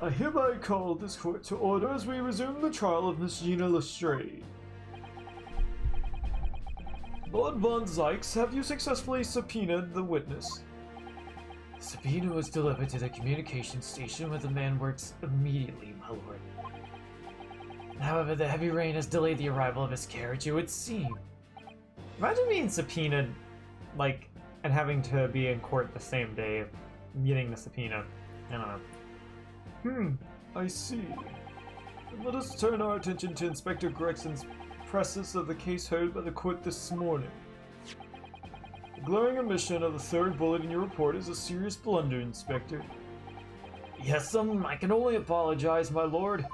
I hereby call this court to order as we resume the trial of Miss Gina Lestrade. Lord Von Zykes, have you successfully subpoenaed the witness? The subpoena was delivered to the communications station where the man works immediately, my lord. However, the heavy rain has delayed the arrival of his carriage, it would seem. Imagine being subpoenaed, like, and having to be in court the same day of getting the subpoena. I don't know. I see. Let us turn our attention to Inspector Gregson's presses of the case heard by the court this morning. The glaring omission of the third bullet in your report is a serious blunder, Inspector. Yes, I can only apologize, my lord.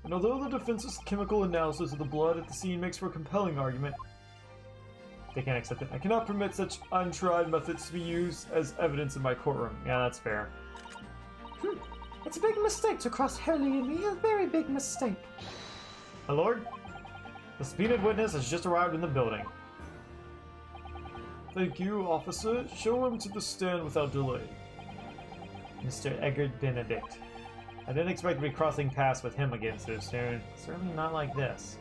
And although the defense's chemical analysis of the blood at the scene makes for a compelling argument, they can't accept it. I cannot permit such untried methods to be used as evidence in my courtroom. Yeah, that's fair. It's a big mistake to cross Hurley and me, a very big mistake. My lord, the subpoenaed witness has just arrived in the building. Thank you, officer. Show him to the stand without delay. Mr. Eggert Benedict. I didn't expect to be crossing paths with him again so soon. Certainly not like this.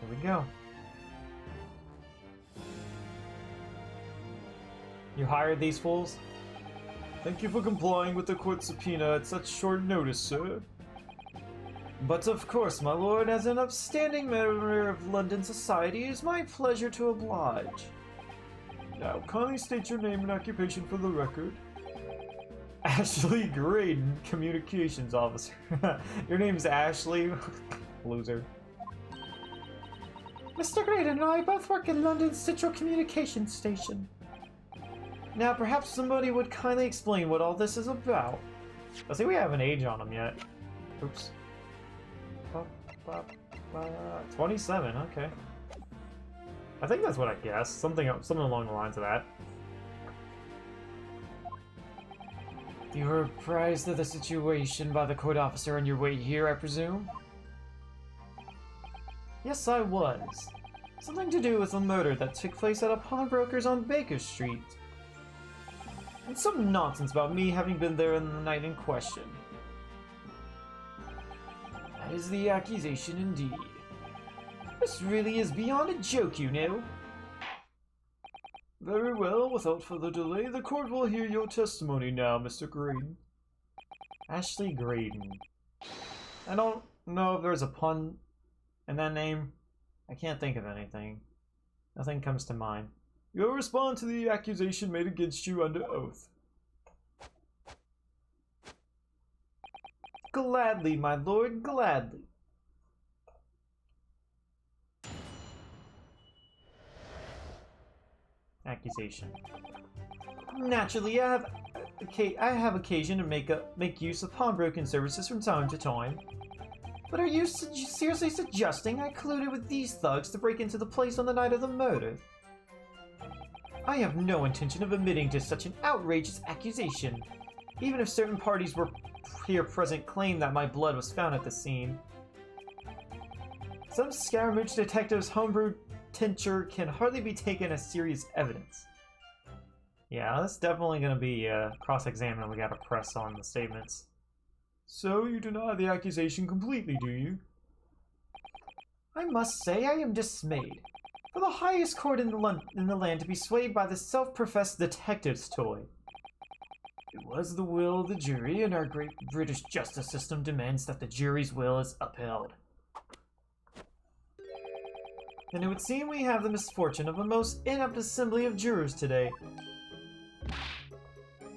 Here we go. You hired these fools? Thank you for complying with the court subpoena at such short notice, sir. But of course, my lord, as an upstanding member of London society, it is my pleasure to oblige. Now, kindly state your name and occupation for the record. Ashley Graydon, Communications Officer. Your name's Ashley? Loser. Mr. Graydon and I both work in London's Central Communications Station. Now, perhaps somebody would kindly explain what all this is about. I see we haven't age on him yet. Oops. 27, okay. I think that's what I guessed. Something along the lines of that. You were apprised of the situation by the court officer on your way here, I presume? Yes, I was. Something to do with a murder that took place at a pawnbroker's on Baker Street. And some nonsense about me having been there in the night in question. That is the accusation indeed. This really is beyond a joke, you know. Very well, without further delay, the court will hear your testimony now, Mr. Graydon. Ashley Graydon. I don't know if there's a pun in that name. I can't think of anything. Nothing comes to mind. You'll respond to the accusation made against you under oath. Gladly, my lord, gladly. Accusation. Naturally, I have occasion to make use of pawnbroking services from time to time. But are you seriously suggesting I colluded with these thugs to break into the place on the night of the murder? I have no intention of admitting to such an outrageous accusation, even if certain parties were here present claim that my blood was found at the scene. Some scaramouche detective's homebrewed tincture can hardly be taken as serious evidence. Yeah, that's definitely going to be cross-examined. We got to press on the statements. So you deny the accusation completely, do you? I must say I am dismayed. For the highest court in the land to be swayed by the self-professed detective's toy. It was the will of the jury, and our great British justice system demands that the jury's will is upheld. And it would seem we have the misfortune of a most inept assembly of jurors today.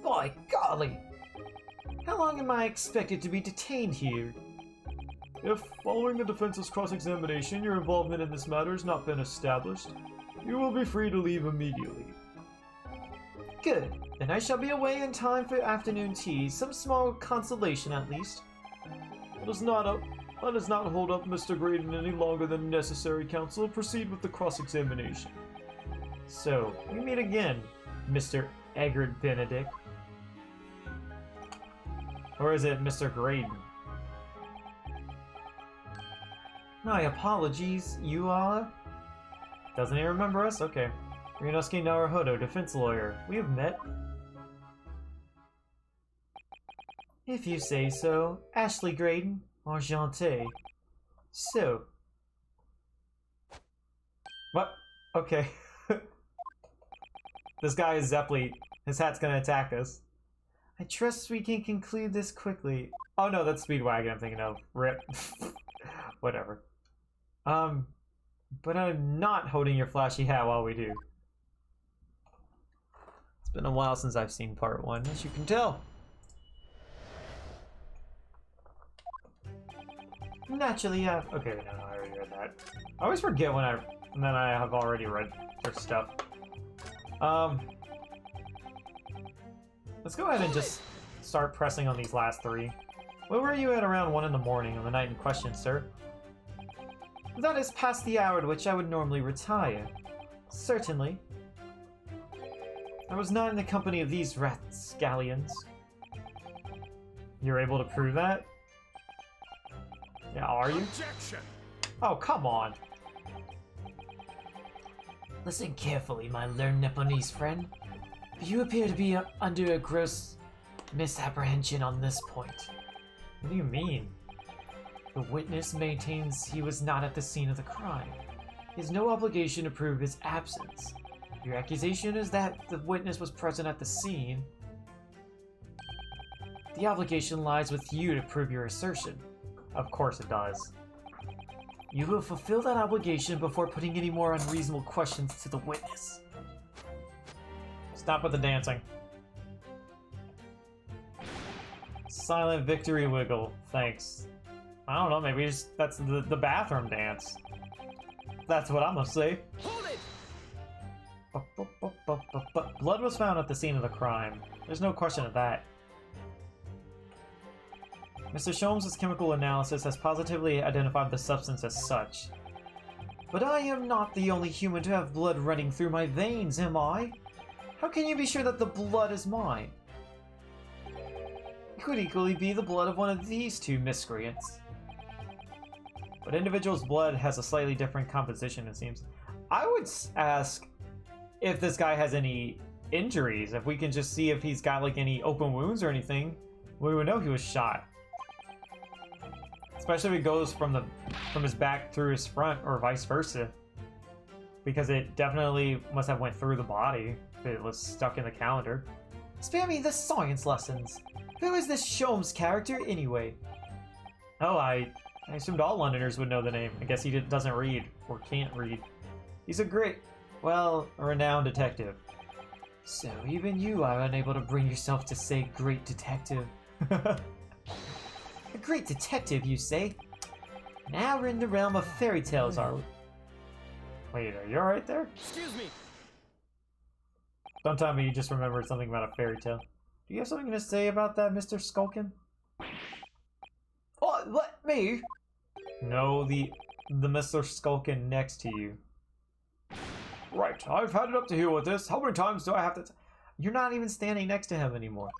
By golly! How long am I expected to be detained here? If, following the defense's cross-examination, your involvement in this matter has not been established, you will be free to leave immediately. Good. Then I shall be away in time for afternoon tea, some small consolation at least. Let us not hold up Mr. Graydon any longer than necessary, counsel. Proceed with the cross-examination. So, we meet again, Mr. Eggert Benedict. Or is it Mr. Graydon? My apologies, you are? Doesn't he remember us? Okay. Ryunosuke Naruhodo, defense lawyer. We have met. If you say so. Ashley Graydon, enchanté. So. What? Okay. This guy is Zeppeli. His hat's gonna attack us. I trust we can conclude this quickly. Oh no, that's Speedwagon I'm thinking of. Rip. Whatever. But I'm not holding your flashy hat while we do. It's been a while since I've seen part 1, as you can tell. Naturally, Okay, no, I already read that. I always forget when I have already read their stuff. Let's go ahead and just start pressing on these last 3. Where were you at around 1 in the morning on the night in question, sir? That is past the hour at which I would normally retire. Certainly. I was not in the company of these rapscallions. You're able to prove that? Yeah, are you? Objection! Oh, come on. Listen carefully, my learned Nepalese friend. You appear to be under a gross misapprehension on this point. What do you mean? The witness maintains he was not at the scene of the crime. He has no obligation to prove his absence. Your accusation is that the witness was present at the scene. The obligation lies with you to prove your assertion. Of course it does. You will fulfill that obligation before putting any more unreasonable questions to the witness. Stop with the dancing. Silent victory wiggle. Thanks. I don't know, maybe just that's the bathroom dance. That's what I'm gonna say. Hold it! Blood was found at the scene of the crime. There's no question of that. Mr. Sholmes' chemical analysis has positively identified the substance as such. But I am not the only human to have blood running through my veins, am I? How can you be sure that the blood is mine? It could equally be the blood of one of these two miscreants. But individual's blood has a slightly different composition, it seems. I would ask if this guy has any injuries. If we can just see if he's got like any open wounds or anything, we would know he was shot. Especially if it goes from his back through his front or vice versa. Because it definitely must have went through the body if it was stuck in the calendar. Spare me the science lessons. Who is this Sholmes character anyway? Oh, I assumed all Londoners would know the name. I guess he doesn't read or can't read. He's a renowned detective. So even you are unable to bring yourself to say great detective. A great detective, you say? Now we're in the realm of fairy tales, are we? Wait, are you alright there? Excuse me! Don't tell me you just remembered something about a fairy tale. Do you have something to say about that, Mr. Skulkin? Oh, what? Me? No, the Mr. Skulkin next to you. Right, I've had it up to here with this. How many times do I have to... You're not even standing next to him anymore.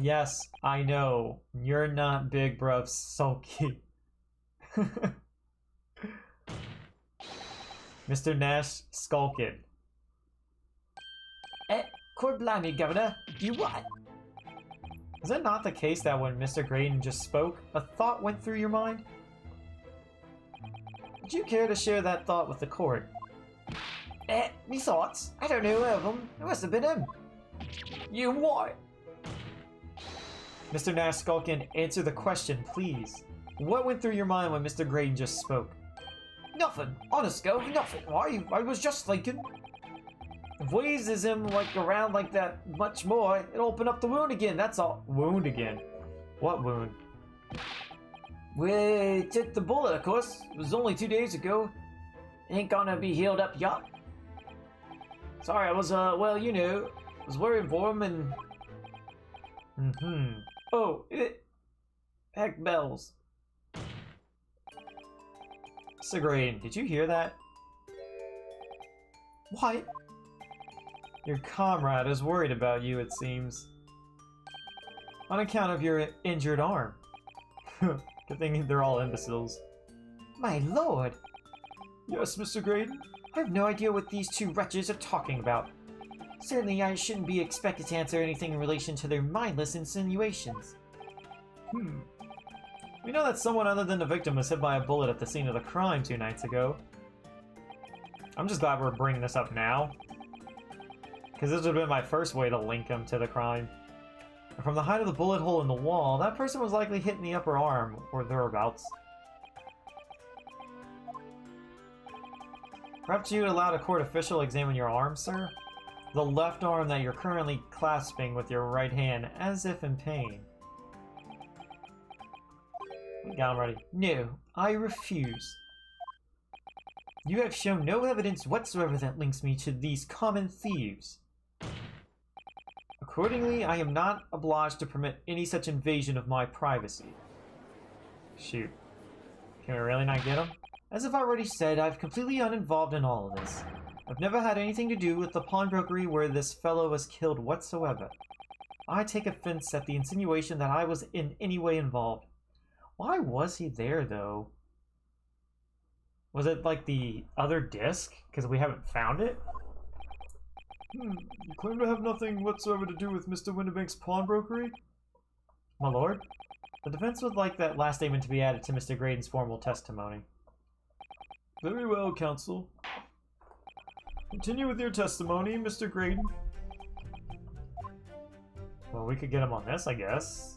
Yes, I know. You're not Big Bruv Sulky. Mr. Nash Skulkin. Cord blimey, Governor. You what? Is it not the case that when Mr. Graydon just spoke, a thought went through your mind? Would you care to share that thought with the court? Me thoughts? I don't know of them. It must have been him. You what? Mr. Nash Skulkin, answer the question, please. What went through your mind when Mr. Graydon just spoke? Nothing. Honest, Gov, nothing. I was just thinking. If we eases him around like that much more, it'll open up the wound again, that's all. Wound again? What wound? We took the bullet, of course. It was only 2 days ago. Ain't gonna be healed up yet. Sorry, I was, well, you know, was worried for him and... Oh, heck bells. Mr. Graydon, did you hear that? What? Your comrade is worried about you, it seems. On account of your injured arm. Good thing they're all imbeciles. My lord! Yes, Mr. Graydon? I have no idea what these two wretches are talking about. Certainly I shouldn't be expected to answer anything in relation to their mindless insinuations. We know that someone other than the victim was hit by a bullet at the scene of the crime 2 nights ago. I'm just glad we're bringing this up now, because this would have been my first way to link him to the crime. From the height of the bullet hole in the wall, that person was likely hit in the upper arm, or thereabouts. Perhaps you'd allow a court official to examine your arm, sir? The left arm that you're currently clasping with your right hand, as if in pain. We got him ready. No, I refuse. You have shown no evidence whatsoever that links me to these common thieves. Accordingly, I am not obliged to permit any such invasion of my privacy. Shoot. Can we really not get him? As I've already said, I've completely uninvolved in all of this. I've never had anything to do with the pawnbrokery where this fellow was killed whatsoever. I take offense at the insinuation that I was in any way involved. Why was he there, though? Was it like the other disc? Because we haven't found it? You claim to have nothing whatsoever to do with Mr. Winterbank's pawnbrokery? My lord? The defense would like that last statement to be added to Mr. Graydon's formal testimony. Very well, counsel. Continue with your testimony, Mr. Graydon. Well, we could get him on this, I guess.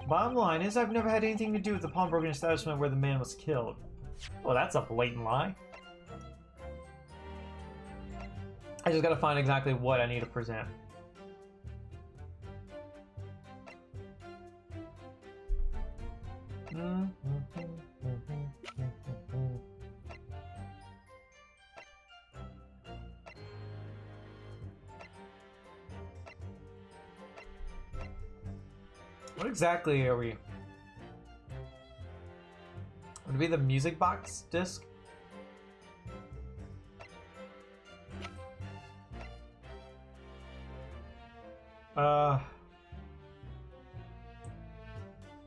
Bottom line is, I've never had anything to do with the pawnbroking establishment where the man was killed. Well, that's a blatant lie. I just gotta find exactly what I need to present. What exactly are we? Would it be the music box disc?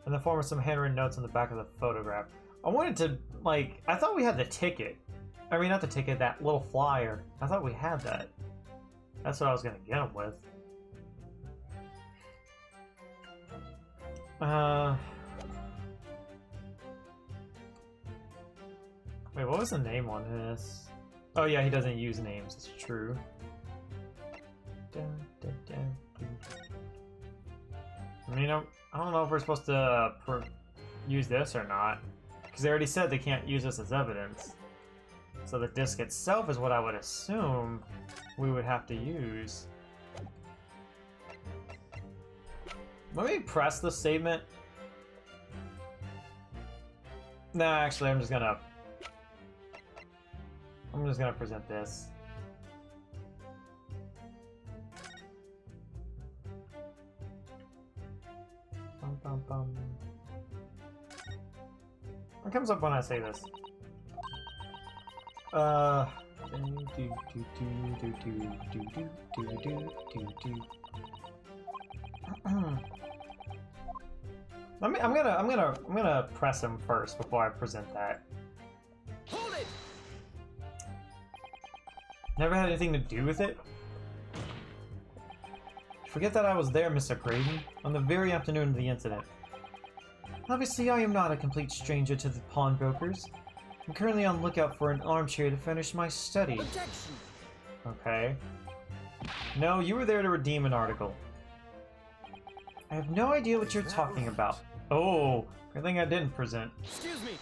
In the form of some handwritten notes on the back of the photograph. I wanted to, like, I thought we had the ticket. I mean, not the ticket, that little flyer. I thought we had that. That's what I was gonna get him with. Wait, what was the name on this? Oh yeah, he doesn't use names, it's true. I mean, I don't know if we're supposed to use this or not, because they already said they can't use this as evidence. So the disc itself is what I would assume we would have to use. Let me press the statement. Nah, actually, I'm just gonna present this. Bum, bum, bum. What comes up when I say this? I'm gonna press him first before I present that. Hold it! Never had anything to do with it? Forget that I was there, Mr. Graydon, on the very afternoon of the incident. Obviously, I am not a complete stranger to the pawnbrokers. I'm currently on lookout for an armchair to finish my study. Objection! Okay. No, you were there to redeem an article. I have no idea what you're talking about. Oh, good thing I didn't present. Excuse me!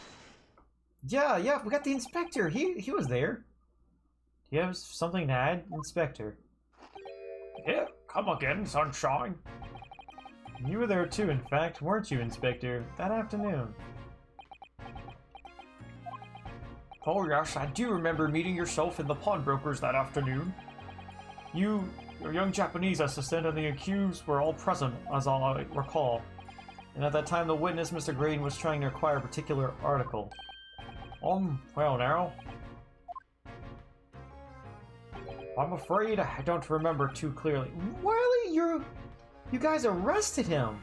Yeah, we got the inspector. He was there. Do you have something to add, Inspector? Yeah, come again, sunshine. You were there too, in fact, weren't you, Inspector, that afternoon? Oh yes, I do remember meeting yourself and the pawnbrokers that afternoon. You, your young Japanese assistant, and the accused were all present, as I recall. And at that time, the witness, Mr. Graydon, was trying to acquire a particular article. Well now. I'm afraid I don't remember too clearly. Really? You guys arrested him!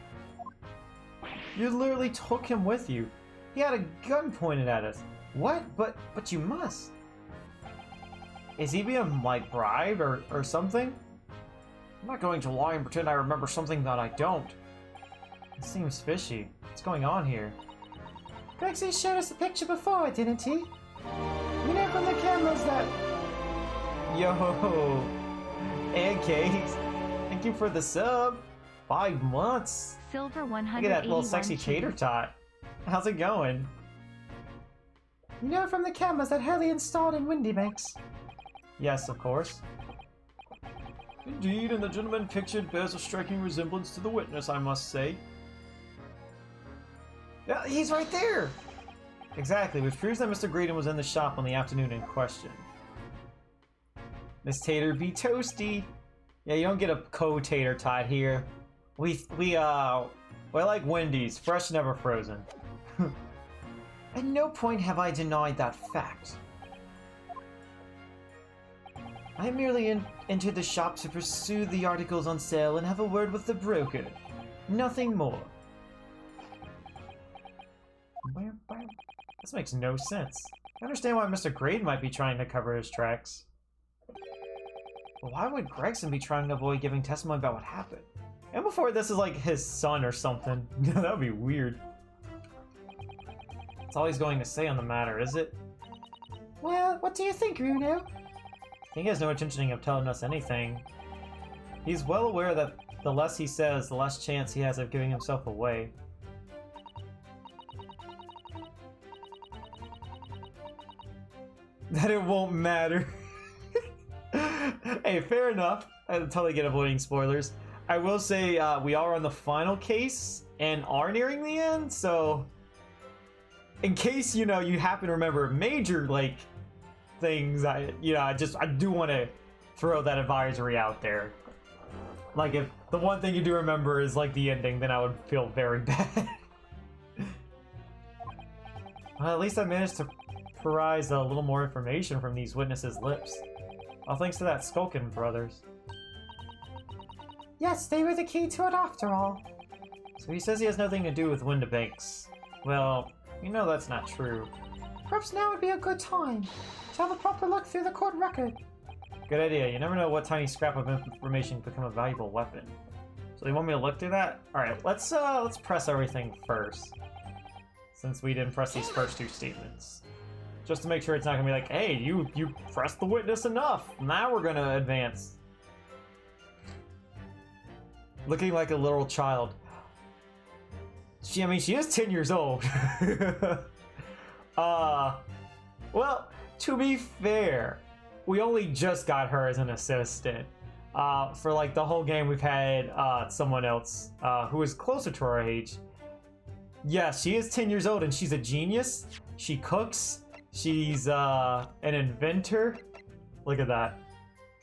You literally took him with you. He had a gun pointed at us. What? But you must. Is he being, like, bribed or something? I'm not going to lie and pretend I remember something that I don't. It seems fishy. What's going on here? Grexy showed us the picture before, didn't he? You know from the cameras that... Yo! And Cakes, thank you for the sub. 5 months. Silver Look 181. at that little sexy tater tot. How's it going? You know from the cameras that Hurley installed in Windy Banks. Yes, of course. Indeed, and the gentleman pictured bears a striking resemblance to the witness, I must say. Yeah, he's right there! Exactly, which proves that Mr. Graydon was in the shop on the afternoon in question. Miss Tater be toasty! Yeah, you don't get a co-tater tot here. We like Wendy's, fresh never frozen. At no point have I denied that fact. I merely entered the shop to pursue the articles on sale and have a word with the broker. Nothing more. This makes no sense. I understand why Mr. Grade might be trying to cover his tracks. But why would Gregson be trying to avoid giving testimony about what happened? And before this is like his son or something. That would be weird. That's all he's going to say on the matter, is it? Well, what do you think, Bruno? I think he has no intention of telling us anything. He's well aware that the less he says, the less chance he has of giving himself away. That it won't matter. Hey, fair enough. I totally get avoiding spoilers. I will say we are on the final case and are nearing the end, so in case you happen to remember major things, I do want to throw that advisory out there. Like if the one thing you do remember is the ending, then I would feel very bad. Well, at least I managed to prise a little more information from these witnesses' lips. All thanks to that Skulkin brothers. Yes, they were the key to it after all. So he says he has nothing to do with Windabanks. Well, that's not true. Perhaps now would be a good time to have a proper look through the court record. Good idea. You never know what tiny scrap of information can become a valuable weapon. So you want me to look through that? Alright, let's press everything first. Since we didn't press these first 2 statements. Just to make sure it's not gonna be like, hey, you pressed the witness enough. Now we're gonna advance. Looking like a little child. She is 10 years old. Well, to be fair, we only just got her as an assistant. For the whole game, we've had someone else who is closer to our age. Yeah, she is 10 years old and she's a genius. She cooks. She's an inventor. Look at that.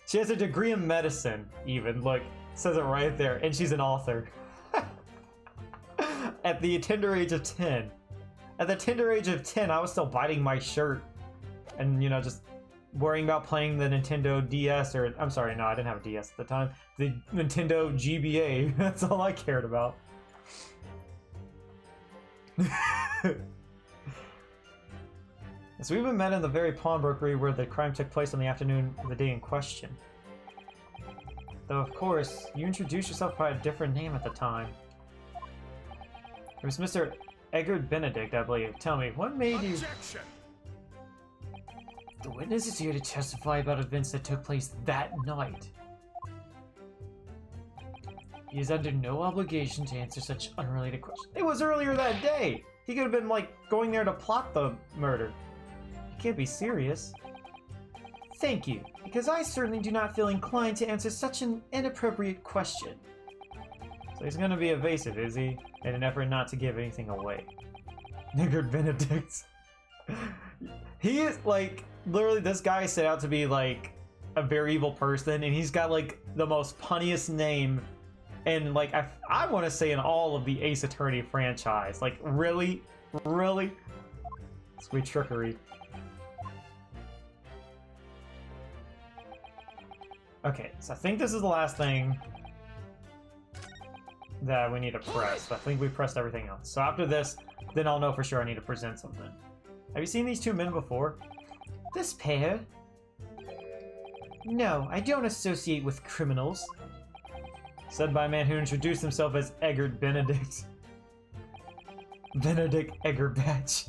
She has a degree in medicine, even. Look, says it right there. And she's an author. At the tender age of 10. At the tender age of 10, I was still biting my shirt. And, just worrying about playing the Nintendo DS, or, I'm sorry, no, I didn't have a DS at the time. The Nintendo GBA. That's all I cared about. So we've been met in the very pawnbrokery where the crime took place on the afternoon of the day in question. Though, of course, you introduced yourself by a different name at the time. It was Mr. Edgar Benedict, I believe. Tell me, what made you... Objection! The witness is here to testify about events that took place that night. He is under no obligation to answer such unrelated questions. It was earlier that day! He could have been, going there to plot the murder. You can't be serious. Thank you, because I certainly do not feel inclined to answer such an inappropriate question. So he's gonna be evasive, is he? In an effort not to give anything away. Niggard Benedict. He is, literally, this guy set out to be, a very evil person, and he's got, the most punniest name, and, I want to say in all of the Ace Attorney franchise. Really? Really? Sweet trickery. Okay, so I think this is the last thing that we need to press. I think we pressed everything else. So after this, then I'll know for sure I need to present something. Have you seen these 2 men before? This pair? No, I don't associate with criminals. Said by a man who introduced himself as Edgar Benedict. Benedict Eggerbetch.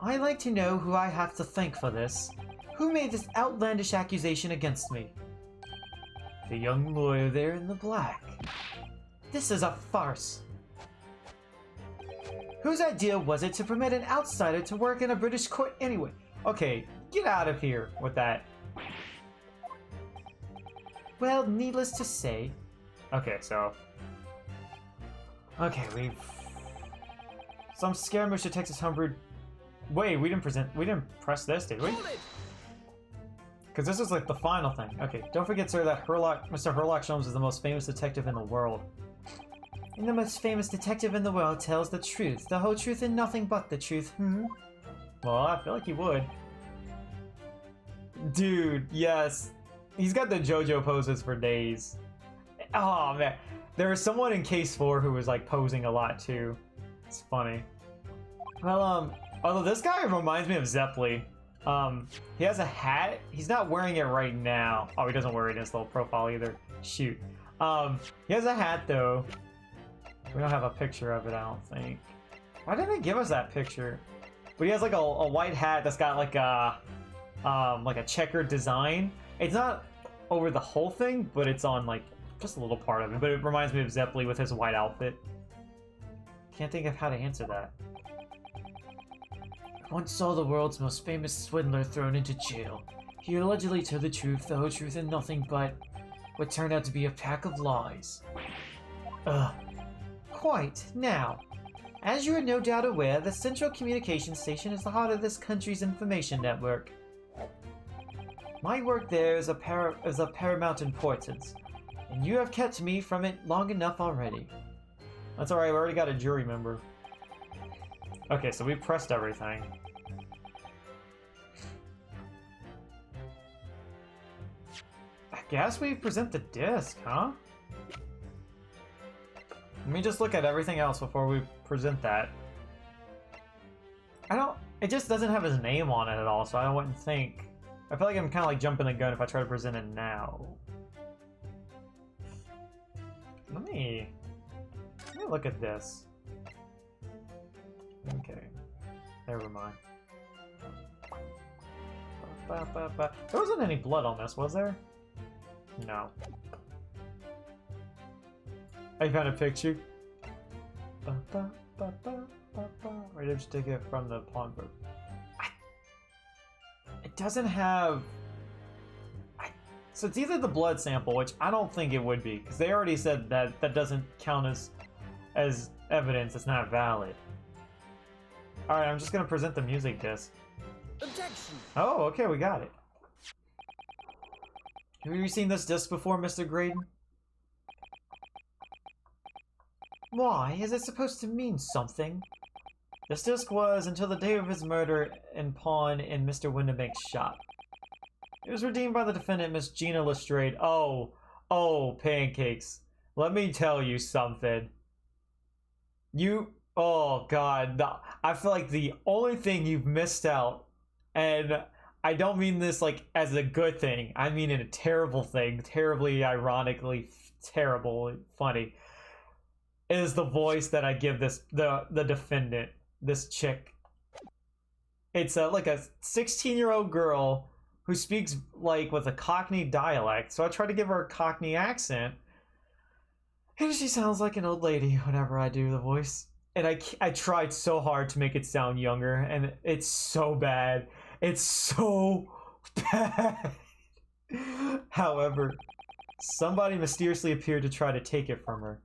I'd like to know who I have to thank for this. Who made this outlandish accusation against me? The young lawyer there in the black. This is a farce. Whose idea was it to permit an outsider to work in a British court anyway? Okay, get out of here with that. Well, needless to say. Okay, so. Okay, we've. Some Scaramouche detectives Humbred. Wait, we didn't press this, did we? Hold it! Because this is like the final thing. Okay, don't forget, sir, that Mr. Herlock Sholmes is the most famous detective in the world. And the most famous detective in the world tells the truth, the whole truth and nothing but the truth, Well, I feel like he would. Dude, yes. He's got the JoJo poses for days. Oh, man. There was someone in Case 4 who was, like, posing a lot, too. It's funny. Well, although this guy reminds me of Zeppeli. He has a hat. He's not wearing it right now. Oh, he doesn't wear it in his little profile either. Shoot. He has a hat, though. We don't have a picture of it, I don't think. Why didn't they give us that picture? But he has, like, a white hat that's got, like a checkered design. It's not over the whole thing, but it's on, like, just a little part of it. But it reminds me of Zeppeli with his white outfit. Can't think of how to answer that. I once saw the world's most famous swindler thrown into jail. He allegedly told the truth, the whole truth, and nothing but what turned out to be a pack of lies. Ugh. Quite. Now, as you are no doubt aware, the Central Communications Station is the heart of this country's information network. My work there is of paramount importance, and you have kept me from it long enough already. That's alright, we already got a jury member. Okay, so we pressed everything. I guess we present the disc, huh? Let me just look at everything else before we present that. It just doesn't have his name on it at all, so I wouldn't think. I feel like I'm kind of like jumping the gun if I try to present it now. Let me look at this. Okay. Never mind. There wasn't any blood on this, was there? No. I found a picture. Right, just take it from the pawnbroker. It doesn't have. So it's either the blood sample, which I don't think it would be, because they already said that that doesn't count as evidence. It's not valid. All right, I'm just gonna present the music disc. Objection! Oh, okay, we got it. Have you seen this disc before, Mr. Graydon? Why? Is it supposed to mean something? This disc was until the day of his murder and pawn in Mr. Windibank's shop. It was redeemed by the defendant, Miss Gina Lestrade. Oh, pancakes. Let me tell you something. Oh God, I feel like the only thing you've missed out, and I don't mean this like as a good thing, I mean in a terrible thing, terribly, ironically, terrible, funny, is the voice that I give the defendant, this chick. It's like a 16-year-old girl who speaks like with a Cockney dialect, so I try to give her a Cockney accent, and she sounds like an old lady whenever I do the voice. And I tried so hard to make it sound younger, and it's so bad. It's so bad. However, somebody mysteriously appeared to try to take it from her.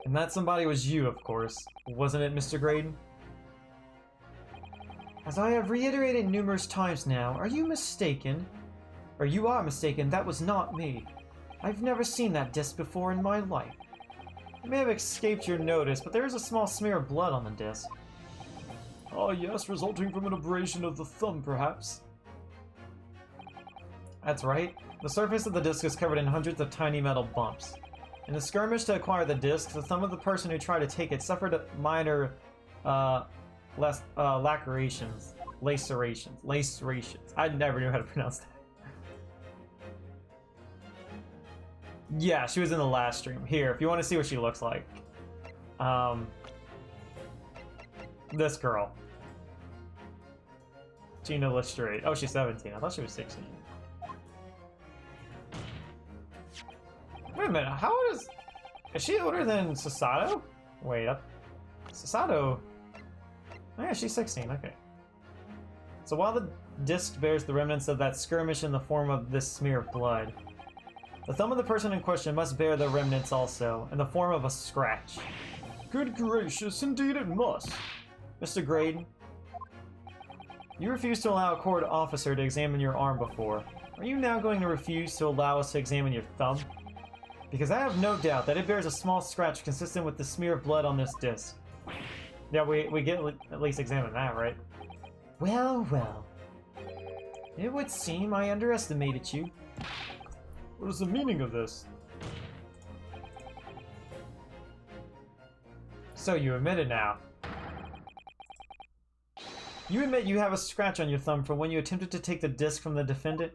And that somebody was you, of course. Wasn't it, Mr. Graydon? As I have reiterated numerous times now, are you mistaken? Or you are mistaken, that was not me. I've never seen that disc before in my life. It may have escaped your notice, but there is a small smear of blood on the disc. Oh yes, resulting from an abrasion of the thumb, perhaps. That's right. The surface of the disc is covered in hundreds of tiny metal bumps. In the skirmish to acquire the disc, the thumb of the person who tried to take it suffered minor lacerations. Lacerations. I never knew how to pronounce that. Yeah, she was in the last stream. Here, if you want to see what she looks like. This girl. Gina Lestrade. Oh, she's 17. I thought she was 16. Wait a minute, how old is she older than Sasato? Wait up. Sasato. Oh, yeah, she's 16, okay. So while the disc bears the remnants of that skirmish in the form of this smear of blood, the thumb of the person in question must bear the remnants also, in the form of a scratch. Good gracious, indeed it must. Mr. Graydon, you refused to allow a court officer to examine your arm before. Are you now going to refuse to allow us to examine your thumb? Because I have no doubt that it bears a small scratch consistent with the smear of blood on this disc. Yeah, we get at least examine that, right? Well, well. It would seem I underestimated you. What is the meaning of this? So you admit it now. You admit you have a scratch on your thumb from when you attempted to take the disc from the defendant?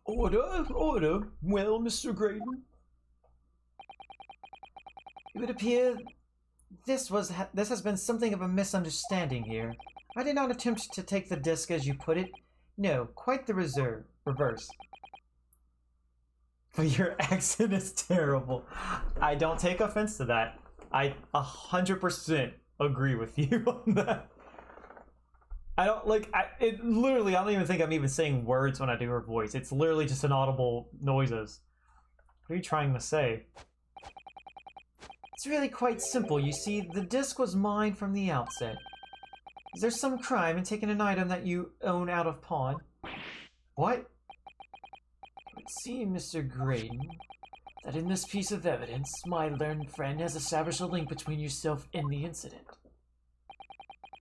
Order, order. Well, Mr. Graydon? It would appear this has been something of a misunderstanding here. I did not attempt to take the disc as you put it. No, quite the reverse. But your accent is terrible. I don't take offense to that. I 100% agree with you on that. I don't literally, I don't even think I'm even saying words when I do her voice. It's literally just inaudible noises. What are you trying to say? It's really quite simple. You see, the disc was mine from the outset. Is there some crime in taking an item that you own out of pawn? What? It would seem, Mr. Graydon, that in this piece of evidence, my learned friend has established a link between yourself and the incident.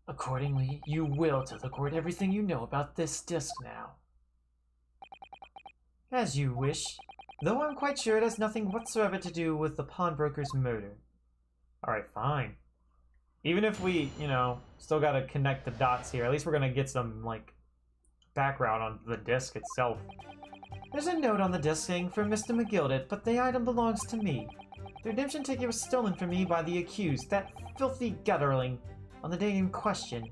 Accordingly, you will tell the court everything you know about this disc now. As you wish, though I'm quite sure it has nothing whatsoever to do with the pawnbroker's murder. Alright, fine. Even if we, still gotta connect the dots here, at least we're gonna get some, background on the disc itself. There's a note on the disc saying for Mr. McGilded, but the item belongs to me. The redemption ticket was stolen from me by the accused, that filthy gutterling, on the day in question.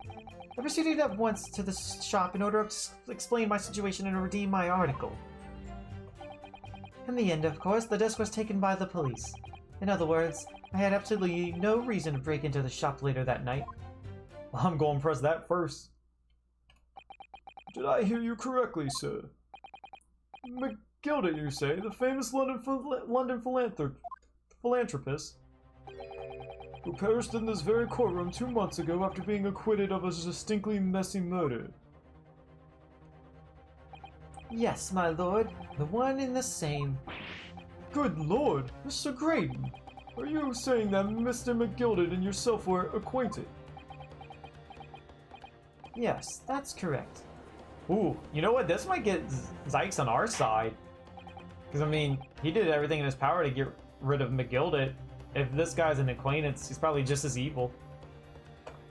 I proceeded at once to the shop in order to explain my situation and redeem my article. In the end, of course, the disc was taken by the police. In other words, I had absolutely no reason to break into the shop later that night. Well, I'm going to press that first. Did I hear you correctly, sir? McGilded, you say, the famous London philanthropist, who perished in this very courtroom 2 months ago after being acquitted of a distinctly messy murder. Yes, my lord, the one and the same. Good lord, Mr. Graydon, are you saying that Mr. McGilded and yourself were acquainted? Yes, that's correct. Ooh, you know what? This might get Zykes on our side. Because, he did everything in his power to get rid of McGilded. If this guy's an acquaintance, he's probably just as evil.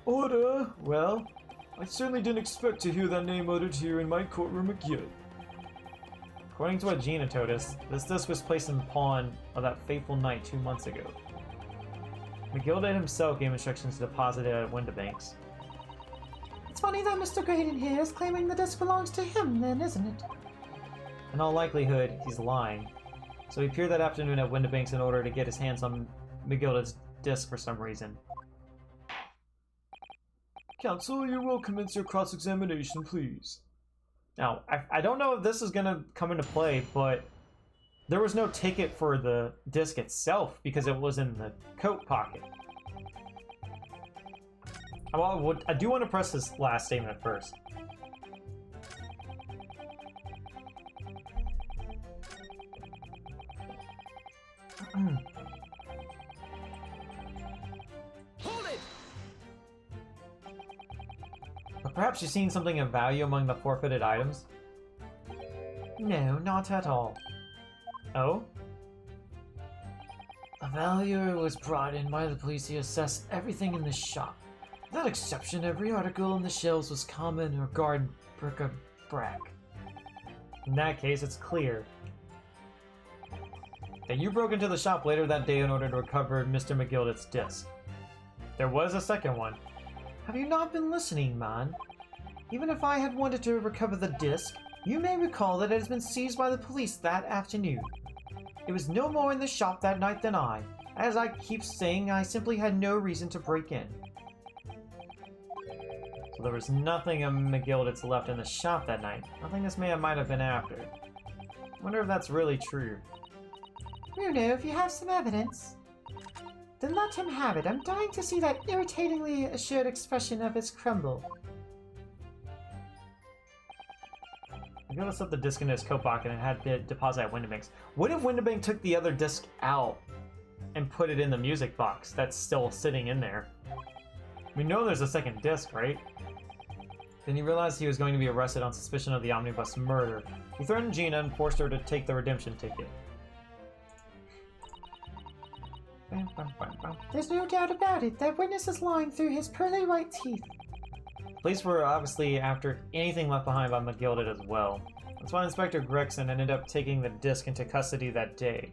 Order! Well, I certainly didn't expect to hear that name uttered here in my courtroom again. According to what Gina told us, this disc was placed in the pawn of that fateful night 2 months ago. McGilded himself gave instructions to deposit it at Windibanks. It's funny that Mr. Graydon here is claiming the disc belongs to him then, isn't it? In all likelihood, he's lying. So he appeared that afternoon at Windibanks in order to get his hands on McGilded's disc for some reason. Counsel, you will commence your cross-examination, please. Now, I don't know if this is going to come into play, but there was no ticket for the disc itself because it was in the coat pocket. I do want to press this last statement first. Hold it! But perhaps you've seen something of value among the forfeited items? No, not at all. Oh? A valuer was brought in by the police to assess everything in the shop. Without exception, every article on the shelves was common or garden bric-a-brac. In that case, it's clear. that you broke into the shop later that day in order to recover Mr. McGilded's disc. There was a second one. Have you not been listening, man? Even if I had wanted to recover the disc, you may recall that it has been seized by the police that afternoon. It was no more in the shop that night than I. As I keep saying, I simply had no reason to break in. So there was nothing of McGilded's left in the shop that night. Nothing this man might have been after. I wonder if that's really true. You know, if you have some evidence, then let him have it. I'm dying to see that irritatingly assured expression of his crumble. McGilded slipped the disc into his coat pocket and had it deposit at Windibank's. What if Windibank took the other disc out and put it in the music box that's still sitting in there? We know there's a second disc, right? Then he realized he was going to be arrested on suspicion of the omnibus murder. He threatened Gina and forced her to take the redemption ticket. There's no doubt about it. That witness is lying through his pearly white teeth. Police were obviously after anything left behind by McGilded as well. That's why Inspector Gregson ended up taking the disc into custody that day.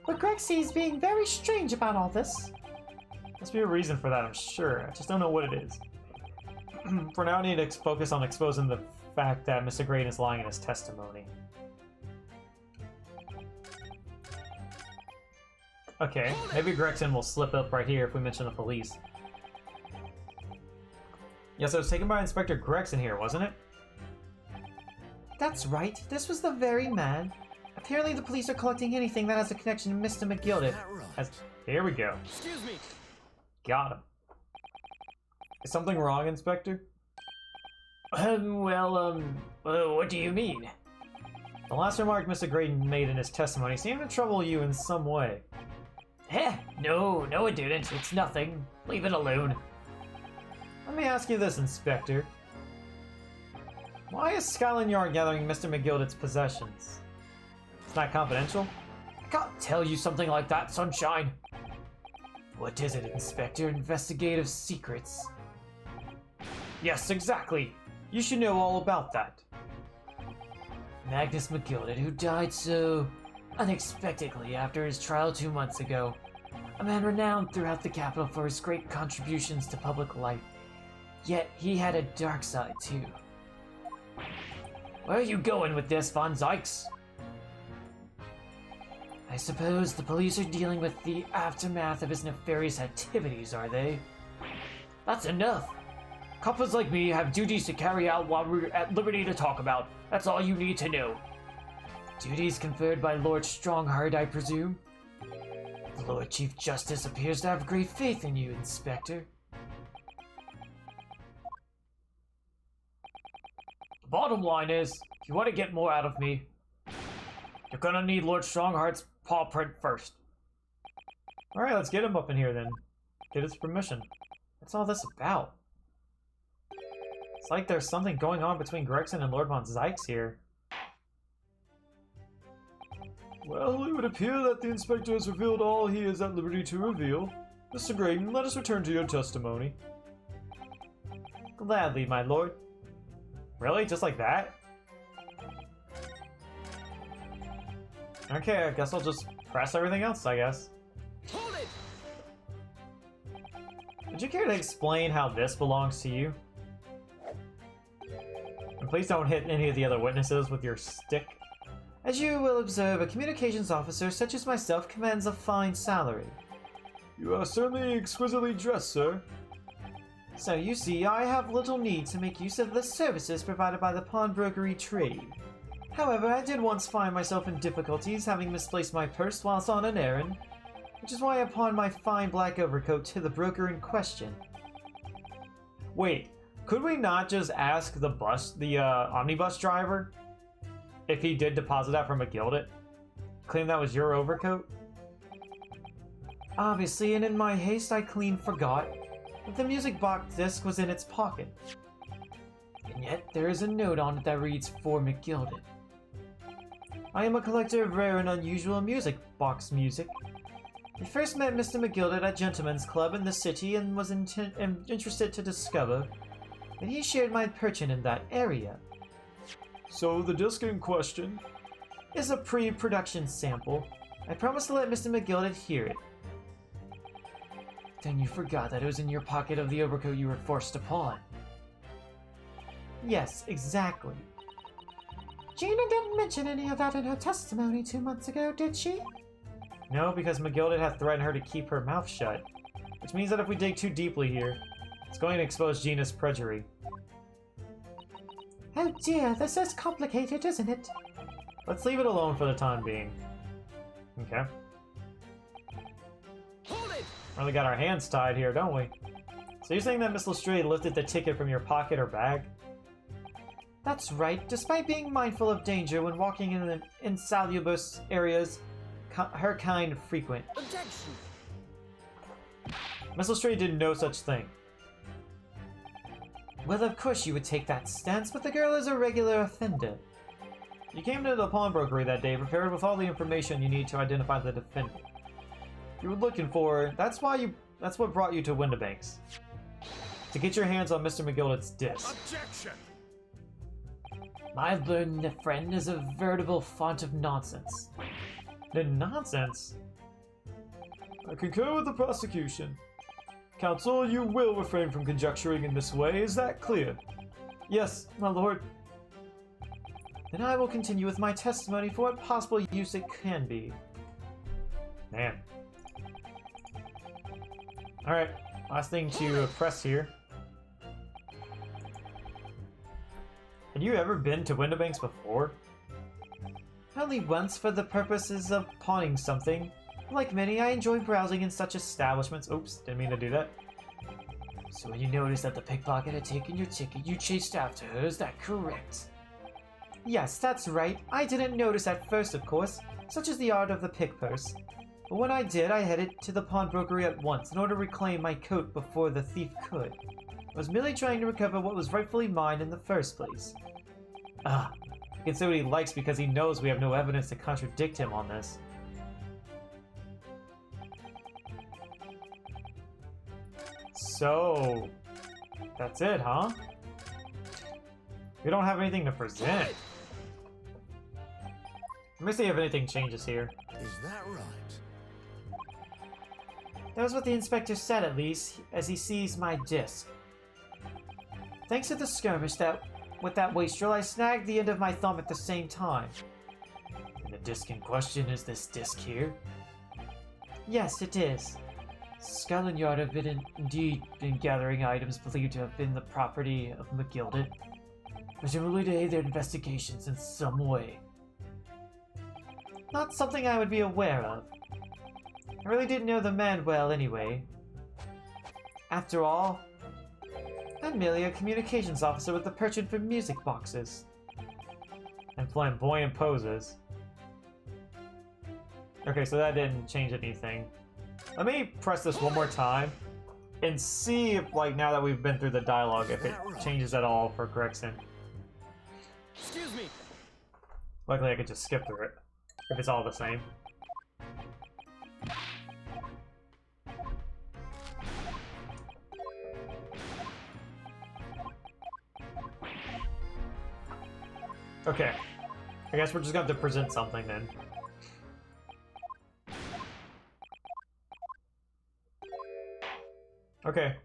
But Grexy's being very strange about all this. Must be a reason for that, I'm sure. I just don't know what it is. For now, I need to focus on exposing the fact that Mr. Graydon is lying in his testimony. Okay, maybe Gregson will slip up right here if we mention the police. Yes, it was taken by Inspector Gregson here, wasn't it? That's right. This was the very man. Apparently the police are collecting anything that has a connection to Mr. McGilded. Here we go. Excuse me. Got him. Is something wrong, Inspector? What do you mean? The last remark Mr. Graydon made in his testimony seemed to trouble you in some way. No, it didn't. It's nothing. Leave it alone. Let me ask you this, Inspector. Why is Scotland Yard gathering Mr. McGilded's possessions? It's not confidential? I can't tell you something like that, Sunshine. What is it, Inspector? Investigative secrets? Yes, exactly. You should know all about that. Magnus McGilded, who died so unexpectedly after his trial 2 months ago. A man renowned throughout the capital for his great contributions to public life. Yet he had a dark side too. Where are you going with this, Von Zykes? I suppose the police are dealing with the aftermath of his nefarious activities, are they? That's enough. Coppers like me have duties to carry out while we're at liberty to talk about. That's all you need to know. Duties conferred by Lord Strongheart, I presume? The Lord Chief Justice appears to have great faith in you, Inspector. The bottom line is, if you want to get more out of me, you're gonna need Lord Strongheart's paw print first. Alright, let's get him up in here then. Get his permission. What's all this about? It's like there's something going on between Gregson and Lord Von Zykes here. Well, it would appear that the inspector has revealed all he is at liberty to reveal. Mr. Graydon, let us return to your testimony. Gladly, my lord. Really? Just like that? Okay, I guess I'll just press everything else, I guess. Hold it! Would you care to explain how this belongs to you? And please don't hit any of the other witnesses with your stick. As you will observe, a communications officer such as myself commands a fine salary. You are certainly exquisitely dressed, sir. So you see, I have little need to make use of the services provided by the pawnbrokery trade. However, I did once find myself in difficulties having misplaced my purse whilst on an errand, which is why I pawned my fine black overcoat to the broker in question. Wait, could we not just ask the omnibus driver if he did deposit that from McGilded? Claim that was your overcoat? Obviously, and in my haste I clean forgot that the music box disc was in its pocket. And yet there is a note on it that reads, "For McGilded." I am a collector of rare and unusual music box music. I first met Mr. McGilded at Gentlemen's Club in the city and was interested to discover that he shared my penchant in that area. So the disc in question? is a pre-production sample. I promised to let Mr. McGilded hear it. Then you forgot that it was in your pocket of the overcoat you were forced to pawn. Yes, exactly. Gina didn't mention any of that in her testimony 2 months ago, did she? No, because McGilded has threatened her to keep her mouth shut. Which means that if we dig too deeply here, it's going to expose Gina's perjury. Oh dear, this is complicated, isn't it? Let's leave it alone for the time being. Okay. Hold it! Really got our hands tied here, don't we? So you're saying that Miss Lestrade lifted the ticket from your pocket or bag? That's right. Despite being mindful of danger when walking in the insalubrious areas her kind frequent. Objection! Miss Lestrade did no such thing. Well, of course you would take that stance, but the girl is a regular offender. You came to the pawnbrokery that day prepared with all the information you need to identify the defendant. You were looking for... That's what brought you to Windibanks. To get your hands on Mr. McGilded's disc. Objection! My learned friend is a veritable font of nonsense. The nonsense? I concur with the prosecution. Counsel, you will refrain from conjecturing in this way, is that clear? Yes, my lord. Then I will continue with my testimony for what possible use it can be. Man. Alright, last thing to press here. Had you ever been to Windibanks before? Only once for the purposes of pawning something. Like many, I enjoy browsing in such establishments. Oops, didn't mean to do that. So when you noticed that the pickpocket had taken your ticket, you chased after her, is that correct? Yes, that's right. I didn't notice at first, of course, such is the art of the pick purse. But when I did, I headed to the pawnbrokery at once in order to reclaim my coat before the thief could. I was merely trying to recover what was rightfully mine in the first place. Ah, he can say what he likes because he knows we have no evidence to contradict him on this. So, that's it, huh? We don't have anything to present. Let me see if anything changes here. Is that right? That was what the inspector said, at least, as he seized my disc. Thanks to the skirmish with that wastrel, I snagged the end of my thumb at the same time. And the disc in question is this disc here? Yes, it is. Scotland Yard have indeed been gathering items believed to have been the property of McGilded, presumably to aid their investigations in some way. Not something I would be aware of. I really didn't know the man well anyway. After all, I'm merely a communications officer with a penchant for music boxes. And flamboyant poses. Okay, so that didn't change anything. Let me press this one more time and see if, like, now that we've been through the dialogue, if it changes at all for Gregson. Excuse me. Luckily, I could just skip through it if it's all the same. Okay. I guess we're just going to have to present something then. Okay.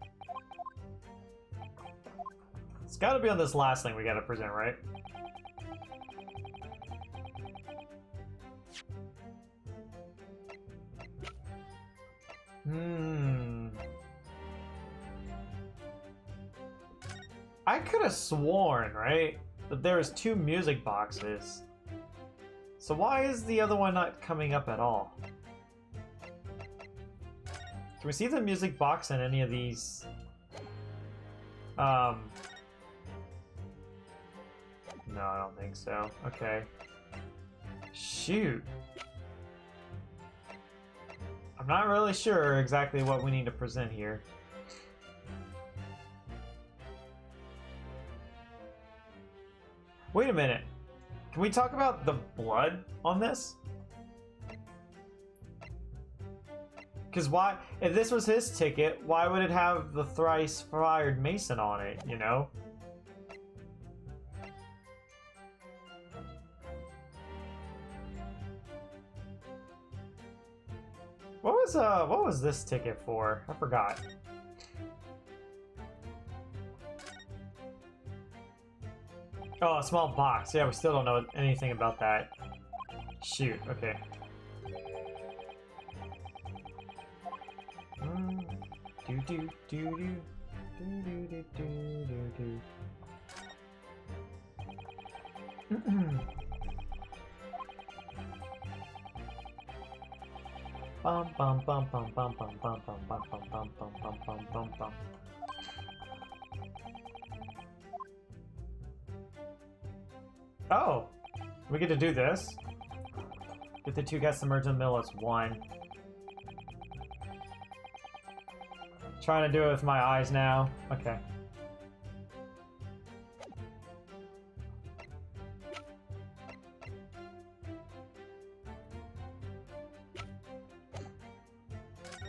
It's gotta be on this last thing we gotta present, right? I could have sworn, right, that there was 2 music boxes. So why is the other one not coming up at all? Can we see the music box in any of these? No, I don't think so. Okay. Shoot. I'm not really sure exactly what we need to present here. Wait a minute. Can we talk about the blood on this? Because why, if this was his ticket, why would it have the thrice fired Mason on it, you know? What was this ticket for? I forgot. Oh, a small box. Yeah, we still don't know anything about that. Shoot, okay. Do do do do do do do do do. Bum bum bum bum bum bum bum bum bum bum bum bum bum bum bum bum. Oh, we get to do this. Get the two guests to merge in the middle as one. Trying to do it with my eyes now. Okay.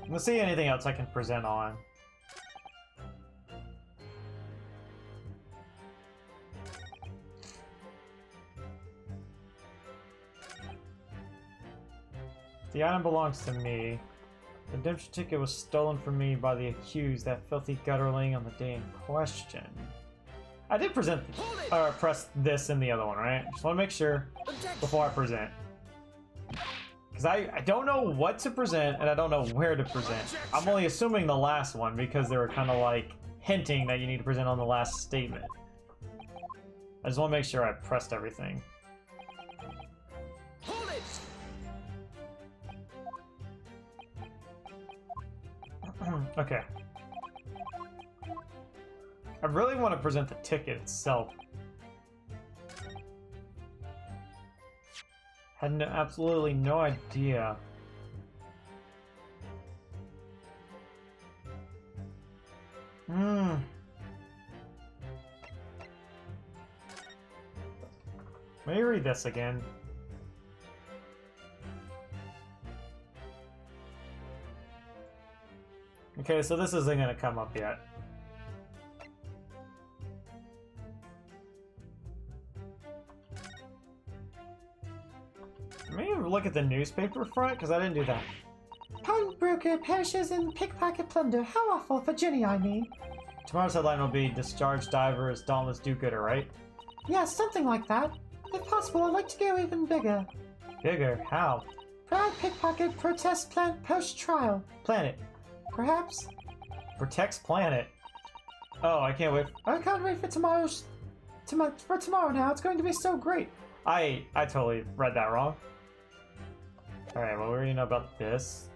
Let's see anything else I can present on. The item belongs to me. The redemption ticket was stolen from me by the accused, that filthy gutterling, on the day in question. I did present, or press this in the other one, right? Just want to make sure before I present. Because I don't know what to present, and I don't know where to present. I'm only assuming the last one, because they were kind of like hinting that you need to present on the last statement. I just want to make sure I pressed everything. Okay. I really want to present the ticket itself. Had absolutely no idea. Let me read this again. Okay, so this isn't going to come up yet. Let me look at the newspaper front, because I didn't do that. Pawnbroker perishes in pickpocket plunder. How awful for Jenny, I mean. Tomorrow's headline will be Discharged Diver is Dauntless Do-Gooder, right? Yeah, something like that. If possible, I'd like to go even bigger. Bigger? How? Proud pickpocket protest plant post-trial. Planet. Perhaps? Protects planet. Oh, I can't wait. I can't wait for tomorrow now. It's going to be so great. I totally read that wrong. Alright, well, what do you know about this?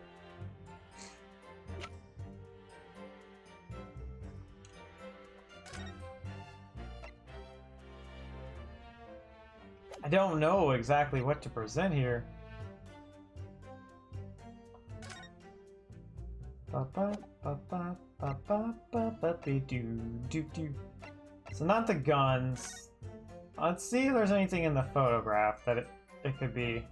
I don't know exactly what to present here. So not the guns. Let's see if there's anything in the photograph that it could be.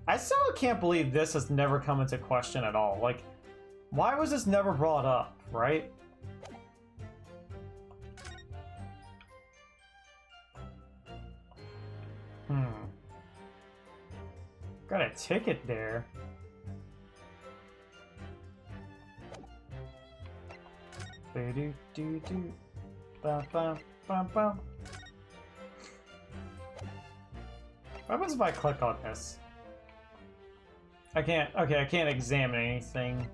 I still can't believe this has never come into question at all. Like, why was this never brought up, right? Got a ticket there. Do-do-do-do. Ba-ba-ba-ba. What happens if I click on this? I can't, okay, I can't examine anything.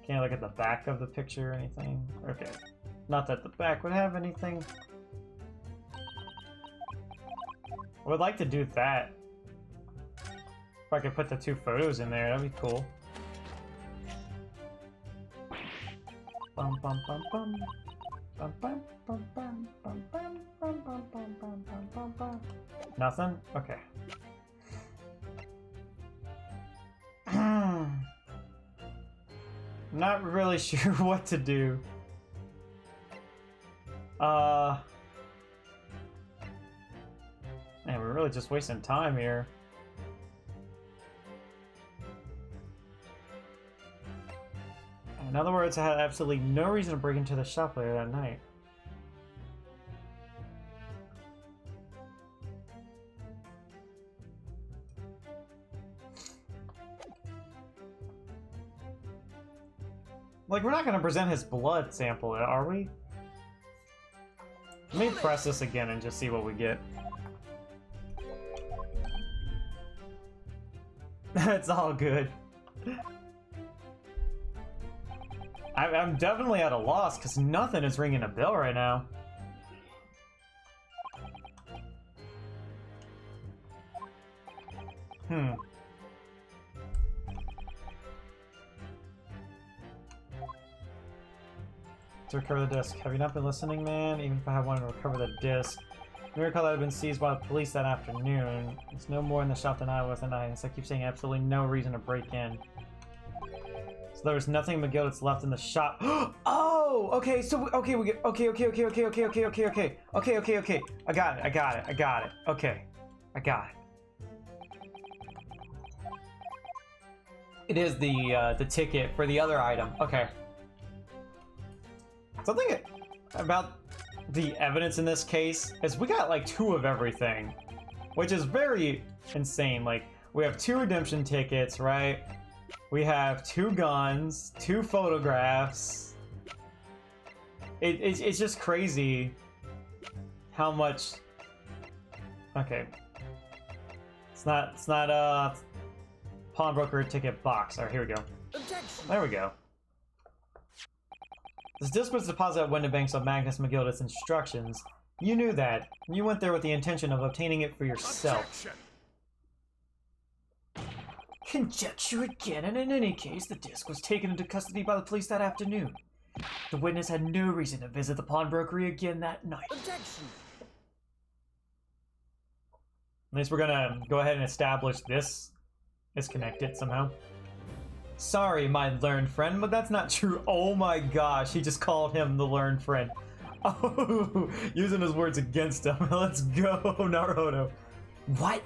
Can't look at the back of the picture or anything. Okay. Not that the back would have anything. I would like to do that. If I could put the two photos in there, that'd be cool. Bum bum bum bum. Bum bum bum bum bum bum bum bum bum bum bum bum. Nothing? Okay. Not really sure what to do. Man, we're really just wasting time here. In other words, I had absolutely no reason to break into the shop later that night. Like, we're not gonna present his blood sample, are we? Let me press this again and just see what we get. It's all good. I'm definitely at a loss because nothing is ringing a bell right now. To recover the disc. Have you not been listening, man? Even if I had wanted to recover the disc. Miracle had been seized by the police that afternoon. It's no more in the shop than I was, and I keep saying absolutely no reason to break in. So there's nothing McGill that's left in the shop. Oh, okay. So okay, we get okay. I got it. Okay, I got it. It is the ticket for the other item. Okay. Something about the evidence in this case is we got like 2 of everything, which is very insane. Like, we have 2 redemption tickets, right? We have 2 guns, 2 photographs. It's just crazy how much. Okay, it's not a pawnbroker ticket box. All right, here we go. Objection. There we go. This disc was deposited at Windibanks on Magnus McGilda's instructions. You knew that. You went there with the intention of obtaining it for yourself. Objection. Conjecture again, and in any case, the disc was taken into custody by the police that afternoon. The witness had no reason to visit the pawnbrokery again that night. Objection. At least we're gonna go ahead and establish this is connected somehow. Sorry, my learned friend, but that's not true. Oh my gosh, he just called him the learned friend. Oh, using his words against him. Let's go, Naruto. What?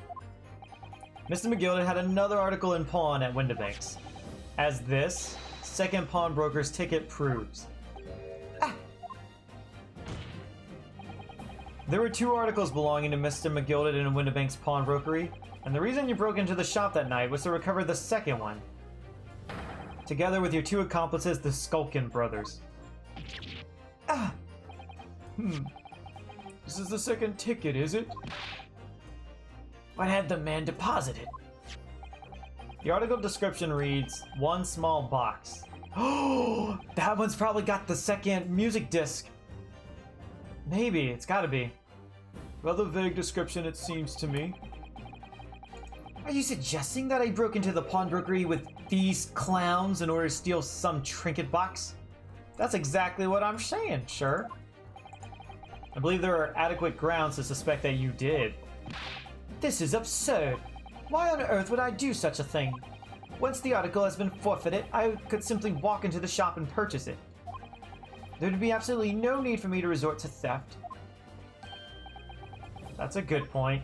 Mr. McGilda had another article in pawn at Windibanks, as this second pawnbroker's ticket proves. There were 2 articles belonging to Mr. McGilda in Windibanks pawnbrokery, and the reason you broke into the shop that night was to recover the second one, together with your 2 accomplices, the Skulkin brothers. This is the second ticket, is it? What had the man deposited? The article description reads, 1 small box. Oh, that one's probably got the second music disc. Maybe, it's gotta be. Rather vague description, it seems to me. Are you suggesting that I broke into the pawnbrokery with these clowns in order to steal some trinket box? That's exactly what I'm saying, sure. I believe there are adequate grounds to suspect that you did. This is absurd. Why on earth would I do such a thing? Once the article has been forfeited, I could simply walk into the shop and purchase it. There would be absolutely no need for me to resort to theft. That's a good point.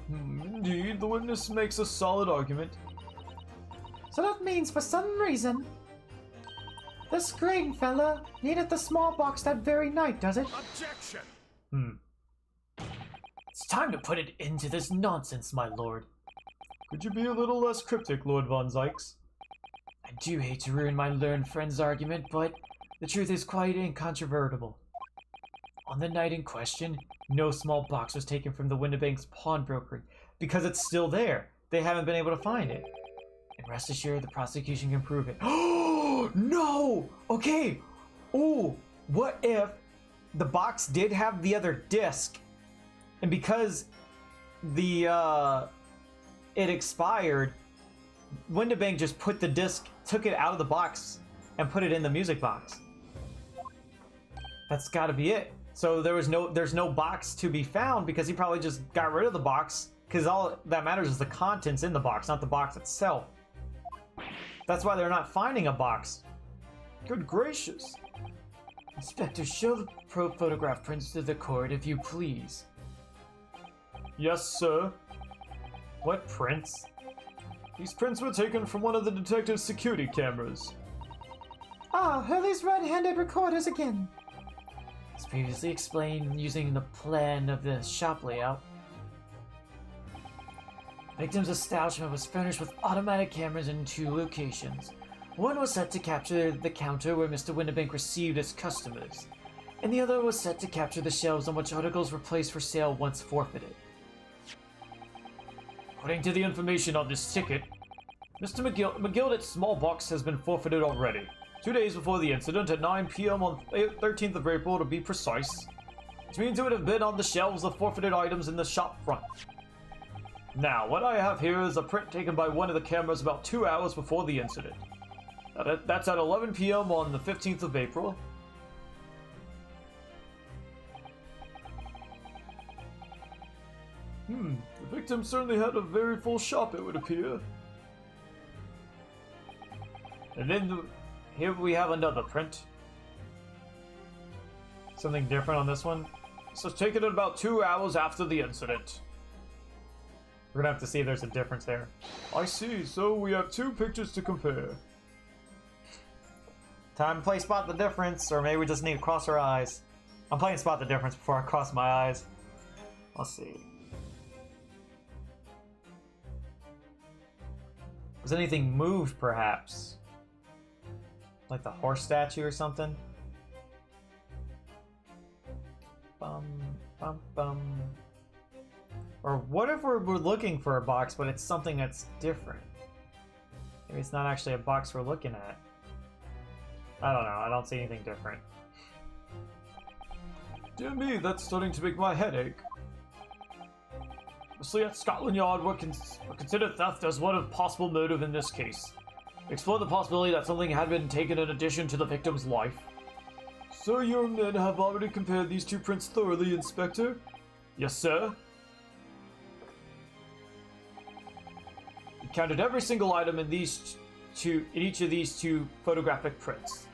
Indeed, the witness makes a solid argument. So that means for some reason, this green fella needed the small box that very night, does it? Objection. It's time to put it into this nonsense, my lord. Could you be a little less cryptic, Lord Von Zykes? I do hate to ruin my learned friend's argument, but the truth is quite incontrovertible. On the night in question, no small box was taken from the Windibanks pawnbrokery because it's still there. They haven't been able to find it. And rest assured, the prosecution can prove it. Oh, no! Okay! Oh, what if the box did have the other disc, and because it expired, Windibank just put the disc, took it out of the box, and put it in the music box. That's gotta be it. So there's no box to be found because he probably just got rid of the box, because all that matters is the contents in the box, not the box itself. That's why they're not finding a box. Good gracious. Inspector, show the photograph prints to the court, if you please. Yes, sir. What prints? These prints were taken from one of the detective's security cameras. Ah, Hurley's red-handed recorders again. As previously explained, using the plan of the shop layout, victim's establishment was furnished with automatic cameras in 2 locations. One was set to capture the counter where Mr. Winterbank received his customers, and the other was set to capture the shelves on which articles were placed for sale once forfeited. According to the information on this ticket, Mr. McGildet's small box has been forfeited already, 2 days before the incident at 9 p.m. on 13th of April to be precise, which means it would have been on the shelves of forfeited items in the shop front. Now, what I have here is a print taken by one of the cameras about 2 hours before the incident. That's at 11 p.m. on the 15th of April. The victim certainly had a very full shop, it would appear. And then here we have another print. Something different on this one. So it's taken about 2 hours after the incident. We're gonna have to see if there's a difference there. I see, so we have 2 pictures to compare. Time to play Spot the Difference, or maybe we just need to cross our eyes. I'm playing Spot the Difference before I cross my eyes. Let's see. Was anything moved, perhaps? Like the horse statue or something? Bum, bum, bum. Or what if we're looking for a box, but it's something that's different? Maybe it's not actually a box we're looking at. I don't know, I don't see anything different. Dear me, that's starting to make my head ache. Obviously at Scotland Yard, we consider theft as one of possible motive in this case. Explore the possibility that something had been taken in addition to the victim's life. So your men have already compared these 2 prints thoroughly, Inspector? Yes, sir. We counted every single item in each of these 2 photographic prints.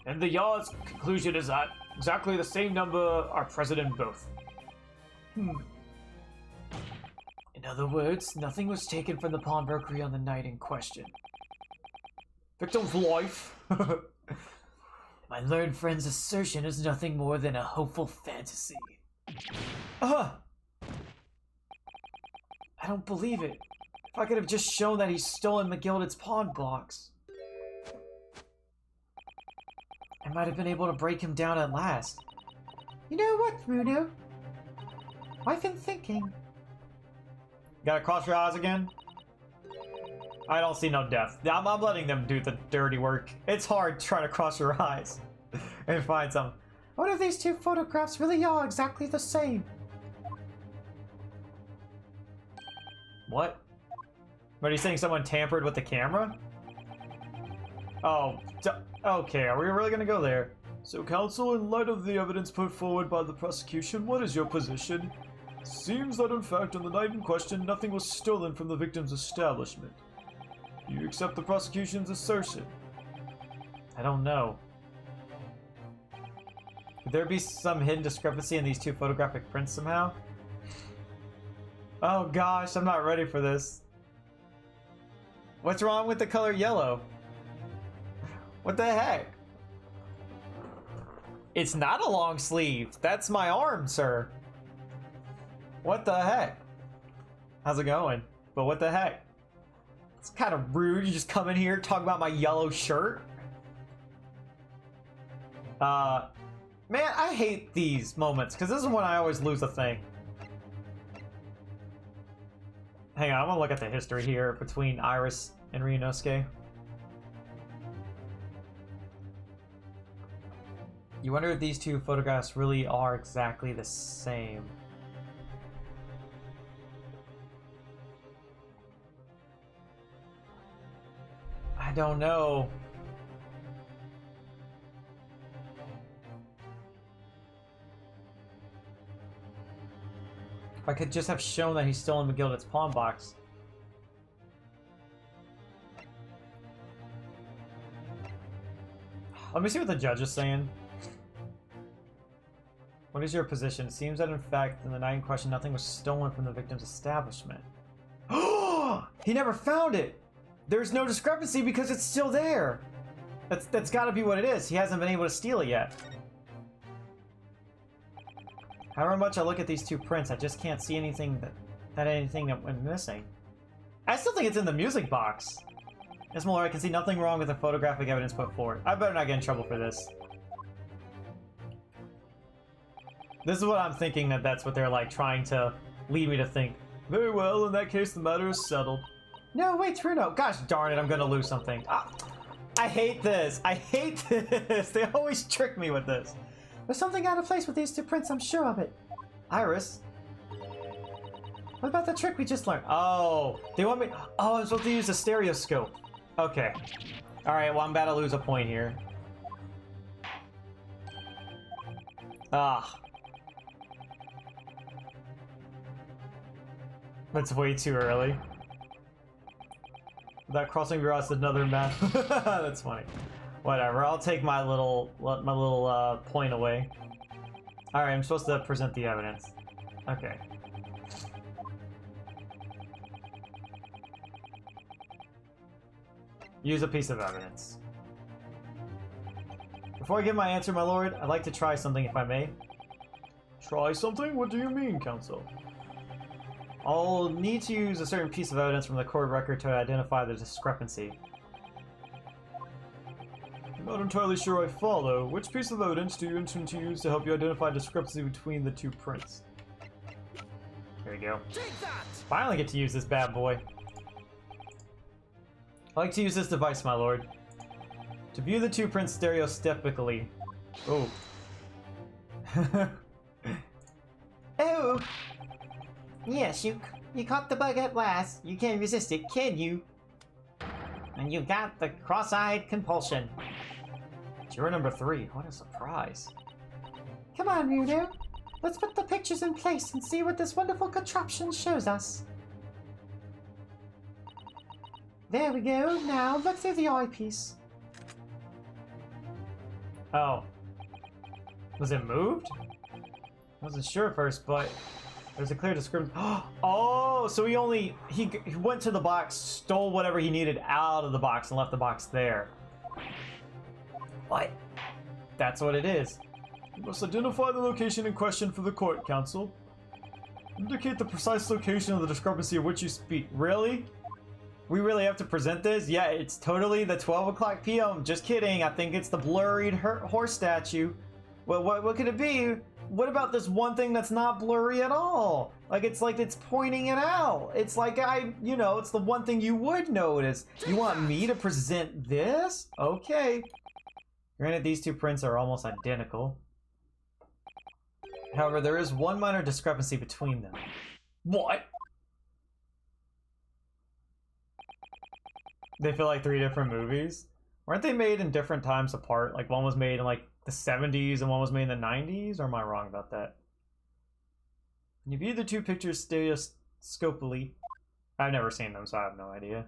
And the Yard's conclusion is that exactly the same number are present in both. In other words, nothing was taken from the pawnbrokery on the night in question. Victim's life. My learned friend's assertion is nothing more than a hopeful fantasy. I don't believe it. If I could have just shown that he's stolen McGilded's pawn box, I might have been able to break him down at last. You know what, Bruno? I've been thinking. Gotta cross your eyes again? I don't see no depth. I'm letting them do the dirty work. It's hard trying to cross your eyes and find some. What if these 2 photographs really are exactly the same? What? What, are you saying someone tampered with the camera? Oh, okay, are we really gonna go there? So, counsel, in light of the evidence put forward by the prosecution, what is your position? Seems that, in fact, on the night in question, nothing was stolen from the victim's establishment. Do you accept the prosecution's assertion? I don't know. Could there be some hidden discrepancy in these 2 photographic prints somehow? Oh gosh, I'm not ready for this. What's wrong with the color yellow? What the heck? It's not a long sleeve. That's my arm, sir. What the heck? How's it going? But what the heck? It's kind of rude. You just come in here, talk about my yellow shirt. Man, I hate these moments, because this is when I always lose a thing. Hang on, I'm gonna look at the history here between Iris and Ryunosuke. You wonder if these 2 photographs really are exactly the same. I don't know. If I could just have shown that he's still in McGilded's pawn box. Let me see what the judge is saying. What is your position? It seems that in fact, in the night in question, nothing was stolen from the victim's establishment. He never found it! There's no discrepancy because it's still there! That's gotta be what it is. He hasn't been able to steal it yet. However much I look at these 2 prints, I just can't see anything that went missing. I still think it's in the music box. Miss Muller, I can see nothing wrong with the photographic evidence put forward. I better not get in trouble for this. This is what I'm thinking, that's what they're like trying to lead me to think. Very well, in that case the matter is settled. No, wait, Truno. Gosh darn it, I'm gonna lose something. Ah, I hate this. I hate this. They always trick me with this. There's something out of place with these two prints, I'm sure of it. Iris. What about the trick we just learned? Oh, they want me... Oh, I'm supposed to use a stereoscope. Okay. Alright, well, I'm about to lose a point here. Ah. That's way too early. Without crossing across another map. That's funny. Whatever, I'll take my little point away. Alright, I'm supposed to present the evidence. Okay. Use a piece of evidence. Before I give my answer, my lord, I'd like to try something if I may. Try something? What do you mean, counsel? I'll need to use a certain piece of evidence from the court record to identify the discrepancy. I'm not entirely sure I follow. Which piece of evidence do you intend to use to help you identify discrepancy between the two prints? There we go. Finally get to use this bad boy. I like to use this device, my lord. To view the two prints stereoscopically. Oh. Oh! Yes, you caught the bug at last. You can't resist it, can you? And you got the cross-eyed compulsion. Juror number 3. What a surprise. Come on, Rudo. Let's put the pictures in place and see what this wonderful contraption shows us. There we go. Now look through the eyepiece. Oh. Was it moved? I wasn't sure at first, but there's a clear description. Oh, so he went to the box, stole whatever he needed out of the box, and left the box there. What? That's what it is. You must identify the location in question for the court, counsel. Indicate the precise location of the discrepancy of which you speak. Really? We really have to present this? Yeah, it's totally the 12 o'clock p.m. Just kidding. I think it's the blurred horse statue. Well, what could it be? What about this one thing that's not blurry at all? Like it's pointing it out. It's like it's the one thing you would notice. You want me to present this? Okay. Granted, these two prints are almost identical. However, there is one minor discrepancy between them. What? They feel like 3 different movies? Weren't they made in different times apart? Like one was made in like the 70s and one was made in the 90s? Or am I wrong about that? When you view the two pictures stereoscopically, I've never seen them, so I have no idea.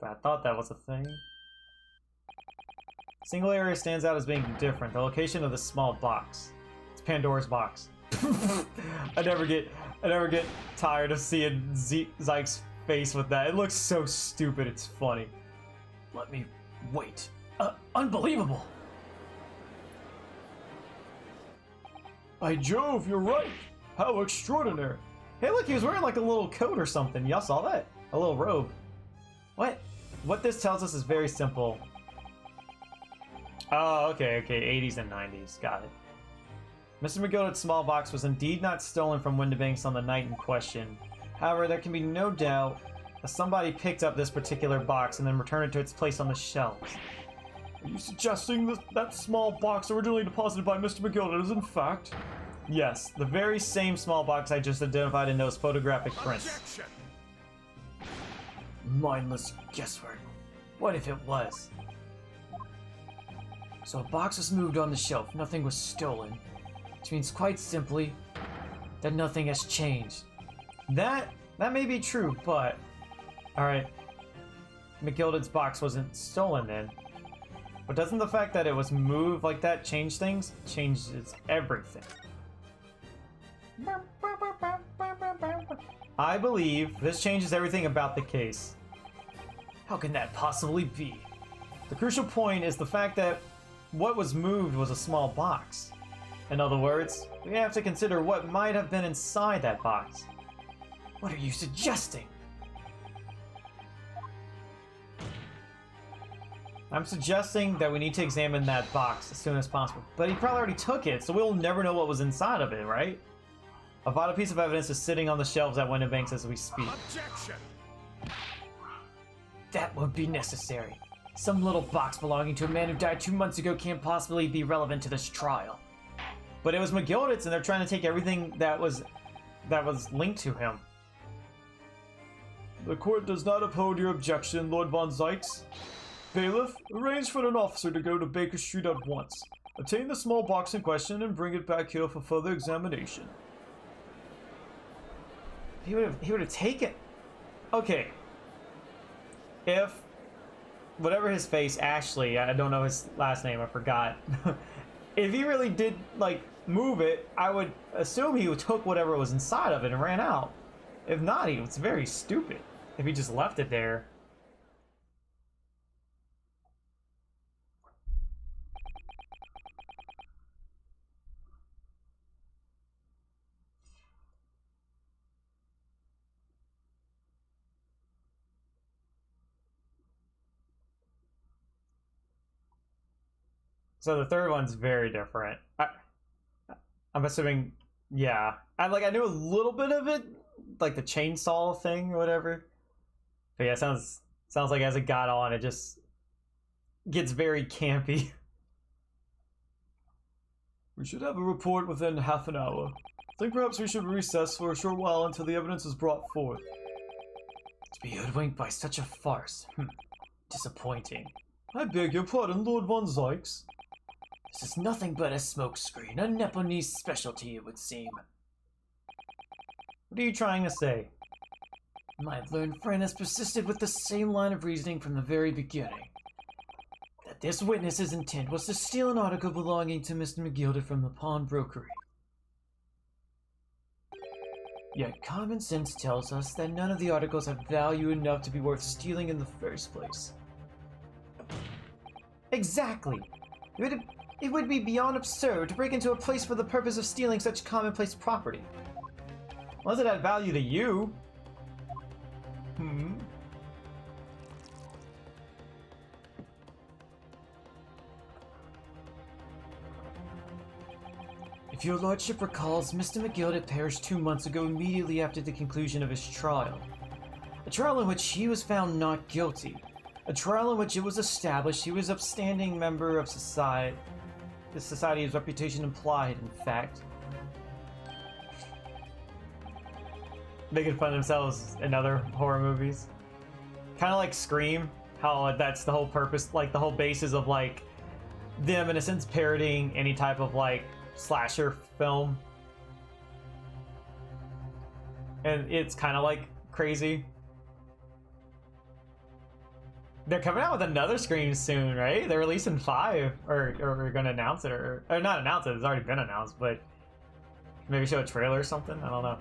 But I thought that was a thing. Single area stands out as being different. The location of the small box. It's Pandora's box. I never get tired of seeing Zyke's face with that. It looks so stupid, it's funny. Let me wait. Unbelievable! By Jove, you're right! How extraordinary! Hey look, he was wearing like a little coat or something. Y'all saw that? A little robe. What this tells us is very simple. Oh, okay, 80s and 90s. Got it. Mr. McGilded's small box was indeed not stolen from Windibanks on the night in question. However, there can be no doubt that somebody picked up this particular box and then returned it to its place on the shelves. Are you suggesting that small box originally deposited by Mr. McGilded is in fact? Yes, the very same small box I just identified in those photographic prints. Objection! Mindless guesswork. What if it was? So a box was moved on the shelf, nothing was stolen. Which means quite simply that nothing has changed. That may be true, but... Alright. McGilded's box wasn't stolen then. But doesn't the fact that it was moved like that change things? Changes everything. I believe this changes everything about the case. How can that possibly be? The crucial point is the fact that what was moved was a small box. In other words, we have to consider what might have been inside that box. What are you suggesting? I'm suggesting that we need to examine that box as soon as possible. But he probably already took it, so we'll never know what was inside of it, right? A vital piece of evidence is sitting on the shelves at Winterbanks as we speak. Objection! That won't be necessary. Some little box belonging to a man who died 2 months ago can't possibly be relevant to this trial. But it was McGildit's, and they're trying to take everything that was linked to him. The court does not uphold your objection, Lord Von Zykes. Bailiff, arrange for an officer to go to Baker Street at once. Obtain the small box in question and bring it back here for further examination. He would have taken. Okay. If whatever his face, Ashley, I don't know his last name, I forgot. If he really did like move it, I would assume he took whatever was inside of it and ran out. If not, he was very stupid. If he just left it there. So the third one's very different. I'm assuming, yeah. I knew a little bit of it, like the chainsaw thing or whatever. But yeah, sounds like as it got on, it just gets very campy. We should have a report within half an hour. I think perhaps we should recess for a short while until the evidence is brought forth. To be hoodwinked by such a farce. Disappointing. I beg your pardon, Lord Von Zykes. This is nothing but a smokescreen, a Nepalese specialty, it would seem. What are you trying to say? My learned friend has persisted with the same line of reasoning from the very beginning. That this witness's intent was to steal an article belonging to Mr. McGilded from the pawnbrokery. Yet common sense tells us that none of the articles have value enough to be worth stealing in the first place. Exactly. It would be beyond absurd to break into a place for the purpose of stealing such commonplace property. Unless it had value to you. If your lordship recalls, Mr. McGilded perished 2 months ago immediately after the conclusion of his trial. A trial in which he was found not guilty. A trial in which it was established he was an upstanding member of society. The society's reputation implied, in fact. Making fun of themselves in other horror movies. Kind of like Scream, how that's the whole purpose, like the whole basis of like them in a sense parodying any type of like slasher film. And it's kind of like crazy. They're coming out with another Scream soon, right? They're releasing 5, or we're gonna announce it, or not announce it, it's already been announced, but maybe show a trailer or something, I don't know.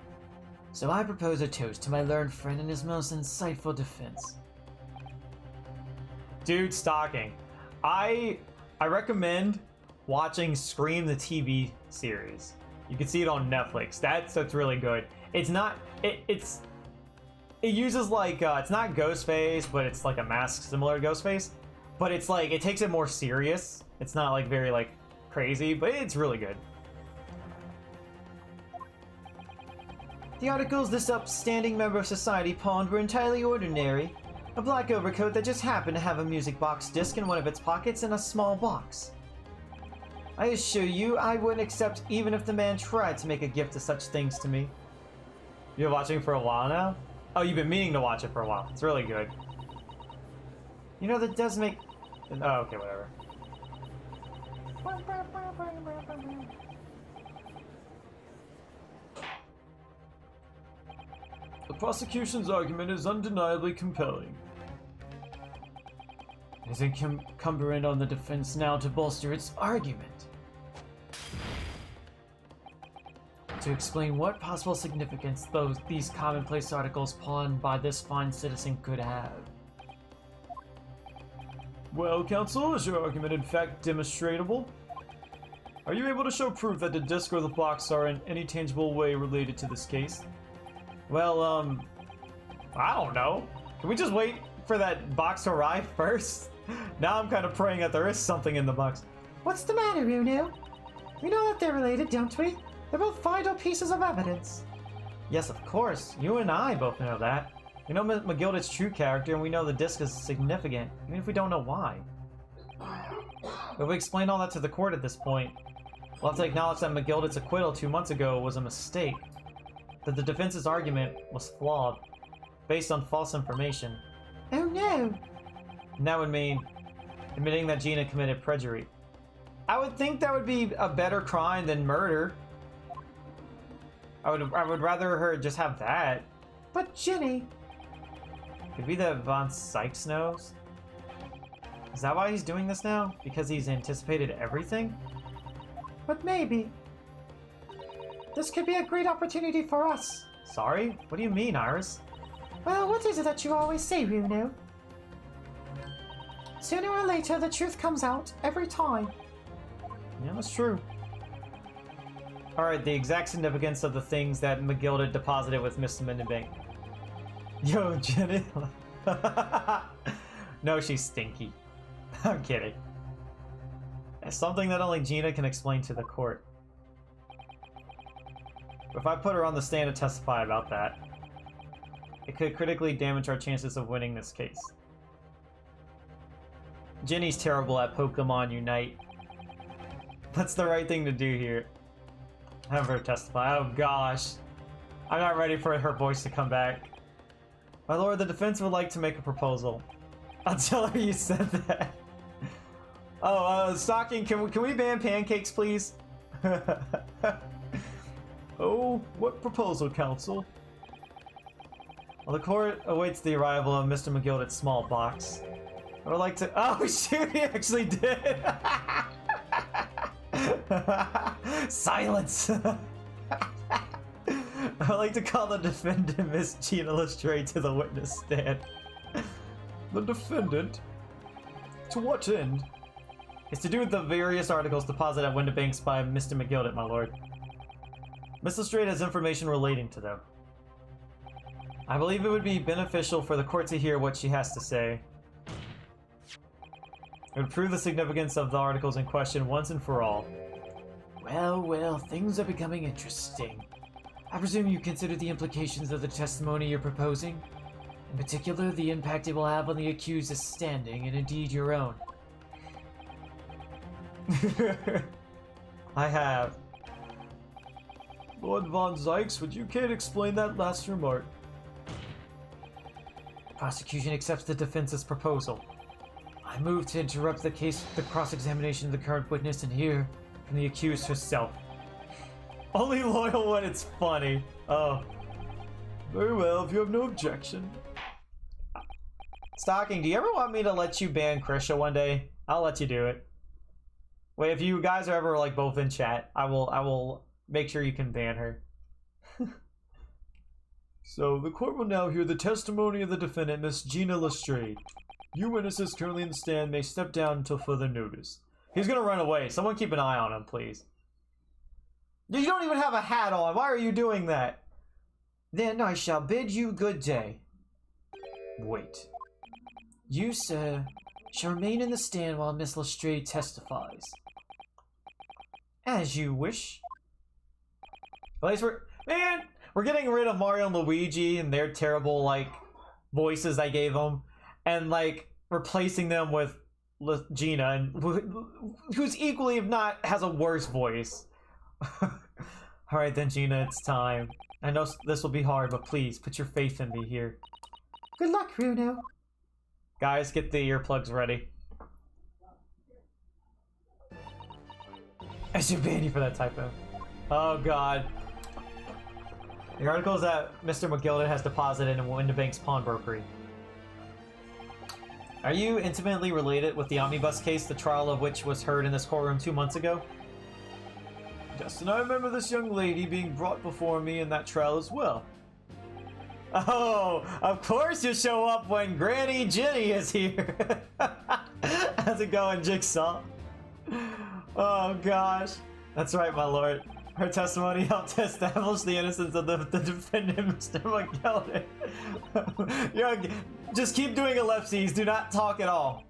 So I propose a toast to my learned friend and his most insightful defense. Dude, stalking. I recommend watching Scream the TV series. You can see it on Netflix. That's really good. It's not it uses like it's not Ghostface, but it's like a mask similar to Ghostface. But it's like it takes it more serious. It's not like very like crazy, but it's really good. The articles this upstanding member of society pawned were entirely ordinary. A black overcoat that just happened to have a music box disc in one of its pockets and a small box. I assure you, I wouldn't accept even if the man tried to make a gift of such things to me. You're watching for a while now? Oh, you've been meaning to watch it for a while. It's really good. You know, that does make... Oh, okay, whatever. The prosecution's argument is undeniably compelling. It is incumbent on the defense now to bolster its argument. To explain what possible significance these commonplace articles pawned by this fine citizen could have. Well, counsel, is your argument in fact demonstrable? Are you able to show proof that the disc or the box are in any tangible way related to this case? Well, I don't know. Can we just wait for that box to arrive first? Now I'm kind of praying that there is something in the box. What's the matter, Runo? We know that they're related, don't we? They're both vital pieces of evidence. Yes, of course. You and I both know that. We know McGilded's true character, and we know the disc is significant, even if we don't know why. But we explained all that to the court at this point. We'll have to acknowledge that McGilded's acquittal 2 months ago was a mistake. That the defense's argument was flawed, based on false information. Oh no! And that would mean admitting that Gina committed perjury. I would think that would be a better crime than murder. I would rather her just have that. But Ginny... Could be that Von Sykes knows? Is that why he's doing this now? Because he's anticipated everything? But maybe. This could be a great opportunity for us. Sorry? What do you mean, Iris? Well, what is it that you always say, Runo? Sooner or later, the truth comes out, every time. Yeah, that's true. Alright, the exact significance of the things that McGilded deposited with Mr. Mindenbank. Yo, Jenny. No, she's stinky. I'm kidding. It's something that only Gina can explain to the court. If I put her on the stand to testify about that, it could critically damage our chances of winning this case. Jenny's terrible at Pokemon Unite. That's the right thing to do here. Have her testify. Oh gosh. I'm not ready for her voice to come back. My lord, the defense would like to make a proposal. I'll tell her you said that. Oh, Stocking, can we ban pancakes, please? Oh, what proposal, counsel? Well, the court awaits the arrival of Mr. McGilded's small box. I would like to... Oh, shoot, he actually did! Silence! I'd like to call the defendant, Miss Gina Lestrade, to the witness stand. The defendant? To what end? It's to do with the various articles deposited at Windibanks by Mr. McGildet, my lord. Miss Lestrade has information relating to them. I believe it would be beneficial for the court to hear what she has to say. It would prove the significance of the articles in question once and for all. Well, well, things are becoming interesting. I presume you consider the implications of the testimony you're proposing? In particular, the impact it will have on the accused's standing, and indeed your own. I have. Lord Von Zykes, would you care to explain that last remark? Prosecution accepts the defense's proposal. I move to interrupt the cross-examination of the current witness and hear from the accused herself. Only loyal when it's funny. Oh. Very well, if you have no objection. Stocking, do you ever want me to let you ban Krisha one day? I'll let you do it. Wait, if you guys are ever like both in chat, I will make sure you can ban her. So, the court will now hear the testimony of the defendant, Miss Gina Lestrade. You witnesses currently in the stand may step down until further notice. He's gonna run away. Someone keep an eye on him, please. You don't even have a hat on. Why are you doing that? Then I shall bid you good day. Wait. You, sir, shall remain in the stand while Miss Lestrade testifies. As you wish. At least we're getting rid of Mario and Luigi and their terrible like voices I gave them, and like replacing them with Gina, and who's equally, if not, has a worse voice. All right then, Gina, it's time. I know this will be hard, but please put your faith in me here. Good luck, Runo. Guys, get the earplugs ready. I should ban you for that typo. Oh god. The articles that Mr. McGildet has deposited in Windibank's pawnbrokery. Are you intimately related with the omnibus case, the trial of which was heard in this courtroom 2 months ago? Yes, and I remember this young lady being brought before me in that trial as well. Oh, of course you show up when Granny Jenny is here. How's it going, Jigsaw? Oh gosh. That's right, my lord. Her testimony helped to establish the innocence of the defendant, Mr. McGildet. Just keep doing ellipses. Do not talk at all.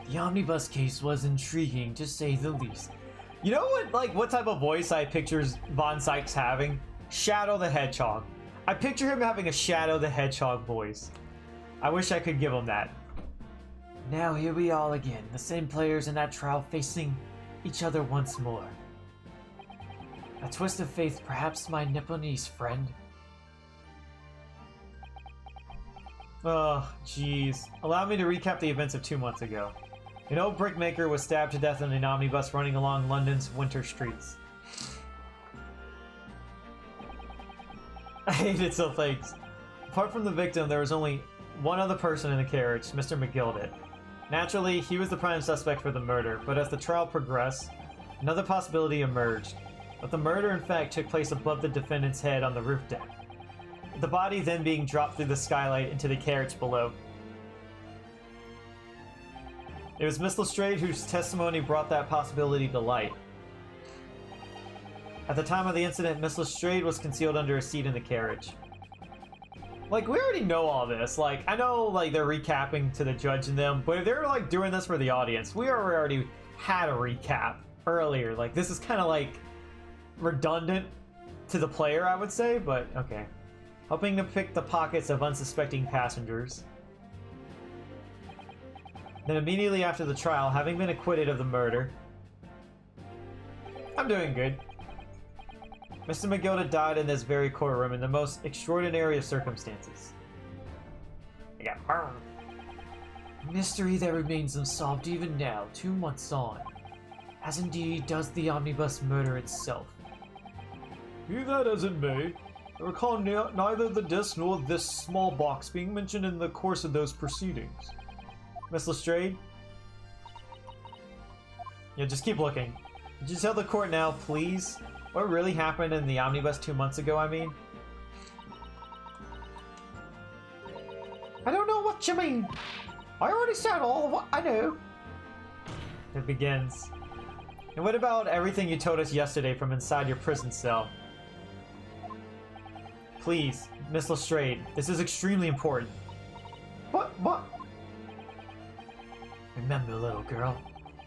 The omnibus case was intriguing, to say the least. You know what, like, what type of voice I pictures Von Sykes having? Shadow the Hedgehog. I picture him having a Shadow the Hedgehog voice. I wish I could give him that. Now here we all again, the same players in that trial facing each other once more. A twist of fate, perhaps, my Nipponese friend. Oh, jeez. Allow me to recap the events of 2 months ago. An old brickmaker was stabbed to death in an omnibus running along London's winter streets. I hate it so thanks. Apart from the victim, there was only one other person in the carriage, Mr. McGilded. Naturally, he was the prime suspect for the murder, but as the trial progressed, another possibility emerged. That the murder in fact took place above the defendant's head on the roof deck. The body then being dropped through the skylight into the carriage below. It was Miss Lestrade whose testimony brought that possibility to light. At the time of the incident, Miss Lestrade was concealed under a seat in the carriage. Like, we already know all this. Like, I know, like, they're recapping to the judge and them, but if they're, like, doing this for the audience, we already had a recap earlier. Like, this is kind of, like, redundant to the player, I would say, but okay. Hoping to pick the pockets of unsuspecting passengers. Then immediately after the trial, having been acquitted of the murder, I'm doing good. Mr. McGilded died in this very courtroom in the most extraordinary of circumstances. I got burned. Mystery that remains unsolved even now, 2 months on. As indeed does the omnibus murder itself. Be that as it may, I recall neither the disc nor this small box being mentioned in the course of those proceedings. Miss Lestrade? Yeah, just keep looking. Could you tell the court now, please? What really happened in the omnibus 2 months ago, I mean? I don't know what you mean. I already said all of what I know. It begins. And what about everything you told us yesterday from inside your prison cell? Please, Miss Lestrade, this is extremely important. What? Remember, little girl,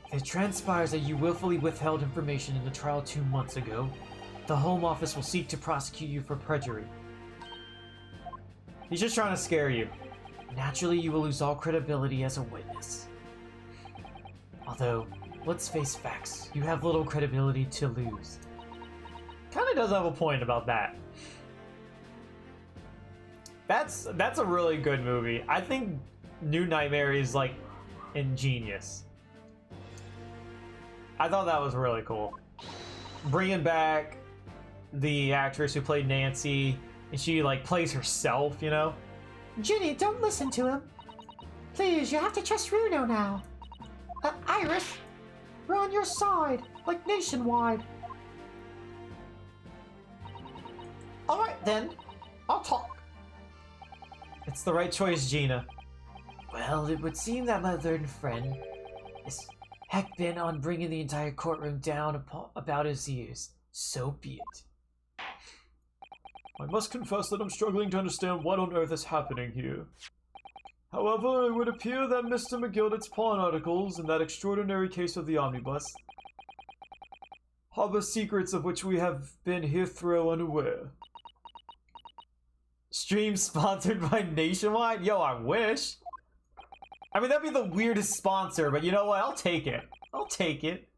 if it transpires that you willfully withheld information in the trial 2 months ago, the Home Office will seek to prosecute you for perjury. He's just trying to scare you. Naturally, you will lose all credibility as a witness. Although, let's face facts, you have little credibility to lose. Kinda does have a point about that. That's a really good movie. I think New Nightmare is, like, ingenious. I thought that was really cool. Bringing back the actress who played Nancy, and she, like, plays herself, you know? Ginny, don't listen to him. Please, you have to trust Runo now. Iris, we're on your side, like nationwide. Alright then, I'll talk. It's the right choice, Gina. Well, it would seem that my learned friend is heck bent on bringing the entire courtroom down about his ears. So be it. I must confess that I'm struggling to understand what on earth is happening here. However, it would appear that Mr. McGilded's pawn articles in that extraordinary case of the omnibus harbor secrets of which we have been hitherto unaware. Stream sponsored by Nationwide? Yo, I wish. I mean, that'd be the weirdest sponsor, but you know what? I'll take it. I'll take it.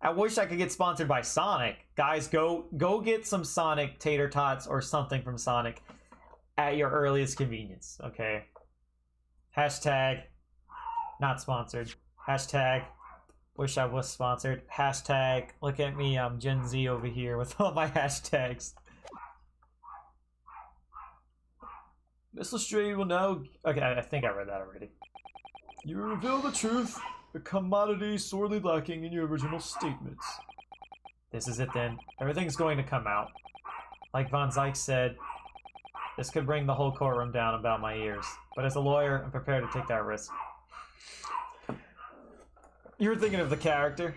I wish I could get sponsored by Sonic. Guys, go get some Sonic tater tots or something from Sonic at your earliest convenience, okay? Hashtag not sponsored. Hashtag wish I was sponsored. Hashtag look at me, I'm Gen Z over here with all my hashtags. Miss Lestrade will now... Okay, I think I read that already. You reveal the truth, a commodity sorely lacking in your original statements. This is it then. Everything's going to come out. Like Von Zyke said, this could bring the whole courtroom down about my ears. But as a lawyer, I'm prepared to take that risk. You were thinking of the character?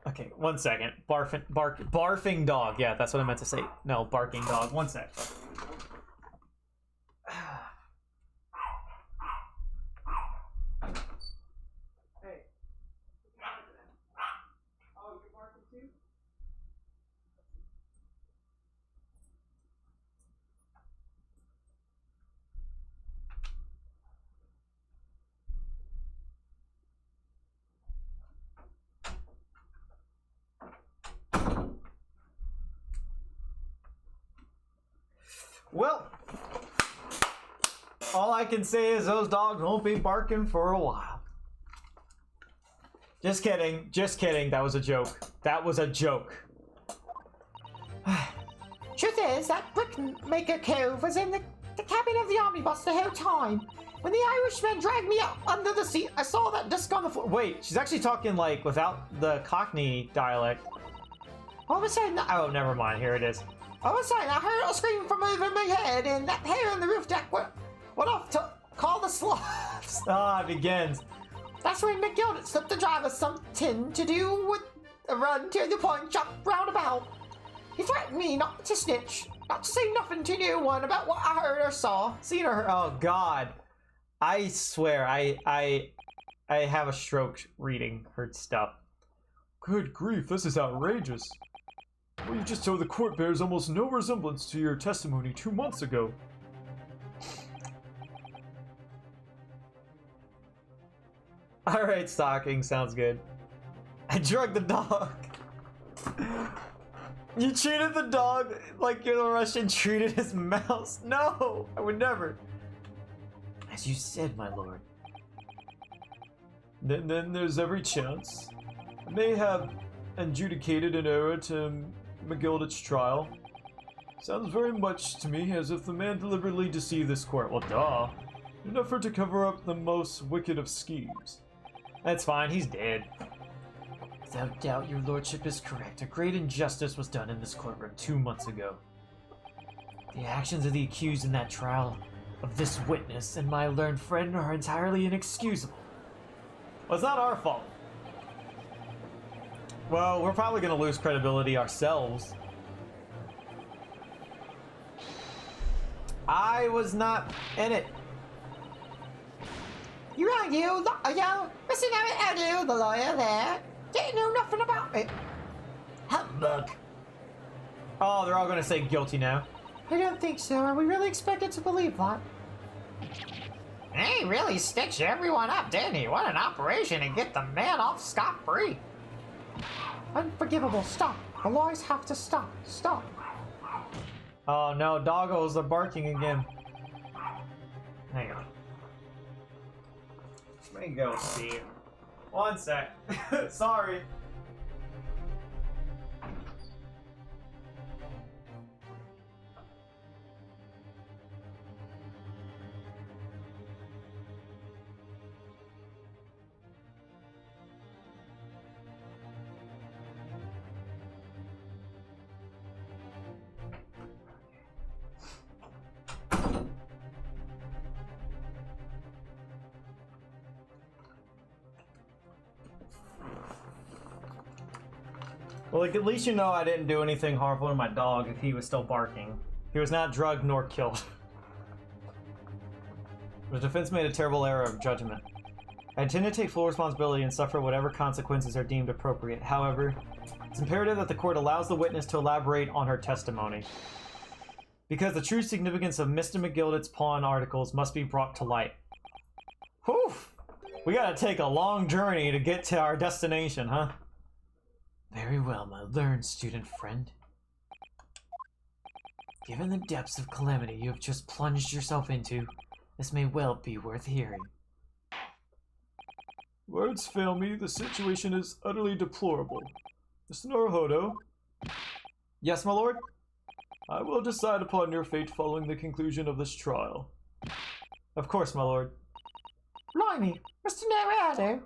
Okay, 1 second. Barfing dog. Yeah, that's what I meant to say. No, barking dog. 1 sec. Well, all I can say is those dogs won't be barking for a while. Just kidding. Just kidding. That was a joke. That was a joke. Truth is, that Brickmaker Cove was in the cabin of the omnibus the whole time. When the Irishman dragged me up under the seat, I saw that disc on the floor. Wait, she's actually talking like without the Cockney dialect. All of a sudden, Oh, never mind. Here it is. all of a sudden, I heard a scream from over my head, and that hair on the roof deck went off to call the slobs. Ah, it begins. That's when McGill slipped the driver something to do with a run to the pawn shop roundabout. He threatened me not to snitch, not to say nothing to no one about what I heard or saw. Seen or heard? Oh God, I swear I have a stroke reading her stuff. Good grief, this is outrageous. What you just told the court bears almost no resemblance to your testimony 2 months ago. Alright, stalking, sounds good. I drugged the dog. You treated the dog like you're the Russian treated his mouse. No, I would never. As you said, my lord. Then there's every chance. I may have adjudicated an error to McGildit's trial. Sounds very much to me as if the man deliberately deceived this court. Well, duh. In an effort to cover up the most wicked of schemes. That's fine, he's dead. Without doubt, your lordship is correct. A great injustice was done in this courtroom 2 months ago. The actions of the accused in that trial, of this witness and my learned friend, are entirely inexcusable. Well, it's not our fault. Well, we're probably going to lose credibility ourselves. I was not in it. You are you, listen at you, the lawyer there. Didn't know nothing about it. Humbug. Oh, they're all going to say guilty now. I don't think so. Are we really expected to believe that? He really stitched everyone up, didn't he? What an operation to get the man off scot-free. Unforgivable. Stop. The lawyers have to stop. Stop. Oh no, doggos are barking again. Hang on. Let me go see. 1 sec. Sorry. Well, like, at least you know I didn't do anything harmful to my dog if he was still barking. He was not drugged nor killed. The defense made a terrible error of judgment. I intend to take full responsibility and suffer whatever consequences are deemed appropriate. However, it's imperative that the court allows the witness to elaborate on her testimony, because the true significance of Mr. McGildit's pawn articles must be brought to light. Whew! We gotta take a long journey to get to our destination, huh? Very well, my learned student friend. Given the depths of calamity you have just plunged yourself into, this may well be worth hearing. Words fail me. The situation is utterly deplorable. Mr. Naruhodo? Yes, my lord? I will decide upon your fate following the conclusion of this trial. Of course, my lord. Blimey, Mr. Naruhodo.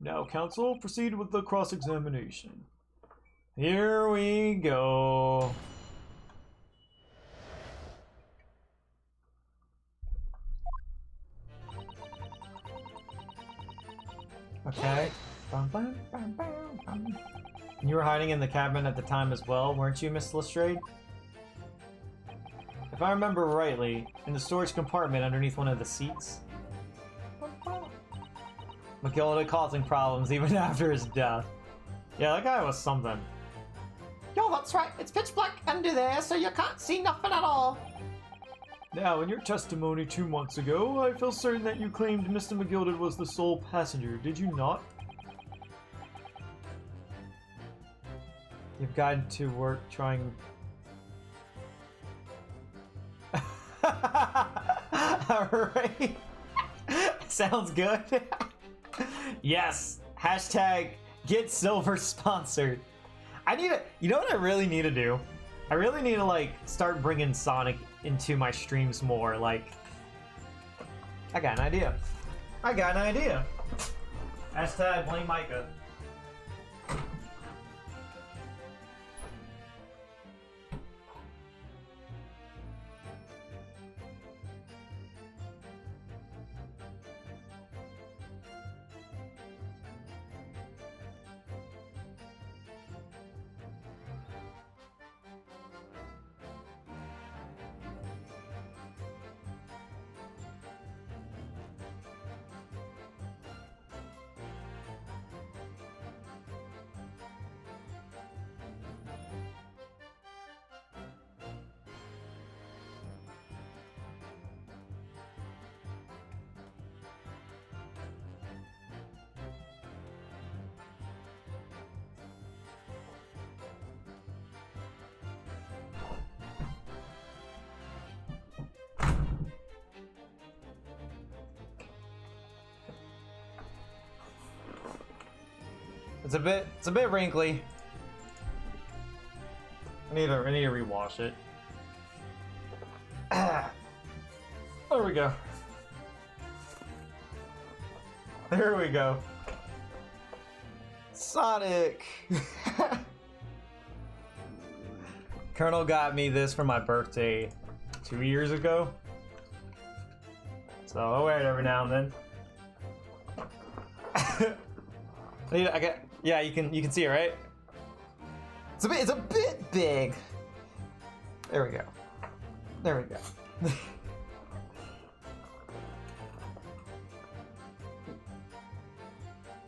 Now, counsel, proceed with the cross-examination. Here we go. Okay. Bum, bum, bum, bum, bum. You were hiding in the cabin at the time as well, weren't you, Miss Lestrade? If I remember rightly, in the storage compartment underneath one of the seats. McGildit causing problems even after his death. Yeah, that guy was something. Yo, that's right. It's pitch black under there, so you can't see nothing at all. Now, in your testimony 2 months ago, I feel certain that you claimed Mr. McGilded was the sole passenger. Did you not? You've gotten to work trying... Alright. Sounds good. Yes. Hashtag get silver sponsored. I need to... You know what I really need to do? I really need to, like, start bringing Sonic into my streams more. Like, I got an idea. Hashtag blame Micah. It's a bit wrinkly. I need to rewash it. There we go. There we go. Sonic. Colonel got me this for my birthday 2 years ago. So I wear it every now and then. Yeah, you can see it, right? It's a bit big. There we go. There we go.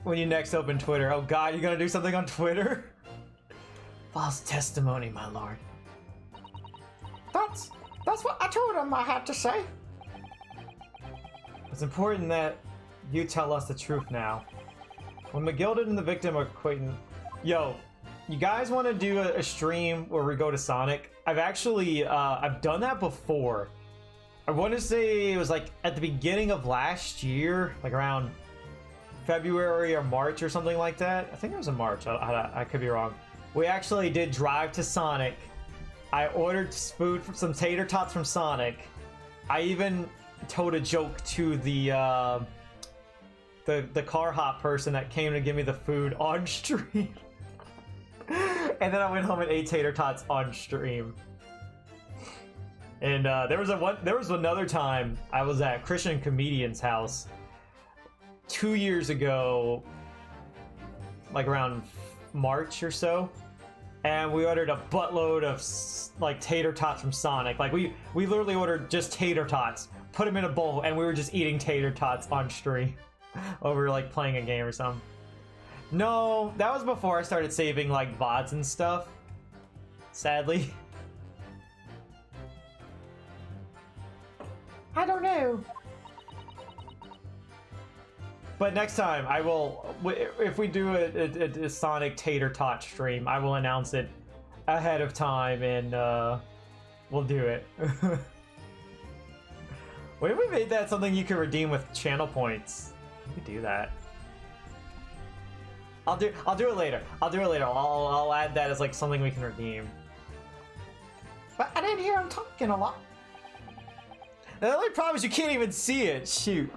When you next open Twitter, oh god, you gonna do something on Twitter? False testimony, my lord. That's what I told him I had to say. It's important that you tell us the truth now. When McGilded and the victim are acquainted... Yo, you guys want to do a stream where we go to Sonic? I've actually, I've done that before. I want to say it was like at the beginning of last year, like around February or March or something like that. I think it was in March. I could be wrong. We actually did drive to Sonic. I ordered food from some tater tots from Sonic. I even told a joke to the car hop person that came to give me the food on stream. And then I went home and ate tater tots on stream. And there was another time I was at Christian Comedian's house 2 years ago, like around March or so, and we ordered a buttload of like tater tots from Sonic. Like we literally ordered just tater tots, put them in a bowl, and we were just eating tater tots on stream over like playing a game or something. No, that was before I started saving like VODs and stuff, sadly. I don't know. But next time, I will, if we do a Sonic Tater Tot stream, I will announce it ahead of time, and we'll do it. What if we made that something you can redeem with channel points? You could do that. I'll do it later. I'll add that as like something we can redeem. But I didn't hear him talking a lot. The only problem is you can't even see it. Shoot.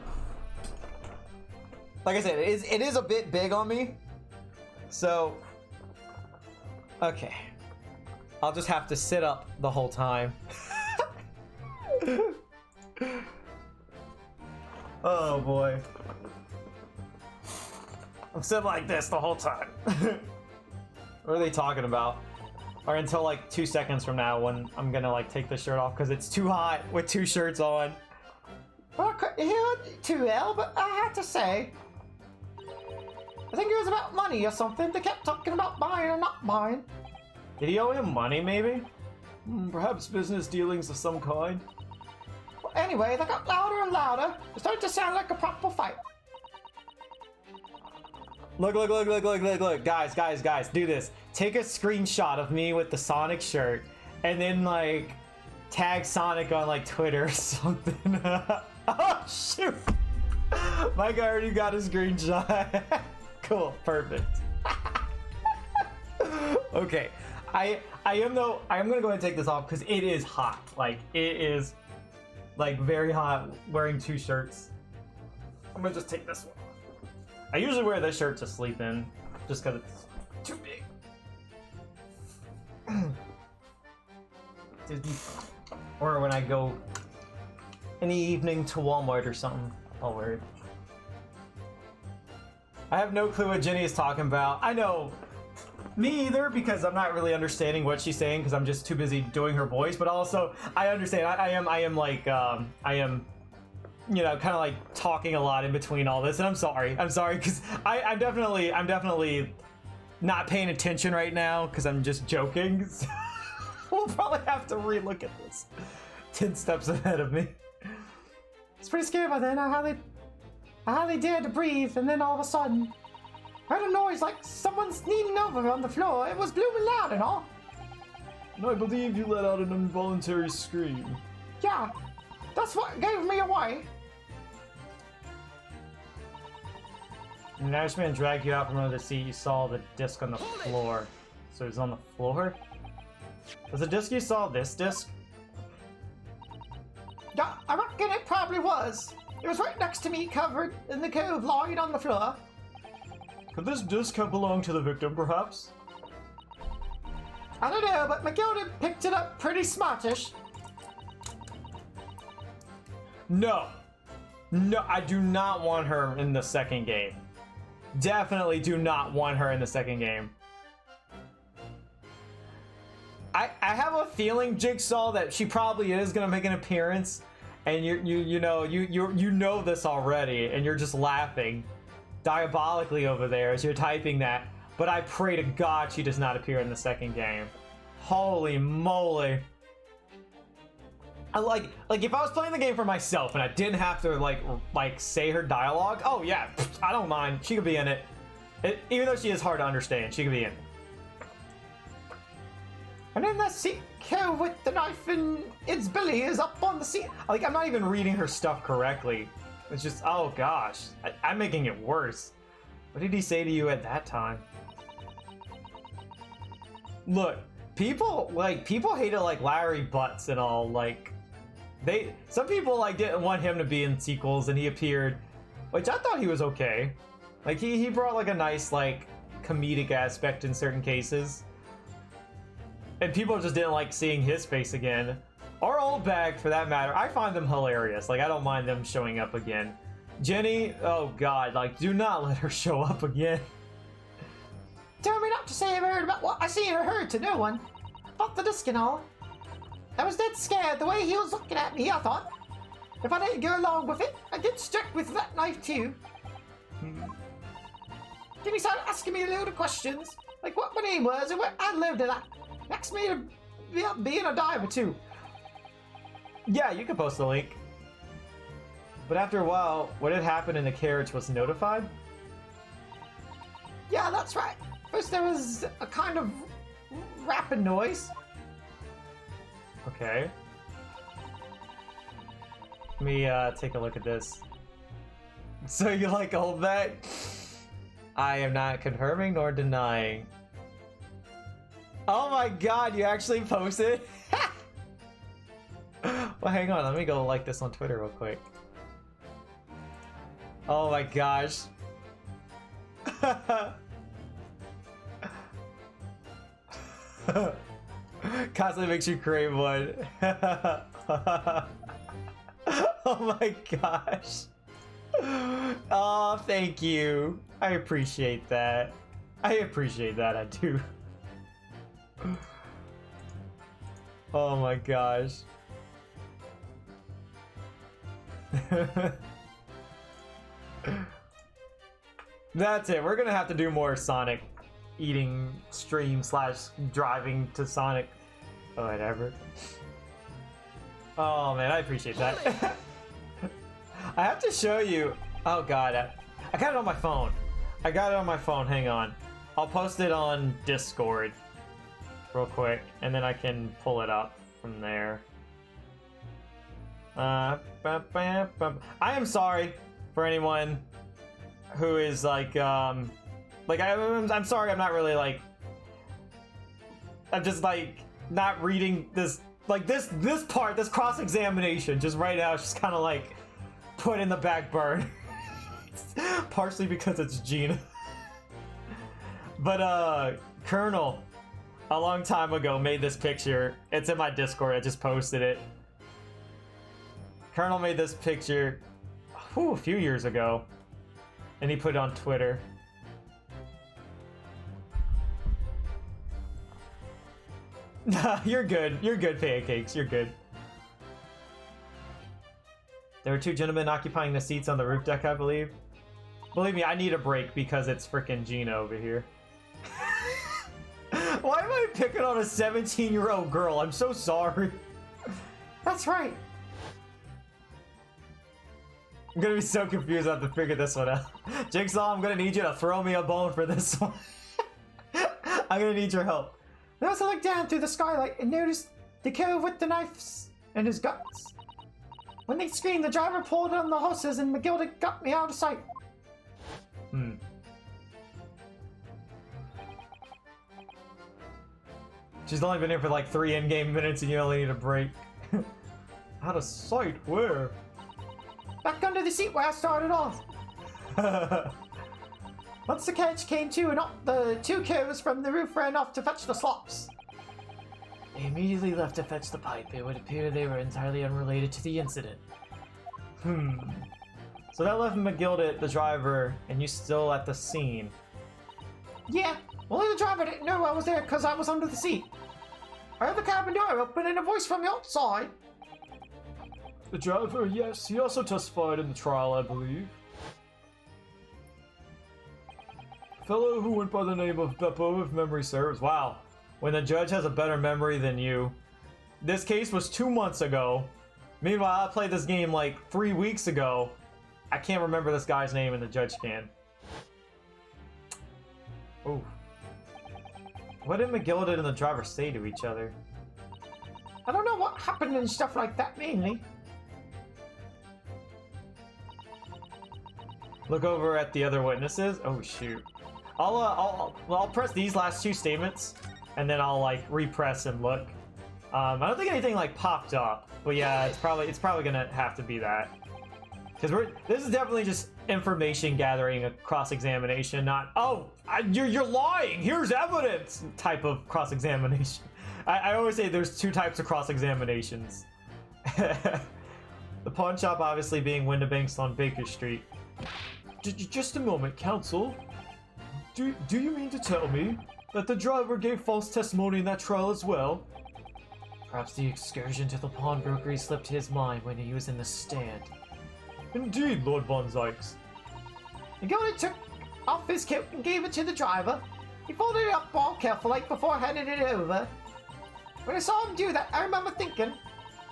Like I said, it is a bit big on me. So, okay. I'll just have to sit up the whole time. Oh boy. I'm sitting like this the whole time. What are they talking about? Or until like 2 seconds from now when I'm gonna like take the shirt off because it's too hot with 2 shirts on. Well, I couldn't hear too well, but I had to say, I think it was about money or something. They kept talking about buying or not buying. Did he owe him money, maybe? Perhaps business dealings of some kind? Well, anyway, they got louder and louder. It started to sound like a proper fight. Look, guys, do this. Take a screenshot of me with the Sonic shirt, and then, like, tag Sonic on, like, Twitter or something. Oh, shoot! My guy already got a screenshot. Cool, perfect. Okay, I am gonna go ahead and take this off because it is hot. Like, it is, like, very hot wearing two shirts. I'm gonna just take this one off. I usually wear this shirt to sleep in, just because it's too big. Or when I go in the evening to Walmart or something, I'll wear it. I have no clue what Jenny is talking about. I know, me either, because I'm not really understanding what she's saying because I'm just too busy doing her voice. But also, I understand. I am you know, kind of like talking a lot in between all this, and I'm sorry because I'm definitely not paying attention right now because I'm just joking. So we'll probably have to relook at this. 10 steps ahead of me. It's pretty scary by then. I hardly dared to breathe, and then all of a sudden, I heard a noise like someone's kneeling over on the floor. It was blooming loud and all. And I believe you let out an involuntary scream. Yeah, that's what gave me away. An Irishman dragged you out from under the seat. You saw the disc on the floor. So it was on the floor? Was the disc you saw this disc? Yeah, I reckon it probably was. It was right next to me, covered in the cove, lying on the floor. Could this disc have belonged to the victim, perhaps? I don't know, but McGilden picked it up pretty smartish. No, I do not want her in the second game. Definitely do not want her in the second game. I have a feeling, Jigsaw, that she probably is gonna make an appearance, and you know this already, and you're just laughing diabolically over there as you're typing that. But I pray to God she does not appear in the second game. Holy moly! I like if I was playing the game for myself and I didn't have to like say her dialogue. Oh yeah, I don't mind. She could be in it. Even though she is hard to understand, she could be in it. And then that seat cove with the knife and its belly is up on the seat. Like, I'm not even reading her stuff correctly. It's just, oh gosh, I'm making it worse. What did he say to you at that time? Look, people hated like Larry Butts and all. Like, some people like didn't want him to be in sequels, and he appeared, which I thought he was okay. Like, he brought like a nice like comedic aspect in certain cases. And people just didn't like seeing his face again. Or Old Bag, for that matter. I find them hilarious. Like, I don't mind them showing up again. Jenny, oh god, like, do not let her show up again. Tell me not to say a word about what I seen or heard to no one. About the disc and all. I was dead scared the way he was looking at me, I thought. If I didn't go along with it, I'd get struck with that knife too. Then he started asking me a load of questions. Like what my name was and where I lived and that. Asked me to be in a dive or two. Yeah, you can post the link. But after a while, what had happened in the carriage was notified? Yeah, that's right. First there was a kind of rapping noise. Okay. Let me take a look at this. So you like Old Bag? I am not confirming nor denying. Oh my god, you actually posted? Well, hang on, let me go like this on Twitter real quick. Oh my gosh. Constantly makes you crave one. Oh my gosh. Oh, thank you. I appreciate that. I do. Oh my gosh. That's it. We're gonna have to do more Sonic eating stream slash driving to Sonic. Whatever. Oh man, I appreciate that. I have to show you. Oh god, I got it on my phone. I got it on my phone. Hang on. I'll post it on Discord real quick, and then I can pull it up from there. I am sorry for anyone who is like I'm sorry. I'm not really like. I'm just like not reading this. Like this part, this cross-examination, just right now, it's just kind of like put in the back burner. Partially because it's Gina. But Colonel, a long time ago, made this picture. It's in my Discord. I just posted it. Colonel made this picture a few years ago, and he put it on Twitter. Nah, you're good. You're good, Pancakes. You're good. There were two gentlemen occupying the seats on the roof deck, I believe. Believe me, I need a break because it's frickin' Gina over here. Why am I picking on a 17-year-old girl? I'm so sorry. That's right. I'm gonna be so confused. I have to figure this one out. Jigsaw, I'm gonna need you to throw me a bone for this one. I'm gonna need your help. I also looked down through the skylight and noticed the killer with the knives and his guts. When they screamed, the driver pulled on the horses and McGilda got me out of sight. She's only been here for like 3 in-game minutes and you only need a break. Out of sight? Where? Back under the seat where I started off. Once the carriage came to, and the two killers from the roof ran off to fetch the slops. They immediately left to fetch the pipe. It would appear they were entirely unrelated to the incident. So that left McGilda, the driver, and you still at the scene. Yeah, only the driver didn't know I was there because I was under the seat. I heard the cabin door open and a voice from the outside. The driver, yes, he also testified in the trial, I believe. Fellow who went by the name of Beppo, if memory serves. Wow, when the judge has a better memory than you. This case was 2 months ago. Meanwhile, I played this game like 3 weeks ago. I can't remember this guy's name and the judge can. Ooh. What did McGilda and the driver say to each other? I don't know what happened and stuff like that mainly. Look over at the other witnesses. Oh shoot. I'll press these last 2 statements, and then I'll like repress and look. I don't think anything like popped up, but yeah, it's probably gonna have to be that, because this is definitely just information gathering, a cross-examination, not you're lying. Here's evidence type of cross-examination. I always say there's 2 types of cross-examinations. The pawn shop obviously being Windibanks on Baker Street. Just a moment, counsel. Do you mean to tell me that the driver gave false testimony in that trial as well? Perhaps the excursion to the pawnbrokery slipped his mind when he was in the stand. Indeed, Lord Von Zykes. McGilda took off his coat and gave it to the driver. He folded it up all careful like before handing it over. When I saw him do that, I remember thinking,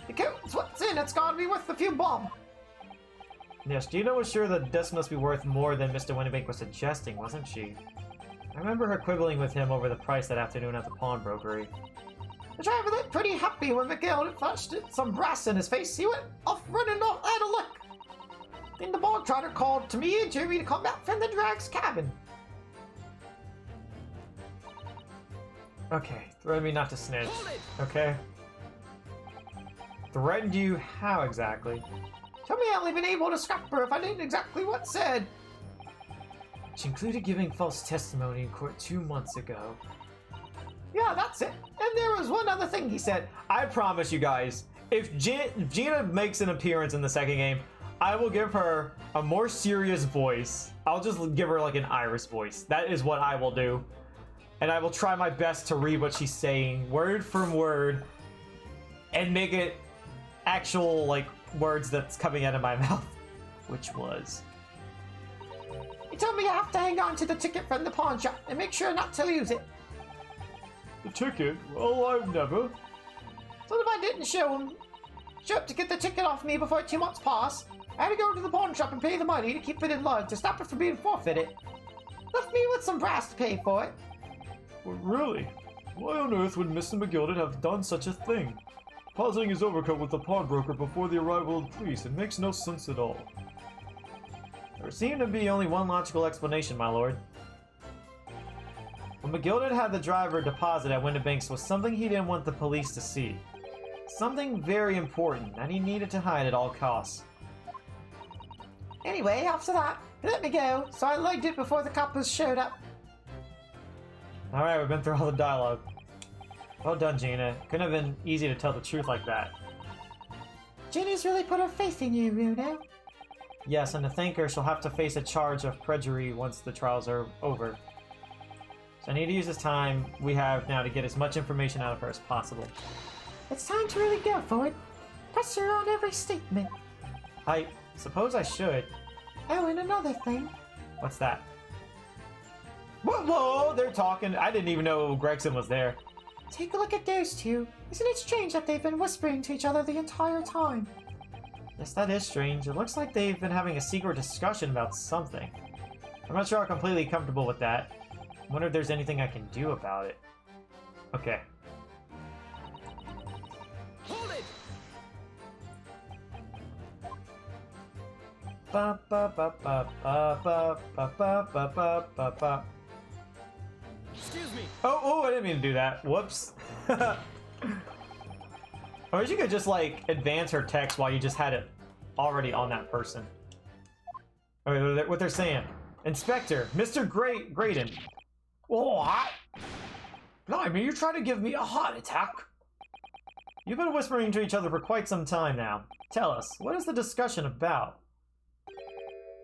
the coat's what's in it's gotta be worth a few bob. Yes, Gina was sure that this must be worth more than Mr. Windibank was suggesting, wasn't she? I remember her quibbling with him over the price that afternoon at the pawnbrokery. The driver looked pretty happy when McGill flashed some brass in his face. He went off running off, had a look. Then the bog trotter called to me and Jerry to come back from the drag's cabin. Okay, threaten me not to snitch. Okay? Threatened you how exactly? Told me I'd only been able to scrap her if I didn't exactly what said. Which included giving false testimony in court 2 months ago. Yeah, that's it. And there was one other thing he said. I promise you guys, if Gina makes an appearance in the second game, I will give her a more serious voice. I'll just give her like an Iris voice. That is what I will do. And I will try my best to read what she's saying, word from word, and make it actual, like, words that's coming out of my mouth. Which was... He told me I have to hang on to the ticket from the pawn shop and make sure not to lose it. The ticket? Well, I've never. So if I didn't show up to get the ticket off me before 2 months pass, I had to go to the pawn shop and pay the money to keep it in lug to stop it from being forfeited. Left me with some brass to pay for it. Well, really? Why on earth would Mr. McGilded have done such a thing? Depositing his overcoat with the pawnbroker before the arrival of the police, it makes no sense at all. There seemed to be only one logical explanation, my lord. What McGilded had the driver deposit at Windibanks was something he didn't want the police to see. Something very important that he needed to hide at all costs. Anyway, after that, he let me go, so I lugged it before the coppers showed up. Alright, we've been through all the dialogue. Well done, Gina. Couldn't have been easy to tell the truth like that. Ginny's really put her faith in you, Runo. Yes, and to thank her, she'll have to face a charge of perjury once the trials are over. So I need to use this time we have now to get as much information out of her as possible. It's time to really go for it. Press her on every statement. I suppose I should. Oh, and another thing. What's that? Whoa, they're talking. I didn't even know Gregson was there. Take a look at those two. Isn't it strange that they've been whispering to each other the entire time? Yes, that is strange. It looks like they've been having a secret discussion about something. I'm not sure I'm completely comfortable with that. I wonder if there's anything I can do about it. Okay. Hold it! Ba ba ba ba ba ba ba ba ba ba ba ba. Excuse me. Oh, I didn't mean to do that. Whoops. Or you could just like advance her text while you just had it already on that person. Okay, what they're saying. Inspector, Mr. Graydon. What? Blimey, you trying to give me a heart attack? You've been whispering to each other for quite some time now. Tell us, what is the discussion about?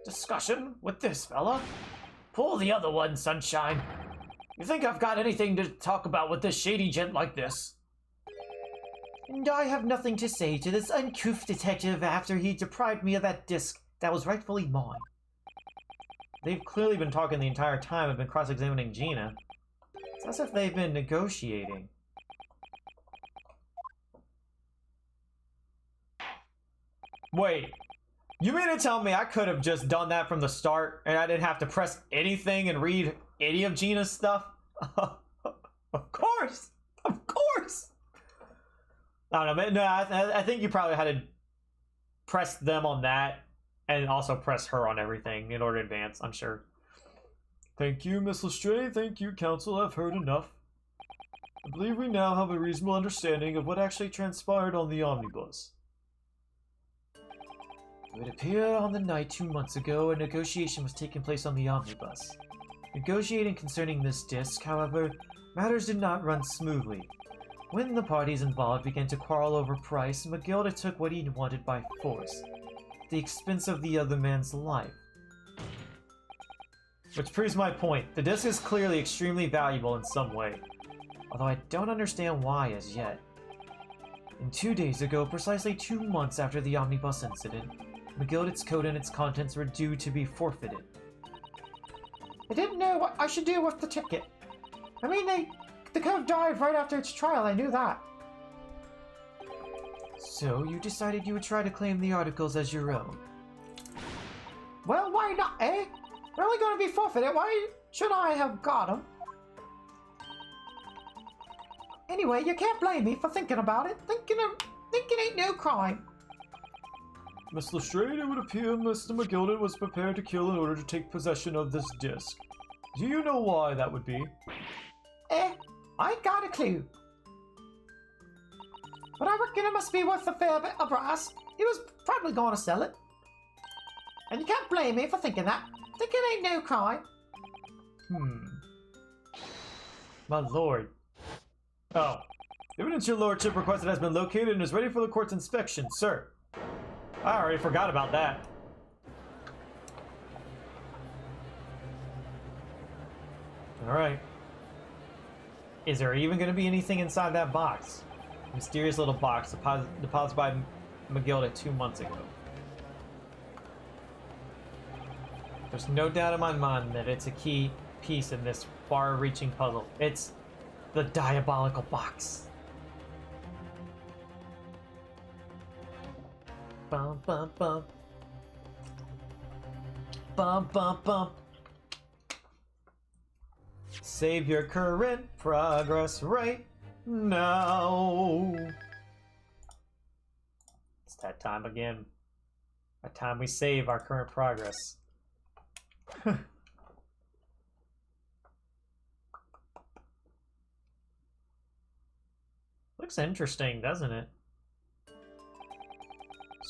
Discussion with this fella? Pull the other one, Sunshine. You think I've got anything to talk about with this shady gent like this? And I have nothing to say to this uncouth detective after he deprived me of that disc that was rightfully mine. They've clearly been talking the entire time and been cross-examining Gina. It's as if they've been negotiating. Wait, you mean to tell me I could have just done that from the start and I didn't have to press anything and read any of Gina's stuff? Of course! Of course! I don't know, no, I think you probably had to press them on that and also press her on everything in order to advance, I'm sure. Thank you, Miss Lestrade. Thank you, Counsel. I've heard enough. I believe we now have a reasonable understanding of what actually transpired on the omnibus. It would appear on the night 2 months ago, a negotiation was taking place on the omnibus. Negotiating concerning this disc, however, matters did not run smoothly. When the parties involved began to quarrel over price, McGilda took what he wanted by force, at the expense of the other man's life. Which proves my point. The disc is clearly extremely valuable in some way, although I don't understand why as yet. And 2 days ago, precisely 2 months after the omnibus incident, McGilded's coat and its contents were due to be forfeited. I didn't know what I should do with the ticket. I mean, the code died right after its trial, I knew that. So, you decided you would try to claim the articles as your own. Well, why not, eh? They're only going to be forfeited, why should I have got them? Anyway, you can't blame me for thinking about it. Thinking ain't no crime. Miss Lestrade, it would appear Mr. McGilded was prepared to kill in order to take possession of this disc. Do you know why that would be? I ain't got a clue. But I reckon it must be worth a fair bit of brass. He was probably going to sell it. And you can't blame me for thinking that. Thinking ain't no crime. My lord. Oh. Evidence your lordship requested has been located and is ready for the court's inspection, sir. I already forgot about that. Alright. Is there even going to be anything inside that box? Mysterious little box deposited by McGilda 2 months ago. There's no doubt in my mind that it's a key piece in this far-reaching puzzle. It's the diabolical box. Bum bum bum. Bum bum bum. Save your current progress right now. It's that time again. That time we save our current progress. Looks interesting, doesn't it?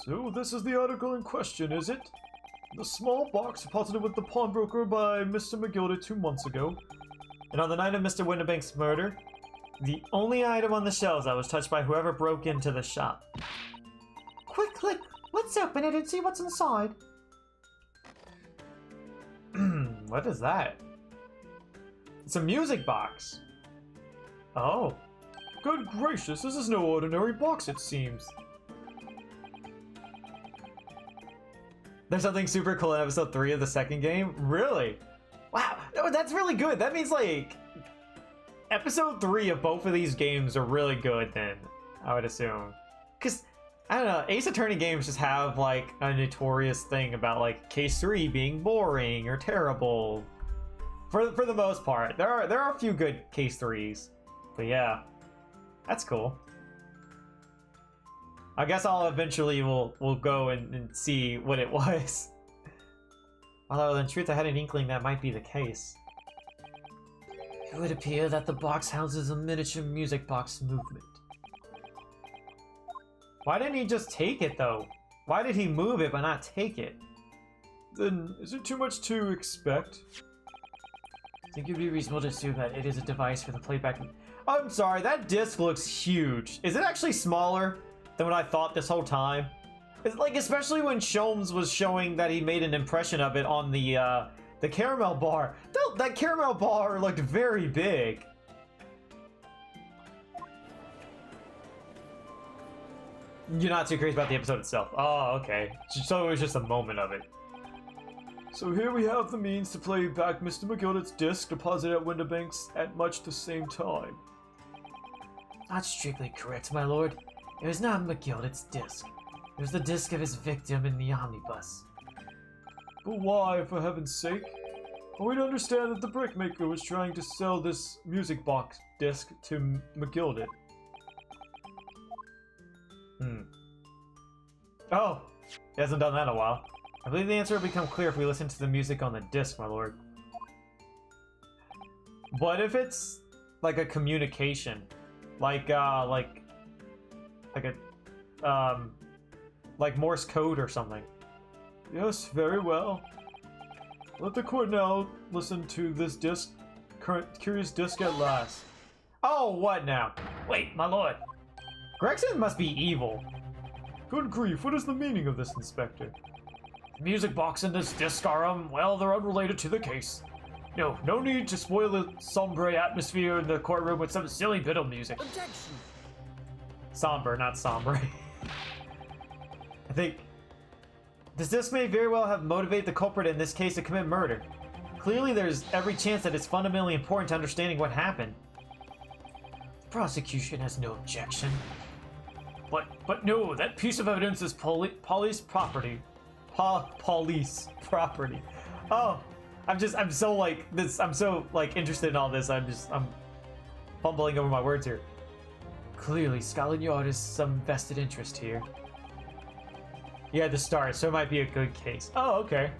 So this is the article in question, is it? The small box deposited with the pawnbroker by Mr. McGilda 2 months ago. And on the night of Mr. Winterbank's murder, the only item on the shelves that was touched by whoever broke into the shop. Quick, click. Let's open it and see what's inside. What is that? It's a music box. Oh. Good gracious, this is no ordinary box, it seems. There's something super cool in episode 3 of the second game? Really? Wow, no, that's really good. That means, like, episode 3 of both of these games are really good then, I would assume. Because, I don't know, Ace Attorney games just have, like, a notorious thing about, like, case 3 being boring or terrible. For the most part. There are a few good case 3s. But yeah, that's cool. I guess I'll eventually will go and see what it was. Although in truth I had an inkling that might be the case. It would appear that the box houses a miniature music box movement. Why didn't he just take it though? Why did he move it but not take it? Then, is it too much to expect? I think it would be reasonable to assume that it is a device for the playback. I'm sorry, that disc looks huge. Is it actually smaller than what I thought this whole time? It's like, especially when Sholmes was showing that he made an impression of it on the caramel bar. That caramel bar looked very big. You're not too crazy about the episode itself. Oh, okay. So it was just a moment of it. So here we have the means to play back Mr. McGilda's disc deposited at Winterbank's at much the same time. Not strictly correct, my lord. It was not McGilda's disc. It was the disc of his victim in the omnibus. But why, for heaven's sake? Are we to understand that the brickmaker was trying to sell this music box disc to McGilda? Oh, he hasn't done that in a while. I believe the answer will become clear if we listen to the music on the disc, my lord. What if it's like a communication? Like Morse code or something. Yes, very well. Let the court now listen to this curious disc at last. Oh, what now? Wait, my lord. Gregson must be evil. Good grief, what is the meaning of this, Inspector? The music box and this disc are, well, they're unrelated to the case. No need to spoil the sombre atmosphere in the courtroom with some silly bit of music. Objection! Somber, not sombre. I think this disc may very well have motivated the culprit in this case to commit murder. Clearly there's every chance that it's fundamentally important to understanding what happened. The prosecution has no objection. But no, that piece of evidence is police property. Police property. Oh, I'm so interested in all this. I'm fumbling over my words here. Clearly, Scotland Yard has some vested interest here. Yeah, the start, so it might be a good case. Oh, okay.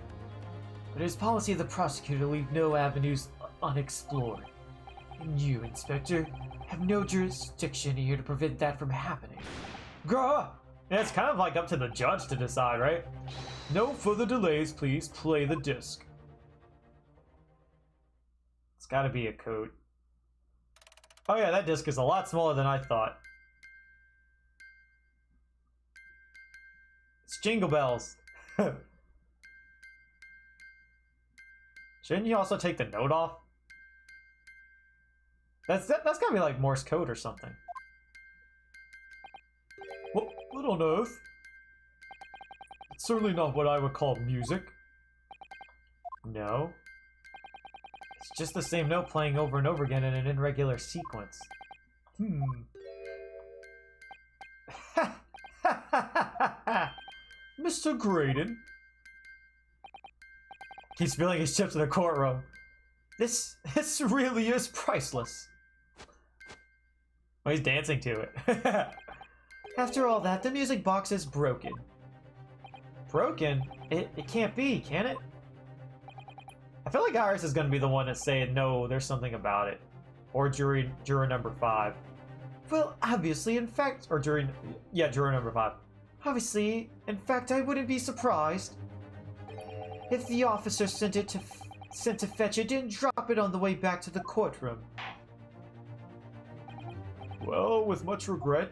But it is policy of the prosecutor to leave no avenues unexplored. And you, Inspector, have no jurisdiction here to prevent that from happening. Grah! Yeah, it's kind of like up to the judge to decide, right? No further delays, please play the disc. It's gotta be a code. Oh yeah, that disc is a lot smaller than I thought. It's Jingle Bells. Shouldn't you also take the note off? That's gotta be like Morse code or something. What on earth? It's certainly not what I would call music. No. It's just the same note playing over and over again in an irregular sequence. Mr. Graydon? Keeps spilling his chips in the courtroom. This really is priceless. Oh, he's dancing to it. After all that, the music box is broken. Broken? It can't be, can it? I feel like Iris is going to be the one to say, no, there's something about it. Or juror number 5. Well, obviously, in fact... Or juror number 5. Obviously, in fact, I wouldn't be surprised if the officer sent to fetch it didn't drop it on the way back to the courtroom. Well, with much regret,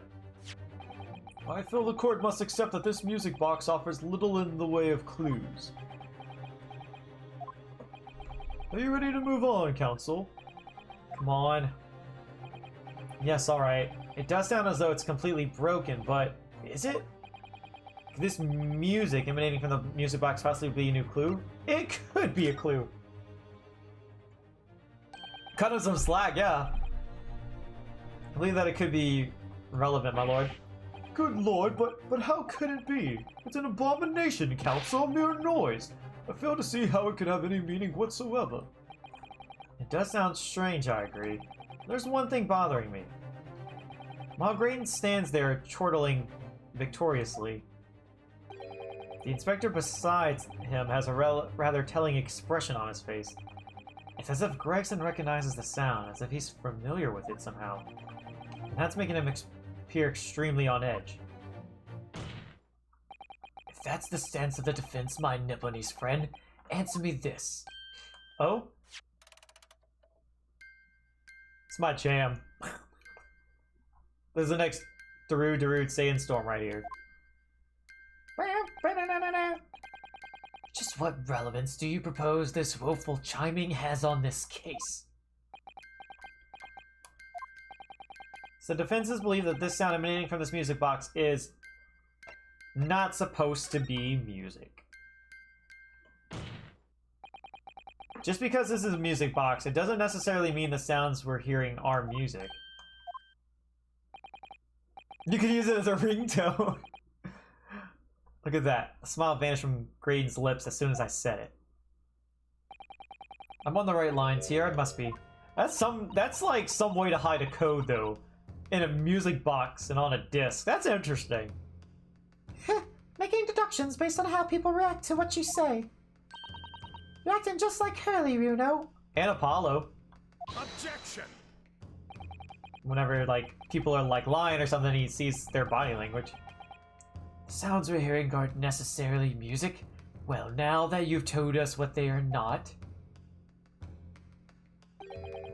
I feel the court must accept that this music box offers little in the way of clues. Are you ready to move on, Counsel? Come on. Yes, alright. It does sound as though it's completely broken, but is it? Could this music emanating from the music box possibly be a new clue? It could be a clue. Cut him some slack, yeah. I believe that it could be relevant, my lord. Good lord, but how could it be? It's an abomination, Counsel, mere noise. I fail to see how it could have any meaning whatsoever. It does sound strange, I agree. There's one thing bothering me. While Graydon stands there chortling victoriously, the inspector beside him has a rather telling expression on his face. It's as if Gregson recognizes the sound, as if he's familiar with it somehow. And that's making him appear extremely on edge. If that's the stance of the defense, my Nipponese friend, answer me this. Oh? It's my jam. There's the next Darude Saiyan Storm right here. Just what relevance do you propose this woeful chiming has on this case? So defenses believe that this sound emanating from this music box is not supposed to be music. Just because this is a music box, it doesn't necessarily mean the sounds we're hearing are music. You could use it as a ringtone. Look at that. A smile vanished from Graydon's lips as soon as I said it. I'm on the right lines here, I must be. That's like some way to hide a code though. In a music box and on a disc. That's interesting. Making deductions based on how people react to what you say. You're acting just like Hurley, Runo. And Apollo. Objection! Whenever like people are like lying or something, he sees their body language. The sounds we're hearing aren't necessarily music. Well, now that you've told us what they are not,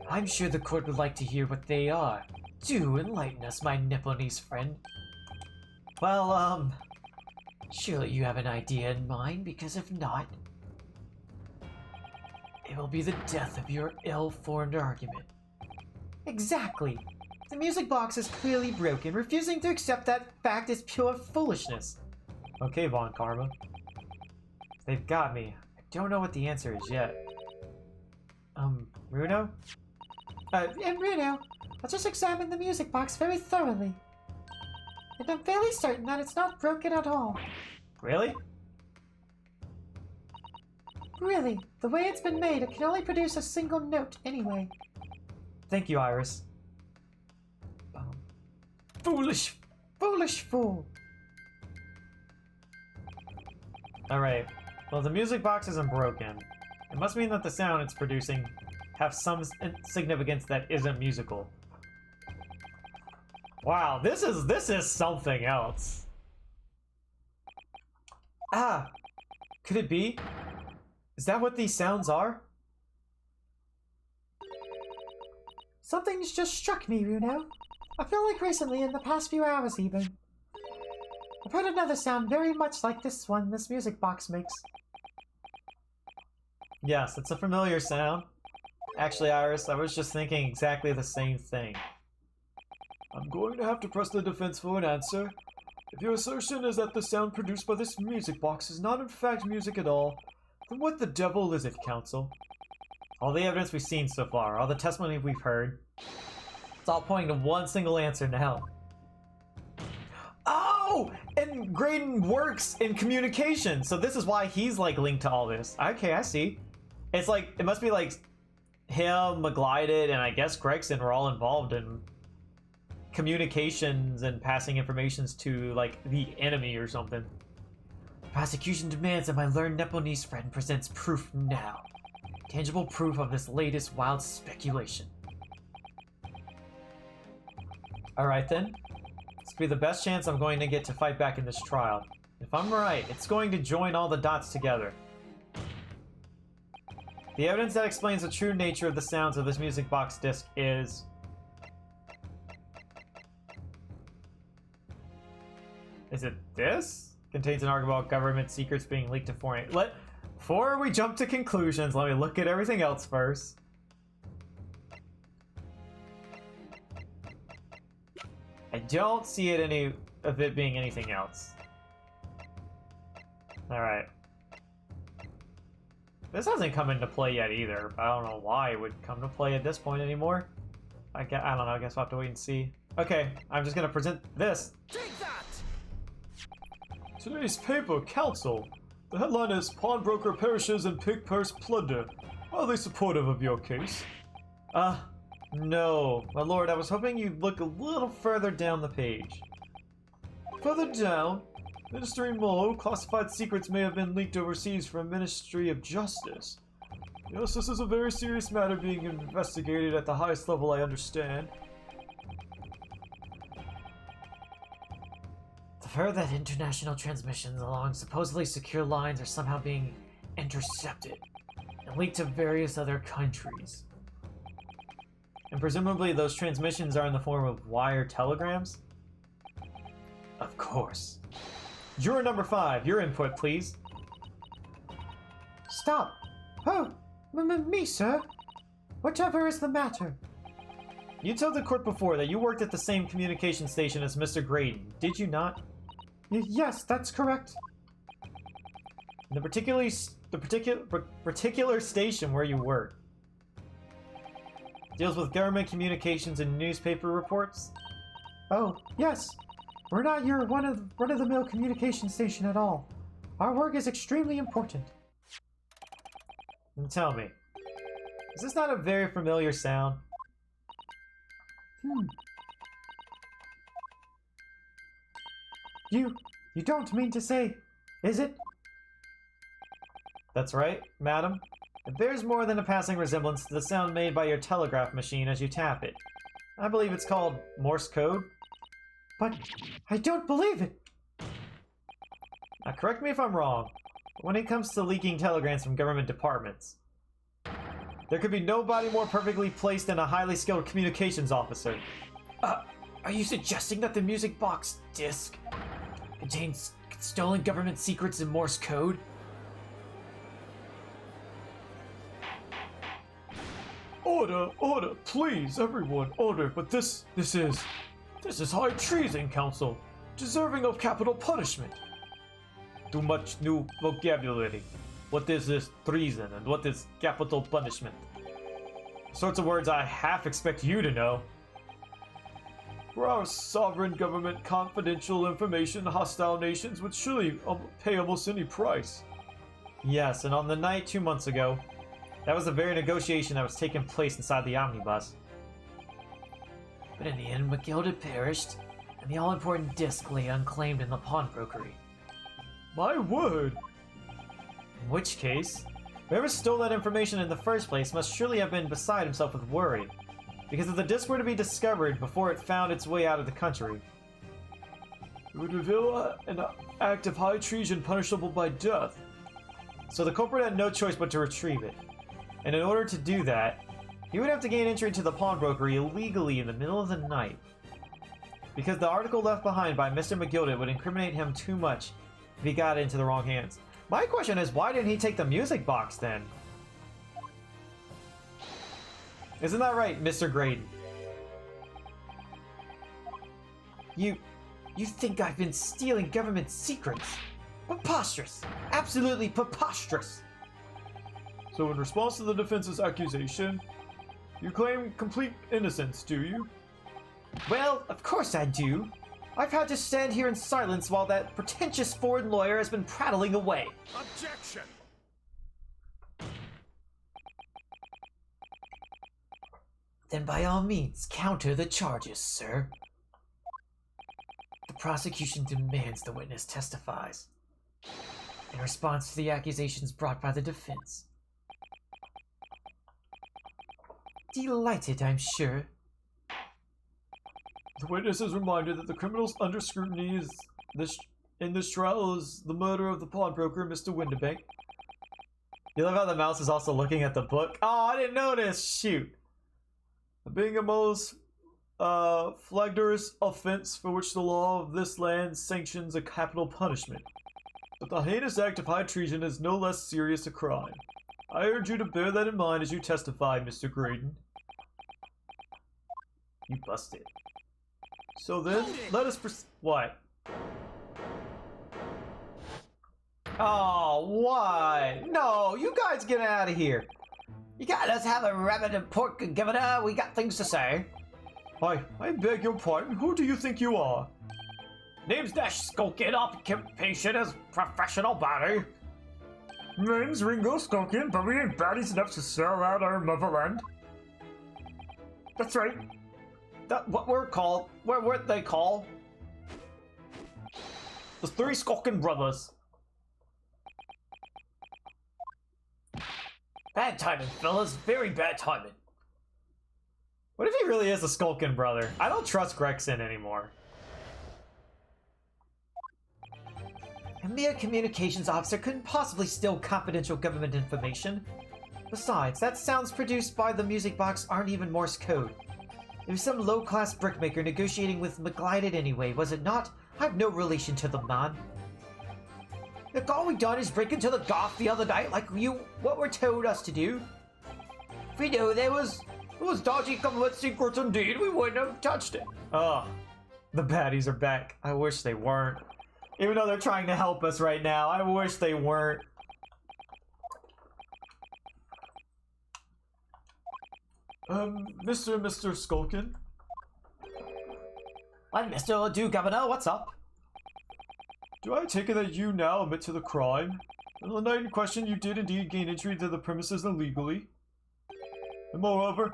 I'm sure the court would like to hear what they are. Do enlighten us, my Nipponese friend. Well, Surely you have an idea in mind, because if not, it will be the death of your ill-formed argument. Exactly. The music box is clearly broken. Refusing to accept that fact is pure foolishness. okay, Von Karma. They've got me. I don't know what the answer is yet. Runo? And Runo, I'll just examine the music box very thoroughly. And I'm fairly certain that it's not broken at all. Really? Really, the way it's been made, it can only produce a single note anyway. Thank you, Iris. Foolish fool. Alright. Well, the music box isn't broken. It must mean that the sound it's producing have some significance that isn't musical. Wow, this is something else. Ah! Could it be? Is that what these sounds are? Something's just struck me, Runo. I feel like recently, in the past few hours even, I've heard another sound very much like this one this music box makes. Yes, it's a familiar sound. Actually, Iris, I was just thinking exactly the same thing. I'm going to have to press the defense for an answer. If your assertion is that the sound produced by this music box is not in fact music at all, Then what the devil is it, Council? All the evidence we've seen so far, all the testimony we've heard, it's all pointing to one single answer now. Oh! And Graydon works in communication, so this is why he's like linked to all this. Okay, I see. It's like, it must be like him, McGlided, and I guess Gregson were all involved in communications and passing informations to like the enemy or something. Prosecution demands that my learned Nepalese friend presents proof now. Tangible proof of this latest wild speculation. Alright then. This could be the best chance I'm going to get to fight back in this trial. If I'm right, it's going to join all the dots together. The evidence that explains the true nature of the sounds of this music box disc is... Is it this? Contains an article about government secrets being leaked to foreign... Before we jump to conclusions, let me look at everything else first. I don't see any of it being anything else. Alright. This hasn't come into play yet either, but I don't know why it would come to play at this point anymore. I don't know, I guess we'll have to wait and see. Okay, I'm just gonna present this. Take that! Today's paper, Council. The headline is Pawnbroker Perishes in Pig Purse Plunder. Are they supportive of your case? No. My lord, I was hoping you'd look a little further down the page. Further down, Ministry Mo, classified secrets may have been leaked overseas from Ministry of Justice. Yes, this is a very serious matter being investigated at the highest level, I understand. I've heard that international transmissions along supposedly secure lines are somehow being intercepted and leaked to various other countries. And presumably those transmissions are in the form of wire telegrams? Of course. Juror number 5, your input, please. Stop! Oh, me, sir. Whatever is the matter? You told the court before that you worked at the same communication station as Mr. Graydon, did you not? Yes, that's correct. The particular station where you work deals with government communications and newspaper reports? Oh, yes. We're not your run-of-the-mill communication station at all. Our work is extremely important. And tell me, is this not a very familiar sound? You don't mean to say, is it? That's right, madam. It bears more than a passing resemblance to the sound made by your telegraph machine as you tap it. I believe it's called Morse code. But I don't believe it. Now correct me if I'm wrong, but when it comes to leaking telegrams from government departments, there could be nobody more perfectly placed than a highly skilled communications officer. Are you suggesting that the music box disc contains stolen government secrets in Morse code? Order, please, everyone, order, but this is high treason, Council, deserving of capital punishment. Too much new vocabulary. What is this treason and what is capital punishment? Sorts of words I half expect you to know. For our sovereign government, confidential information, hostile nations would surely pay almost any price. Yes, and on the night 2 months ago, that was the very negotiation that was taking place inside the omnibus. But in the end, McGilda perished, and the all-important disc lay unclaimed in the pawnbrokery. My word! In which case, whoever stole that information in the first place must surely have been beside himself with worry, because if the disc were to be discovered before it found its way out of the country, It would reveal an act of high treason punishable by death. So the culprit had no choice but to retrieve it. And in order to do that, he would have to gain entry into the pawnbrokery illegally in the middle of the night. Because the article left behind by Mr. McGilda would incriminate him too much if he got into the wrong hands. My question is, why didn't he take the music box then? Isn't that right, Mr. Graydon? You think I've been stealing government secrets? Preposterous! Absolutely preposterous! So in response to the defense's accusation, you claim complete innocence, do you? Well, of course I do. I've had to stand here in silence while that pretentious foreign lawyer has been prattling away. Objection! Then by all means, counter the charges, sir. The prosecution demands the witness testifies in response to the accusations brought by the defense. Delighted, I'm sure. The witness is reminded that the criminals under scrutiny in this trial is the murder of the pawnbroker, Mr. Windibank. You love how the mouse is also looking at the book? Oh, I didn't notice! Shoot! Being a most flagrant offense for which the law of this land sanctions a capital punishment. But the heinous act of high treason is no less serious a crime. I urge you to bear that in mind as you testify, Mr. Graydon. You busted. So then, let us what? Oh, what? No, you guys get out of here. You got us have a rabbit and pork, Governor. We got things to say. I beg your pardon. Who do you think you are? Name's Dash Skulkin, occupation as professional body. Name's Ringo Skulkin, but we ain't baddies enough to sell out our motherland. That's right. That what we're called. What they call? The Three Skulkin Brothers. Bad timing, fellas. Very bad timing. What if he really is a Skulkin brother? I don't trust Gregson anymore. A mere communications officer couldn't possibly steal confidential government information. Besides, that sounds produced by the music box aren't even Morse code. It was some low-class brickmaker negotiating with McGlided anyway, was it not? I have no relation to the man. Look, all we done is break into the goth the other night like what were told us to do. If we knew there was dodgy government secrets indeed, we wouldn't have touched it. Oh, the baddies are back. I wish they weren't. Even though they're trying to help us right now, I wish they weren't. Mr. Skulkin? I'm Mr. Ledoux, Governor. What's up? Do I take it that you now admit to the crime? On the night in question, you did indeed gain entry to the premises illegally. And moreover,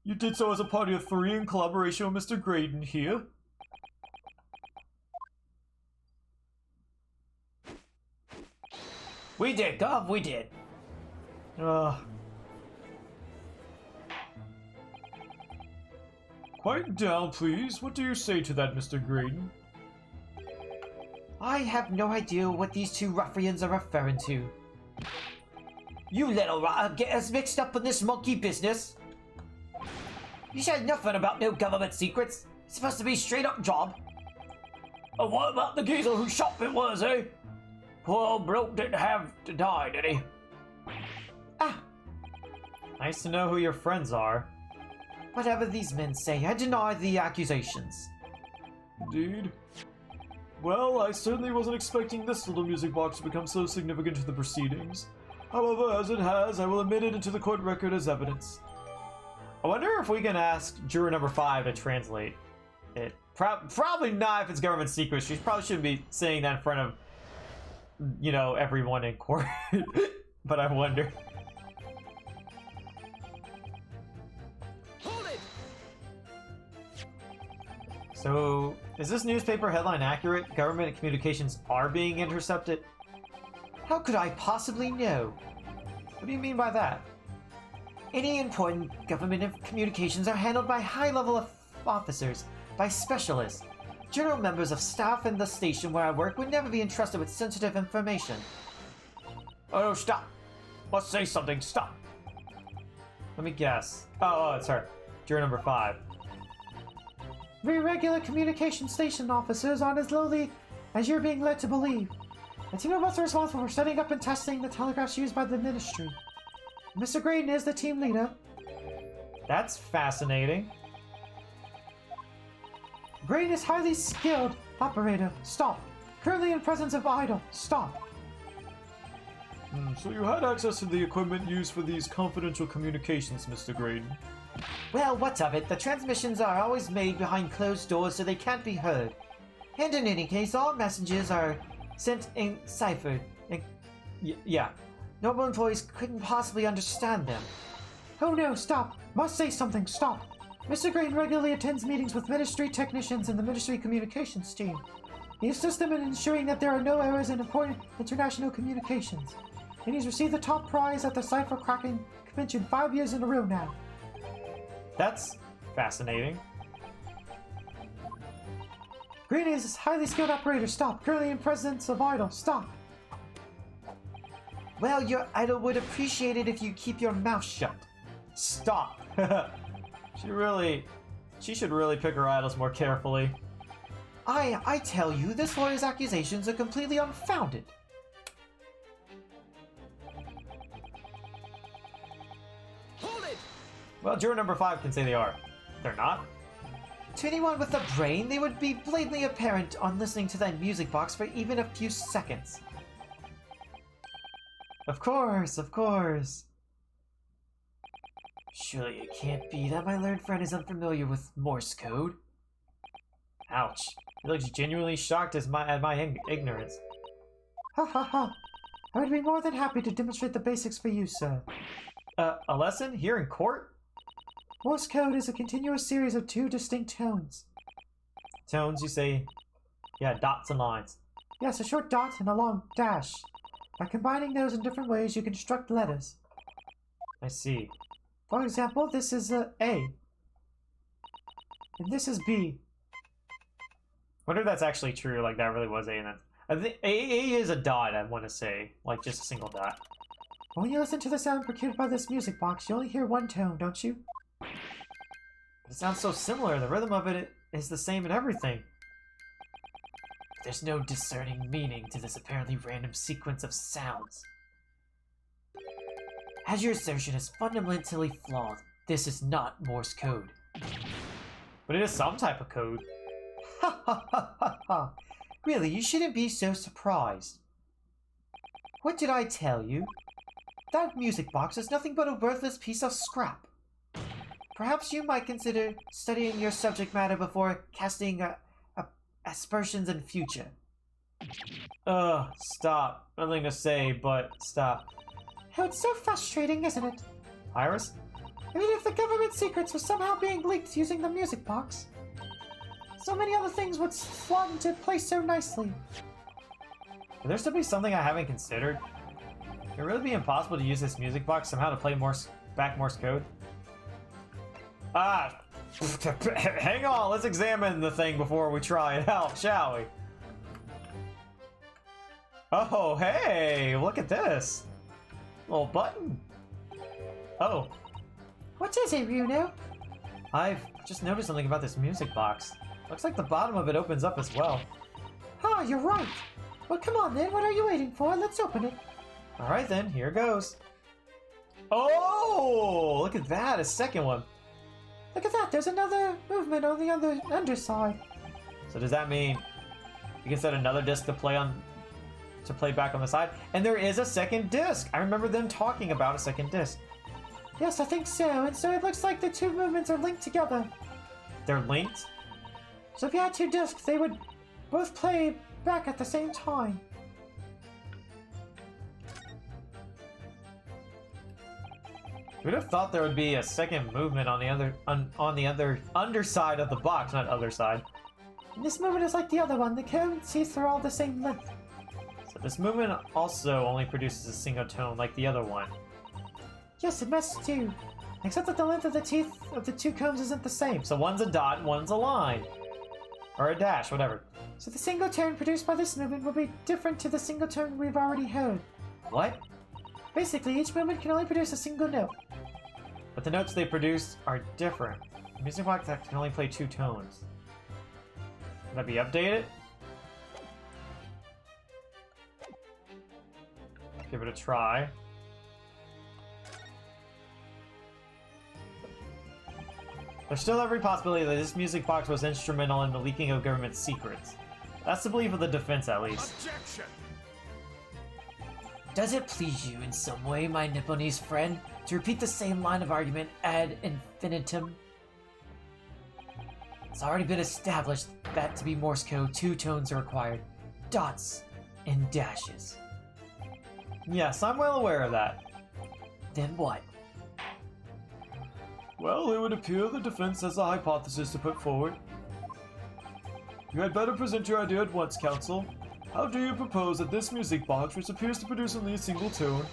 you did so as a party of three in collaboration with Mr. Graydon here. We did, Gov, we did. Quiet down, please. What do you say to that, Mr. Graydon? I have no idea what these two ruffians are referring to. You little rotter, get us mixed up in this monkey business. You said nothing about no government secrets. It's supposed to be straight up job. And what about the geezer whose shop it was, eh? Poor old bloke didn't have to die, did he? Ah. Nice to know who your friends are. Whatever these men say, I deny the accusations. Indeed. Well, I certainly wasn't expecting this little music box to become so significant to the proceedings. However, as it has, I will admit it into the court record as evidence. I wonder if we can ask juror number 5 to translate it. Probably not if it's government secrets. She probably shouldn't be saying that in front of, you know, everyone in court. But I wonder. Hold it! So, is this newspaper headline accurate? Government communications are being intercepted? How could I possibly know? What do you mean by that? Any important government communications are handled by high-level officers, by specialists. General members of staff in the station where I work would never be entrusted with sensitive information. Oh, stop. Let's say something. Stop. Let me guess. Oh, it's her. Juror number 5. We regular communication station officers aren't as lowly as you're being led to believe. A team of us are responsible for setting up and testing the telegraphs used by the ministry. Mr. Graydon is the team leader. That's fascinating. Graydon is highly skilled operator. Stop. Currently in presence of idol. Stop. So you had access to the equipment used for these confidential communications, Mr. Graydon. Well, what's of it? The transmissions are always made behind closed doors so they can't be heard. And in any case, all messages are sent in ciphered. Yeah. Normal employees couldn't possibly understand them. Oh no, stop! Must say something, stop! Mr. Graydon regularly attends meetings with Ministry technicians and the Ministry Communications team. He assists them in ensuring that there are no errors in important international communications. And he's received the top prize at the Cipher Cracking Convention 5 years in a row now. That's fascinating. Green is a highly skilled operator, stop! Currently in presence of Idol, stop! Well, your idol would appreciate it if you keep your mouth shut. Stop! She should really pick her idols more carefully. I tell you, this lawyer's accusations are completely unfounded. Hold it! Well, juror number 5 can say they are. They're not? To anyone with a brain, they would be blatantly apparent on listening to that music box for even a few seconds. Of course, of course. Surely it can't be that my learned friend is unfamiliar with Morse code. Ouch. He looks genuinely shocked at my ignorance. Ha ha ha. I would be more than happy to demonstrate the basics for you, sir. A lesson? Here in court? Morse code is a continuous series of 2 distinct tones. Tones, you say? Yeah, dots and lines. Yes, a short dot and a long dash. By combining those in different ways, you construct letters. I see. For example, this is A. And this is B. Wonder if that's actually true, like that really was A and then... I think A is a dot, I want to say. Like, just a single dot. When you listen to the sound procured by this music box, you only hear one tone, don't you? It sounds so similar. The rhythm of it is the same in everything. There's no discerning meaning to this apparently random sequence of sounds. As your assertion is fundamentally flawed, this is not Morse code. But it is some type of code. Ha ha ha ha ha! Really, you shouldn't be so surprised. What did I tell you? That music box is nothing but a worthless piece of scrap. Perhaps you might consider studying your subject matter before casting aspersions in future. Stop. Nothing to say, but stop. Oh, it's so frustrating, isn't it? Iris? I mean, if the government secrets were somehow being leaked using the music box, so many other things would slot into place so nicely. Could there still be something I haven't considered? Could it really be impossible to use this music box somehow to play back Morse code? Hang on, let's examine the thing before we try it out, shall we? Oh, hey, look at this. Little button. Oh. What is it, Runo? I've just noticed something about this music box. Looks like the bottom of it opens up as well. Ah, you're right. Well, come on then, what are you waiting for? Let's open it. Alright then, here goes. Oh, look at that, a second one. Look at that, there's another movement on the underside. So does that mean you can set another disc to play back on the side? And there is a second disc. I remember them talking about a second disc. Yes, I think so, and so it looks like the 2 movements are linked together. They're linked? So if you had 2 discs, they would both play back at the same time. Who'd have thought there would be a second movement on the other underside of the box, not other side. And this movement is like the other one. The cone teeth are all the same length. So this movement also only produces a single tone like the other one. Yes, it must too. Except that the length of the teeth of the 2 cones isn't the same. So one's a dot and one's a line. Or a dash, whatever. So the single tone produced by this movement will be different to the single tone we've already heard. What? Basically, each movement can only produce a single note. But the notes they produce are different. The music box can only play 2 tones. Can that be updated? Give it a try. There's still every possibility that this music box was instrumental in the leaking of government secrets. That's the belief of the defense, at least. Objection! Does it please you in some way, my Nipponese friend, to repeat the same line of argument ad infinitum? It's already been established that to be Morse code, 2 tones are required. Dots and dashes. Yes, I'm well aware of that. Then what? Well, it would appear the defense has a hypothesis to put forward. You had better present your idea at once, counsel. How do you propose that this music box, which appears to produce only a single tone,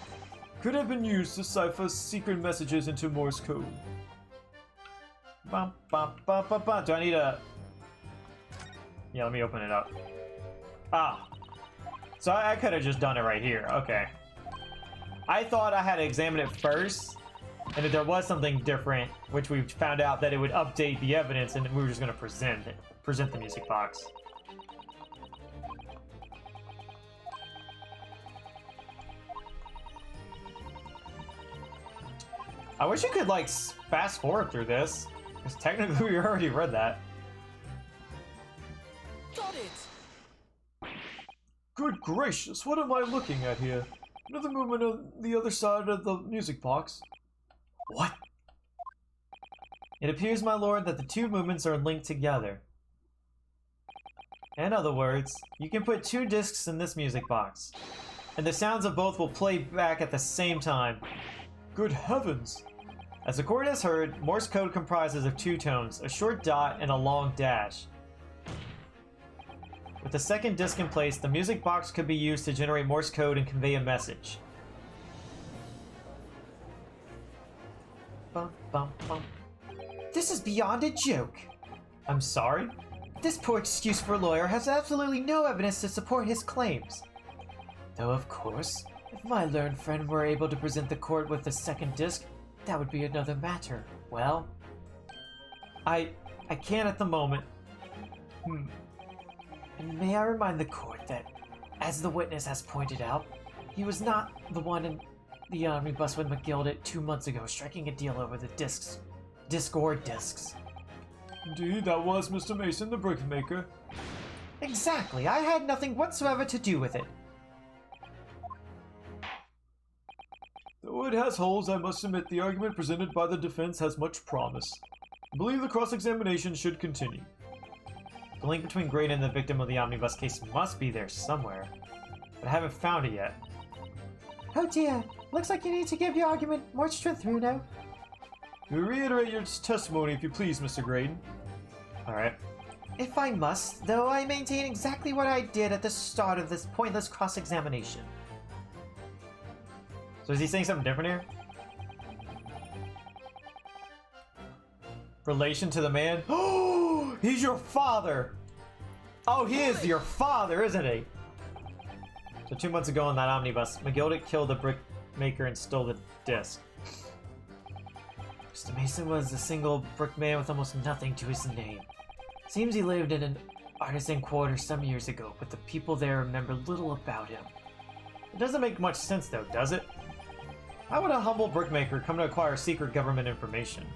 could have been used to cipher secret messages into Morse code? Bum, bum, bum, bum, bum. Do I need a... Yeah, let me open it up. Ah. So I could have just done it right here. Okay. I thought I had to examine it first, and if there was something different, which we found out that it would update the evidence, and we were just going to present the music box. I wish you could, like, fast forward through this, because technically we already read that. Got it! Good gracious, what am I looking at here? Another movement on the other side of the music box. What? It appears, my lord, that the 2 movements are linked together. In other words, you can put 2 discs in this music box, and the sounds of both will play back at the same time. Good heavens! As the court has heard, Morse code comprises of 2 tones, a short dot and a long dash. With the second disc in place, the music box could be used to generate Morse code and convey a message. Bum, bum, bum. This is beyond a joke. I'm sorry? This poor excuse for a lawyer has absolutely no evidence to support his claims. Though, of course, if my learned friend were able to present the court with the second disc, that would be another matter. Well, I can't at the moment. And may I remind the court that, as the witness has pointed out, he was not the one in the omnibus with McGilded 2 months ago striking a deal over the discs. Discs. Indeed, that was Mr. Mason, the brickmaker. Exactly, I had nothing whatsoever to do with it. Though it has holes, I must admit the argument presented by the defense has much promise. I believe the cross-examination should continue. The link between Graydon and the victim of the omnibus case must be there somewhere, but I haven't found it yet. Oh dear, looks like you need to give your argument more strength, Runo. You reiterate your testimony if you please, Mr. Graydon. Alright. If I must, though I maintain exactly what I did at the start of this pointless cross-examination. So is he saying something different here? Relation to the man? Oh, he's your father! Oh, he is your father, isn't he? So 2 months ago on that omnibus, McGilded killed the brickmaker and stole the disc. Mr. Mason was a single brickman with almost nothing to his name. Seems he lived in an artisan quarter some years ago, but the people there remember little about him. It doesn't make much sense though, does it? How would a humble brickmaker come to acquire secret government information?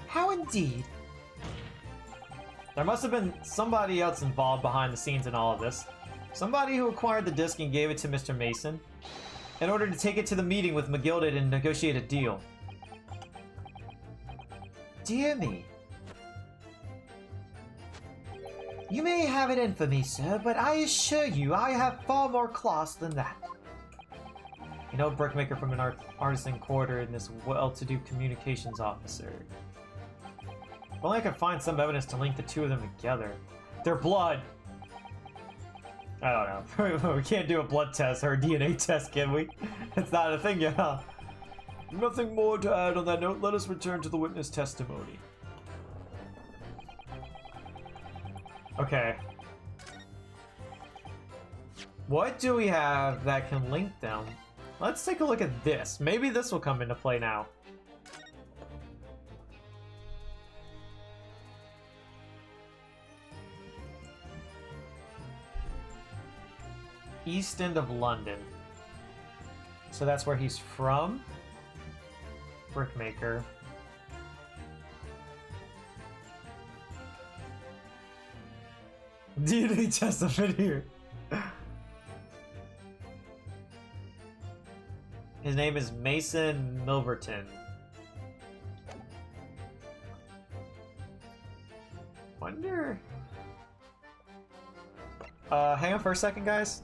How indeed? There must have been somebody else involved behind the scenes in all of this. Somebody who acquired the disc and gave it to Mr. Mason in order to take it to the meeting with McGilded and negotiate a deal. Dear me. You may have it in for me, sir, but I assure you I have far more class than that. You know, brickmaker from an artisan quarter and this well-to-do communications officer. If only I could find some evidence to link the 2 of them together. Their blood! I don't know. We can't do a blood test or a DNA test, can we? It's not a thing yet, huh? Nothing more to add on that note. Let us return to the witness testimony. Okay. What do we have that can link them? Let's take a look at this. Maybe this will come into play now. East End of London. So that's where he's from. Brickmaker. DNA test of it here. His name is Mason Milverton. Wonder... hang on for a second, guys.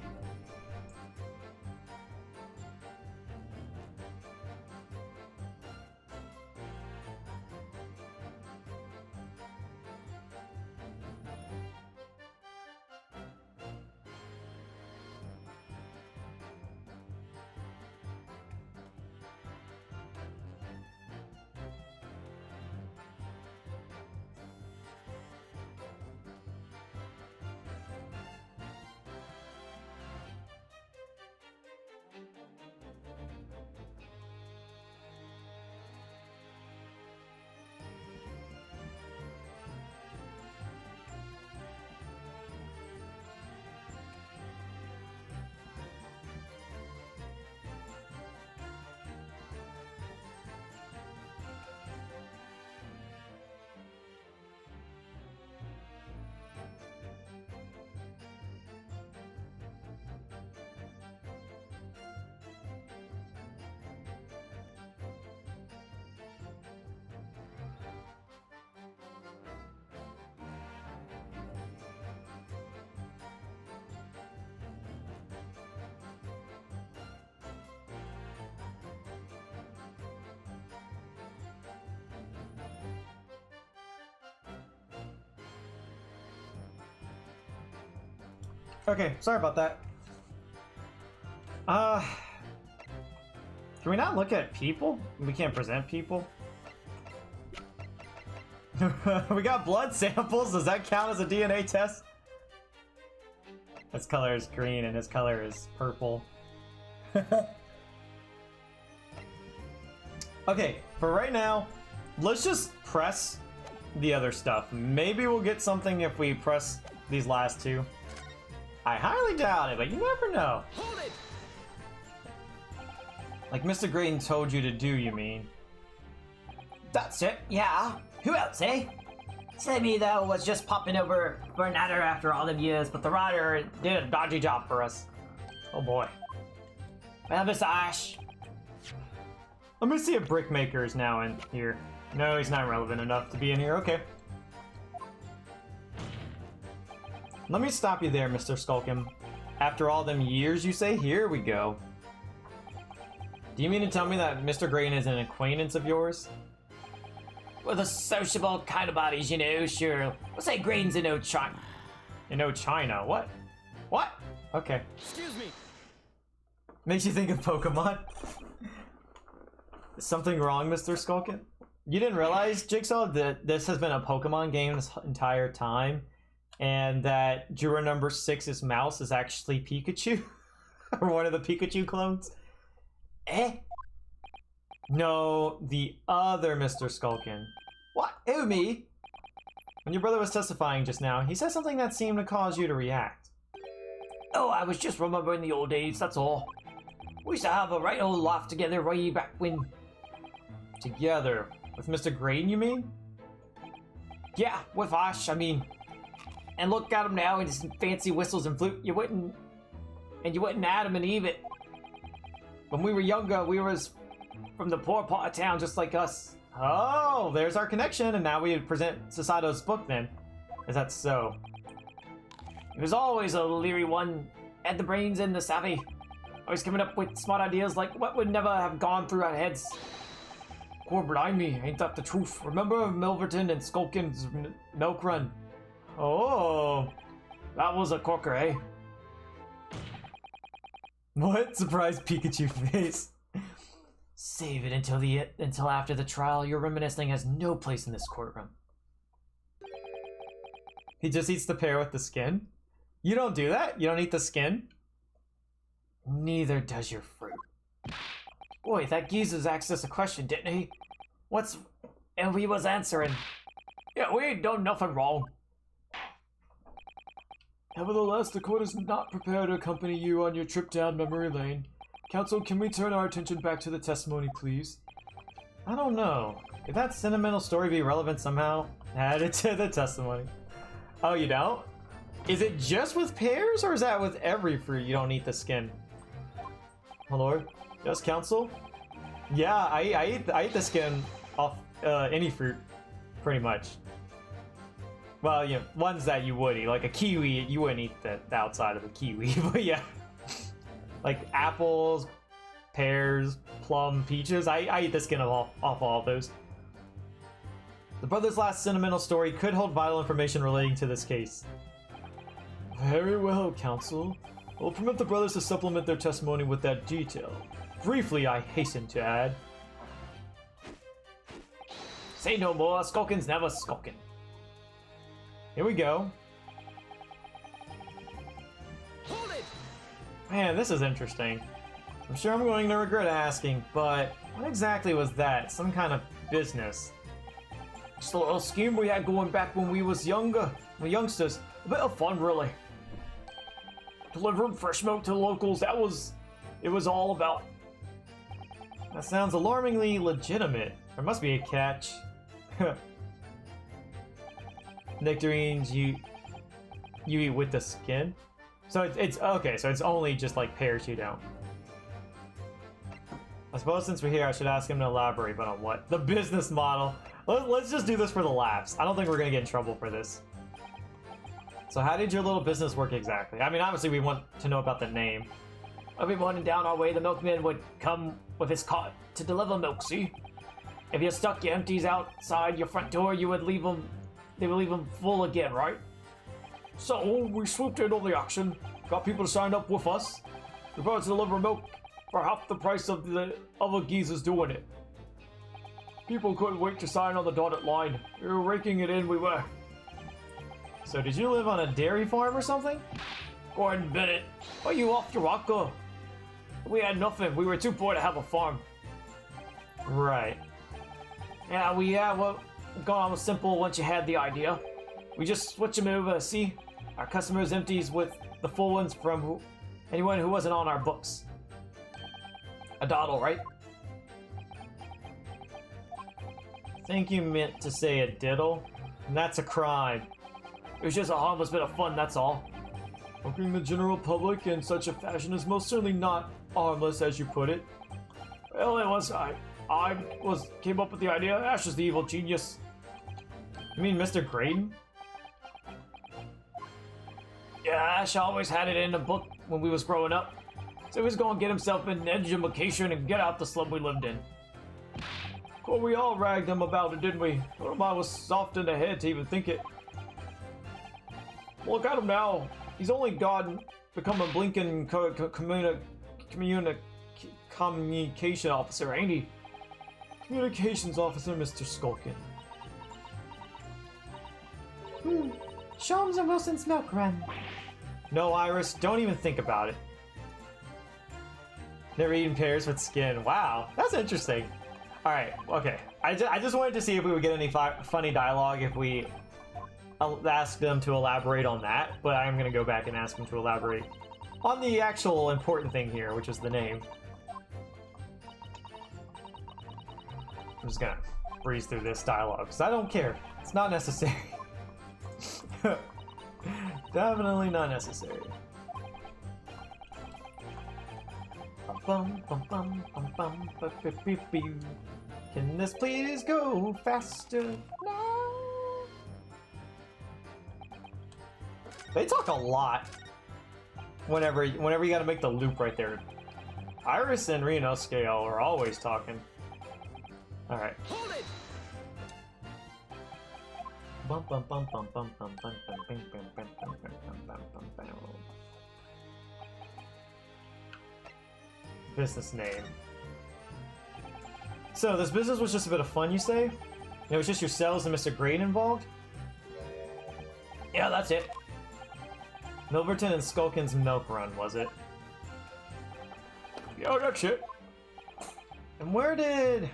Okay, sorry about that. Can we not look at people? We can't present people? We got blood samples, does that count as a DNA test? His color is green and his color is purple. Okay, for right now, let's just press the other stuff. Maybe we'll get something if we press these last two. I highly doubt it, but you never know. Hold it! Like Mr. Grayton told you to do, you mean? That's it, yeah. Who else, eh? Sammy, though, was just popping over for an adder after all them years, but the rider did a dodgy job for us. Oh boy. Well, Miss Ash. Let me see if Brickmaker is now in here. No, he's not relevant enough to be in here. Okay. Let me stop you there, Mr. Skulkin. After all them years, you say? Here we go. Do you mean to tell me that Mr. Grayton is an acquaintance of yours? Well, the sociable kind of bodies, you know, sure. We'll say Grayton's in no China. In no China? What? What? Okay. Excuse me. Makes you think of Pokemon. Is something wrong, Mr. Skulkin? You didn't realize, Jigsaw, that this has been a Pokemon game this entire time? And that juror number 6's mouse is actually Pikachu? Or one of the Pikachu clones? Eh? No, the other Mr. Skulkin. What? Who, me? When your brother was testifying just now, he said something that seemed to cause you to react. Oh, I was just remembering the old days, that's all. We used to have a right old laugh together way back when. Together? With Mr. Grayton, you mean? Yeah, with Ash, I mean. And look at him now in his fancy whistles and flute. You wouldn't Adam and Eve it. When we were younger, we was from the poor part of town just like us. Oh, there's our connection, and now we present Sasato's book then. Is that so? He was always a leery one, had the brains and the savvy. Always coming up with smart ideas like what would never have gone through our heads. Core blind me, ain't that the truth? Remember Milverton and Skulkin's milk run? Oh, That was a corker, eh? what? Surprise Pikachu face. Save it until after the trial. Your reminiscing has no place in this courtroom. He just eats the pear with the skin? You don't do that? You don't eat the skin? Neither does your fruit. Boy, that geezer's asked us a question, didn't he? And we was answering. Yeah, we ain't done nothing wrong. Nevertheless, the court is not prepared to accompany you on your trip down memory lane. Counsel, can we turn our attention back to the testimony, please? I don't know. Could that sentimental story be relevant somehow? Add it to the testimony. Oh, you don't? Is it just with pears, or is that with every fruit you don't eat the skin? My lord? Yes, Council? Yeah, I ate the skin off any fruit, pretty much. Well, you know, ones that you would eat, like a kiwi, you wouldn't eat the outside of the kiwi, but yeah. Like apples, pears, plum, peaches, I eat the skin off all of those. The brothers' last sentimental story could hold vital information relating to this case. Very well, Counsel. We'll permit the brothers to supplement their testimony with that detail. Briefly, I hasten to add. Say no more, skulkin's never skulkin'. Here we go. Hold it! Man, this is interesting. I'm sure I'm going to regret asking, but what exactly was that? Some kind of business? Just a little scheme we had going back when we was youngsters. A bit of fun, really. Delivering fresh milk to the locals, it was all about. That sounds alarmingly legitimate. There must be a catch. Nectarines you eat with the skin? So it's okay, so it's only just like pears you don't. I suppose since we're here, I should ask him to elaborate, but on what? The business model. Let's just do this for the laughs. I don't think we're gonna get in trouble for this. So how did your little business work exactly? I mean, obviously we want to know about the name. Every morning down our way, the milkman would come with his cart to deliver milk, see? If you stuck your empties outside your front door, they would leave them full again, right? So, we swooped in on the auction, got people to sign up with us. We're about to deliver milk for half the price of the other geezers doing it. People couldn't wait to sign on the dotted line. We were raking it in, we were. So did you live on a dairy farm or something? Go ahead and bet it. Are you off your rocker? We had nothing. We were too poor to have a farm. Right. Yeah, well, gone was simple once you had the idea. We just switch them over, see? Our customers' empties with the full ones from anyone who wasn't on our books. A dawdle, right? I think you meant to say a diddle, and that's a crime. It was just a harmless bit of fun, that's all. Helping the general public in such a fashion is most certainly not harmless, as you put it. Well, it was. I came up with the idea. Ash is the evil genius. You mean Mr. Graydon? Yeah, Ash always had it in the book when we was growing up. So he was going to get himself an education and get out the slum we lived in. Well, we all ragged him about it, didn't we? Told him I was soft in the head to even think it. Look at him now. He's only become a blinking communication officer, ain't he? Communications officer, Mr. Skulkin. Sholmes and Wilson's milk run. No, Iris, don't even think about it. Never eaten pears with skin. Wow, that's interesting. All right, okay. I just wanted to see if we would get any funny dialogue if we ask them to elaborate on that, but I'm gonna go back and ask them to elaborate on the actual important thing here, which is the name. I'm just gonna breeze through this dialogue because I don't care. It's not necessary. Definitely not necessary. Can this please go faster now? They talk a lot whenever you gotta make the loop right there. Iris and Reno Scale are always talking. Alright. Hold it! Business name. So this business was just a bit of fun, you say? It was just yourselves and Mr. Graydon involved? Yeah, that's it. Milverton and Skulkin's milk run, was it? Yeah, that's it. And where did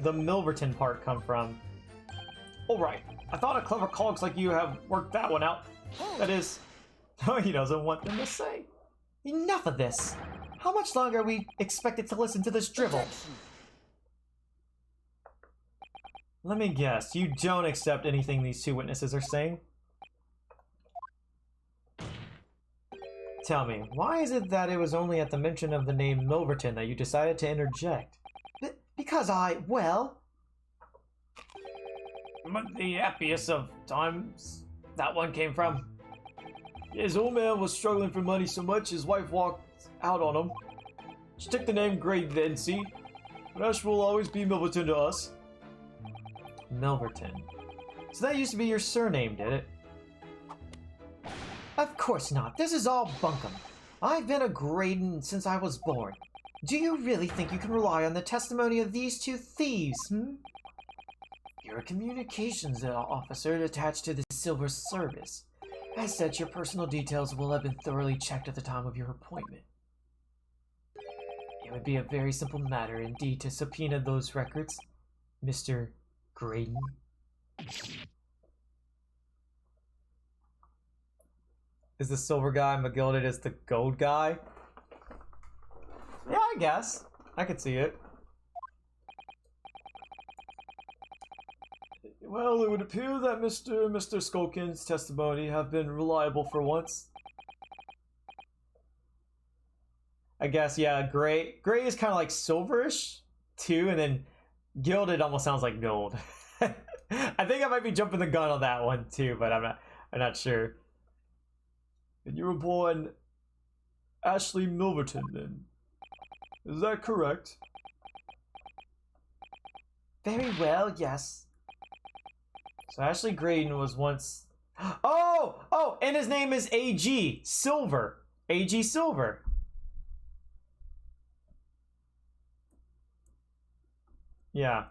the Milverton part come from? Alright, I thought a clever cogs like you have worked that one out. That is... Oh, he doesn't want them to say. Enough of this. How much longer are we expected to listen to this drivel? Let me guess, you don't accept anything these two witnesses are saying? Tell me, why is it that it was only at the mention of the name Milverton that you decided to interject? Because well... The happiest of times that one came from. His old man was struggling for money so much his wife walked out on him. She took the name Great then, see? But Ash will always be Milverton to us. Milverton. So that used to be your surname, did it? Of course not. This is all bunkum. I've been a Graydon since I was born. Do you really think you can rely on the testimony of these two thieves, You're a communications officer attached to the Silver Service. As such, your personal details will have been thoroughly checked at the time of your appointment. It would be a very simple matter indeed to subpoena those records, Mr. Graydon. Is the silver guy McGilded as the gold guy? Yeah, I guess. I could see it. Well, it would appear that Mr. Skulkin's testimony have been reliable for once. I guess, yeah, gray is kind of like silverish, too, and then gilded almost sounds like gold. I think I might be jumping the gun on that one, too, but I'm not sure. And you were born Ashley Milverton, then. Is that correct? Very well, yes. So Ashley Graydon was once... Oh! And his name is A.G. Silver. A.G. Silver. Yeah.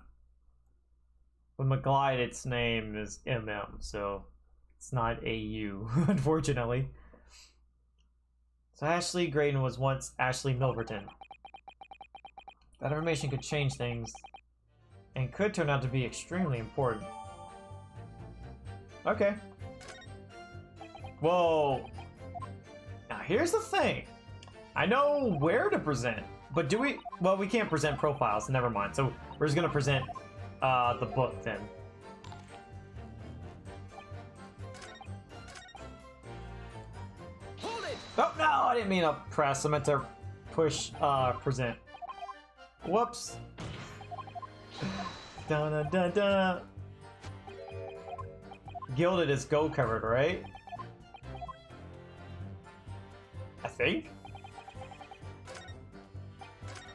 With McGlide, its name is MM, so it's not AU, unfortunately. So Ashley Graydon was once Ashley Milverton. That information could change things, and could turn out to be extremely important. Okay. Whoa. Now here's the thing. I know where to present, but do we... Well, we can't present profiles, never mind. So we're just gonna present the book then. Hold it! Oh, no, I didn't mean to press. I meant to push present. Whoops. Dun dun dun dun. Gilded is gold covered, right? I think.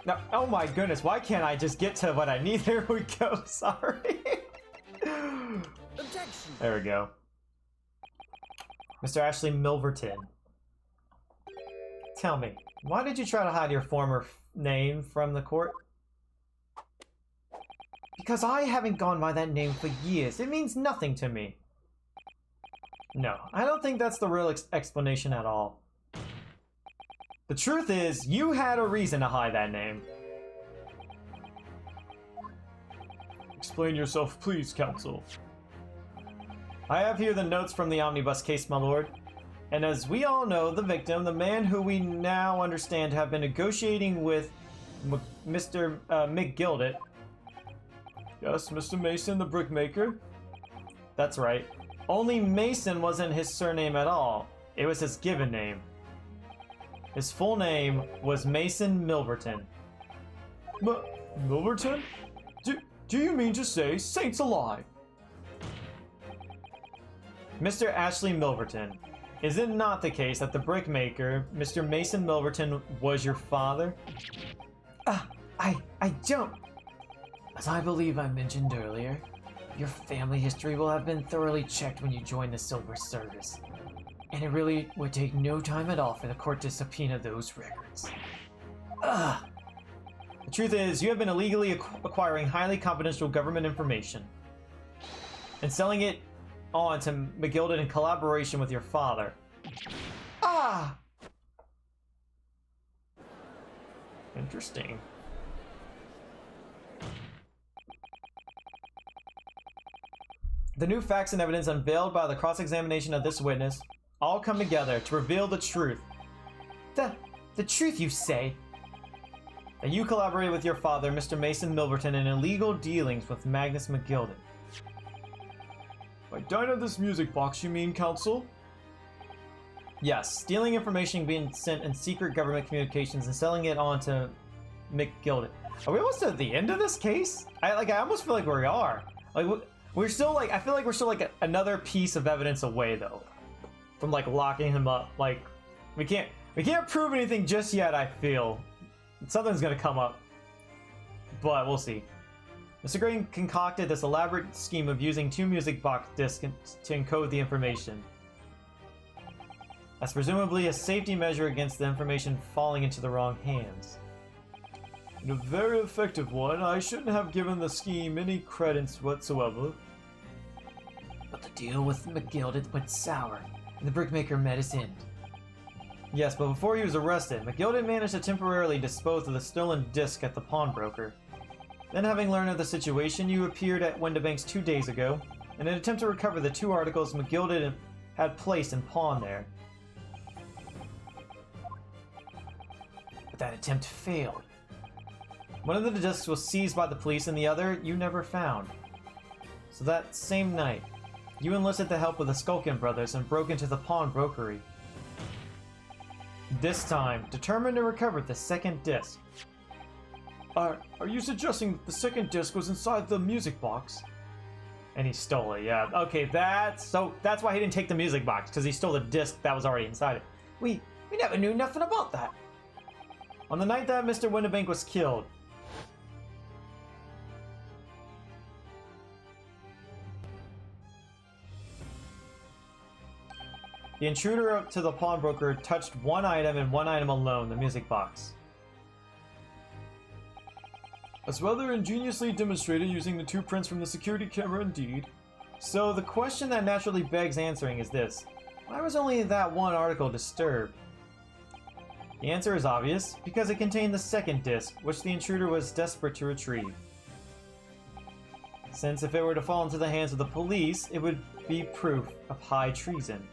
No, oh my goodness, why can't I just get to what I need? There we go, sorry. Objection! There we go. Mr. Ashley Milverton. Tell me, why did you try to hide your former name from the court? Because I haven't gone by that name for years. It means nothing to me. No, I don't think that's the real explanation at all. The truth is, you had a reason to hide that name. Explain yourself, please, counsel. I have here the notes from the omnibus case, my lord. And as we all know, the victim, the man who we now understand to have been negotiating with Mr. McGilded. Yes, Mr. Mason, the brickmaker. That's right. Only Mason wasn't his surname at all. It was his given name. His full name was Mason Milverton. Milverton? Do you mean to say saints alive? Mr. Ashley Milverton, is it not the case that the brickmaker, Mr. Mason Milverton, was your father? I don't. As I believe I mentioned earlier, your family history will have been thoroughly checked when you join the Silver Service. And it really would take no time at all for the court to subpoena those records. The truth is, you have been illegally acquiring highly confidential government information and selling it on to McGilded in collaboration with your father. Interesting. The new facts and evidence unveiled by the cross-examination of this witness all come together to reveal the truth. The truth, you say? That you collaborated with your father, Mr. Mason Milverton, in illegal dealings with Magnus McGilded. By dying of this music box, you mean, counsel? Yes, stealing information being sent in secret government communications and selling it on to McGilded. Are we almost at the end of this case? I almost feel like we are. Like we're still like I feel like we're still like another piece of evidence away though, from like locking him up. Like we can't prove anything just yet. I feel something's gonna come up, but we'll see. Mr. Green concocted this elaborate scheme of using 2 music box discs to encode the information. That's presumably a safety measure against the information falling into the wrong hands. And a very effective one. I shouldn't have given the scheme any credence whatsoever. But the deal with McGilded went sour, and the brickmaker met his end. Yes, but before he was arrested, McGilded managed to temporarily dispose of the stolen disc at the pawnbroker. Then, having learned of the situation, you appeared at Windibanks 2 days ago in an attempt to recover the 2 articles McGilded had placed in pawn there. But that attempt failed. One of the discs was seized by the police and the other you never found. So that same night, you enlisted the help of the Skulkin brothers and broke into the pawnbrokery. This time, determined to recover the second disc. Are you suggesting that the second disc was inside the music box? And he stole it, yeah. Okay, that's why he didn't take the music box, because he stole the disc that was already inside it. We never knew nothing about that. On the night that Mr. Windibank was killed, the intruder up to the pawnbroker touched one item and one item alone, the music box. That's rather ingeniously demonstrated using the 2 prints from the security camera indeed. So the question that naturally begs answering is this: why was only that one article disturbed? The answer is obvious, because it contained the second disc, which the intruder was desperate to retrieve. Since if it were to fall into the hands of the police, it would be proof of high treason.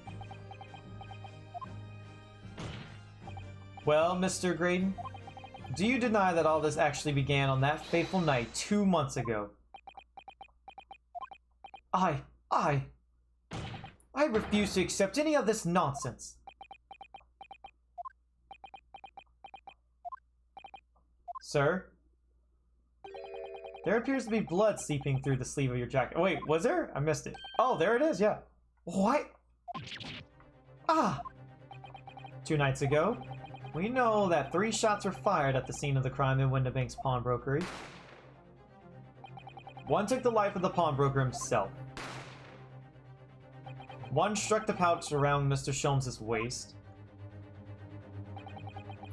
Well, Mr. Graydon, do you deny that all this actually began on that fateful night 2 months ago? I refuse to accept any of this nonsense. Sir? There appears to be blood seeping through the sleeve of your jacket. Oh, wait, was there? I missed it. Oh, there it is, yeah. What? 2 nights ago, we know that 3 shots were fired at the scene of the crime in Windibank's pawnbrokery. 1 took the life of the pawnbroker himself. 1 struck the pouch around Mr. Sholmes' waist.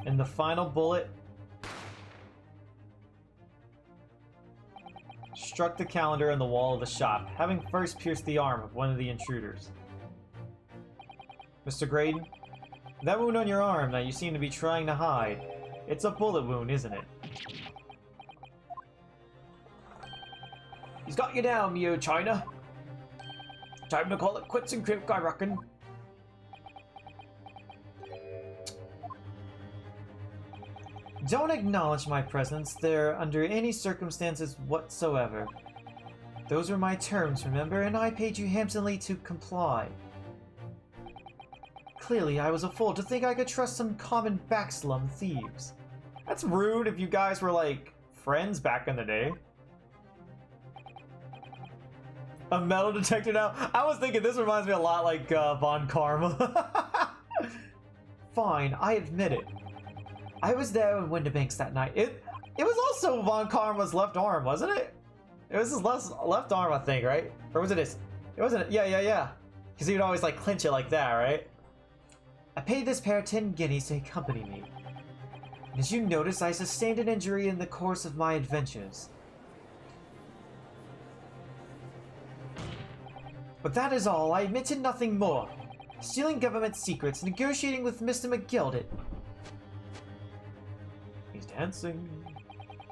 And the final bullet struck the calendar in the wall of the shop, having first pierced the arm of one of the intruders. Mr. Graydon, that wound on your arm that you seem to be trying to hide, it's a bullet wound, isn't it? He's got you down, Mio China. Time to call it quits and quit, I reckon. Don't acknowledge my presence there under any circumstances whatsoever. Those were my terms, remember, and I paid you handsomely to comply. Clearly, I was a fool to think I could trust some common backslum thieves. That's rude if you guys were, like, friends back in the day. A metal detector now? I was thinking this reminds me a lot like Von Karma. Fine, I admit it. I was there in Windibanks that night. It was also Von Karma's left arm, wasn't it? It was his left arm, I think, right? Or was it his? It wasn't. Yeah. Because he would always like clench it like that, right? I paid this pair 10 guineas to accompany me. And as you notice, I sustained an injury in the course of my adventures. But that is all. I admit to nothing more. Stealing government secrets, negotiating with Mr. McGilded. He's dancing.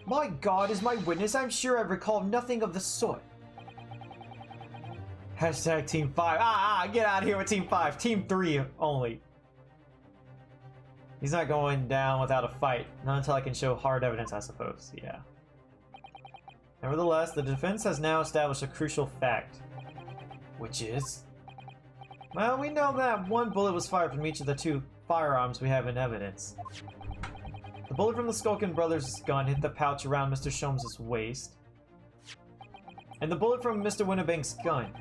My God is my witness, I'm sure I recall nothing of the sort. Hashtag Team 5. Get out of here with Team 5. Team 3 only. He's not going down without a fight. Not until I can show hard evidence, I suppose. Yeah. Nevertheless, the defense has now established a crucial fact. Which is? Well, we know that one bullet was fired from each of the 2 firearms we have in evidence. The bullet from the Skulkin brothers' gun hit the pouch around Mr. Sholmes' waist. And the bullet from Mr. Winnebank's gun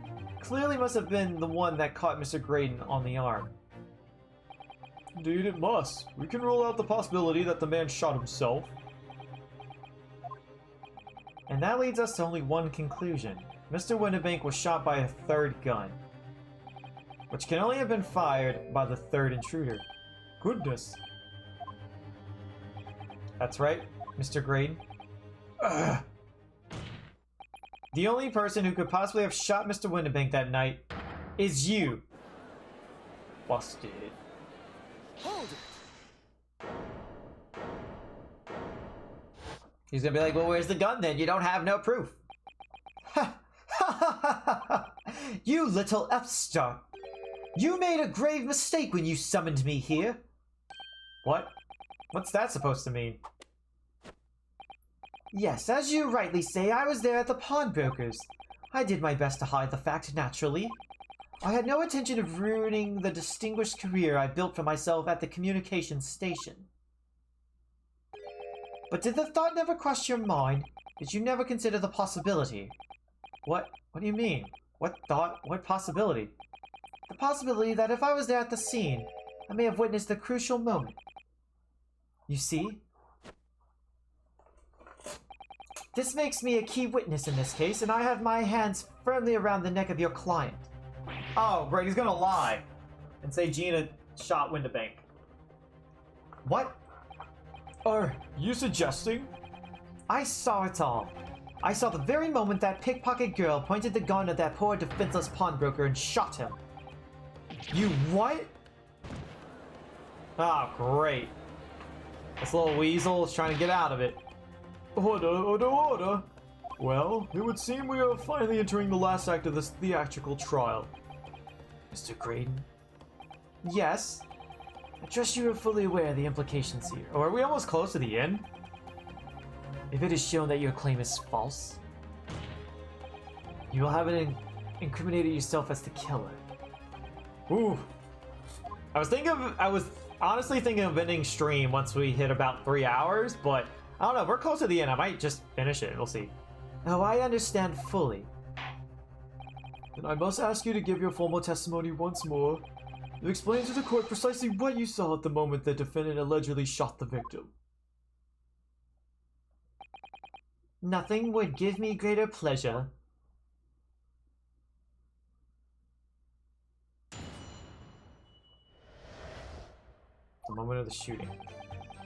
clearly must have been the one that caught Mr. Graydon on the arm. Indeed it must. We can rule out the possibility that the man shot himself. And that leads us to only one conclusion. Mr. Winnebank was shot by a 3rd gun, which can only have been fired by the 3rd intruder. Goodness. That's right, Mr. Graydon. Ugh. The only person who could possibly have shot Mr. Winnebank that night is you. Busted. Hold it. He's gonna be like, well, where's the gun then? You don't have no proof. Ha! Ha ha ha ha! You little upstart! You made a grave mistake when you summoned me here. What? What's that supposed to mean? Yes, as you rightly say, I was there at the pawnbrokers. I did my best to hide the fact, naturally. I had no intention of ruining the distinguished career I built for myself at the communications station. But did the thought never cross your mind? Did you never consider the possibility? What do you mean? What thought? What possibility? The possibility that if I was there at the scene, I may have witnessed a crucial moment. You see? This makes me a key witness in this case, and I have my hands firmly around the neck of your client. Oh, great, he's gonna lie and say Gina shot Winnebank. What? Are you suggesting? I saw it all. I saw the very moment that pickpocket girl pointed the gun at that poor defenseless pawnbroker and shot him. You what? Oh, great. This little weasel is trying to get out of it. Order, order, order. Well, it would seem we are finally entering the last act of this theatrical trial. Mr. Graydon? Yes? I trust you are fully aware of the implications here. Oh, are we almost close to the end? If it is shown that your claim is false, you will have incriminated yourself as the killer. Ooh. I was honestly thinking of ending stream once we hit about 3 hours, but I don't know, if we're close to the end. I might just finish it. We'll see. Oh, I understand fully. Then I must ask you to give your formal testimony once more. You explain to the court precisely what you saw at the moment the defendant allegedly shot the victim. Nothing would give me greater pleasure. The moment of the shooting.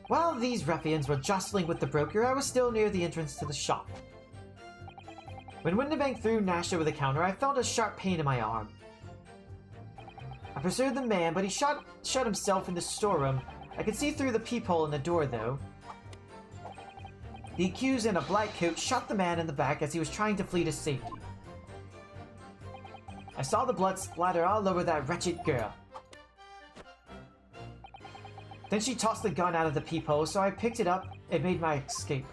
While these ruffians were jostling with the broker, I was still near the entrance to the shop. When Winnebank threw Nash over the counter, I felt a sharp pain in my arm. I pursued the man, but he shut himself in the storeroom. I could see through the peephole in the door, though. The accused in a black coat shot the man in the back as he was trying to flee to safety. I saw the blood splatter all over that wretched girl. Then she tossed the gun out of the peephole, so I picked it up and made my escape.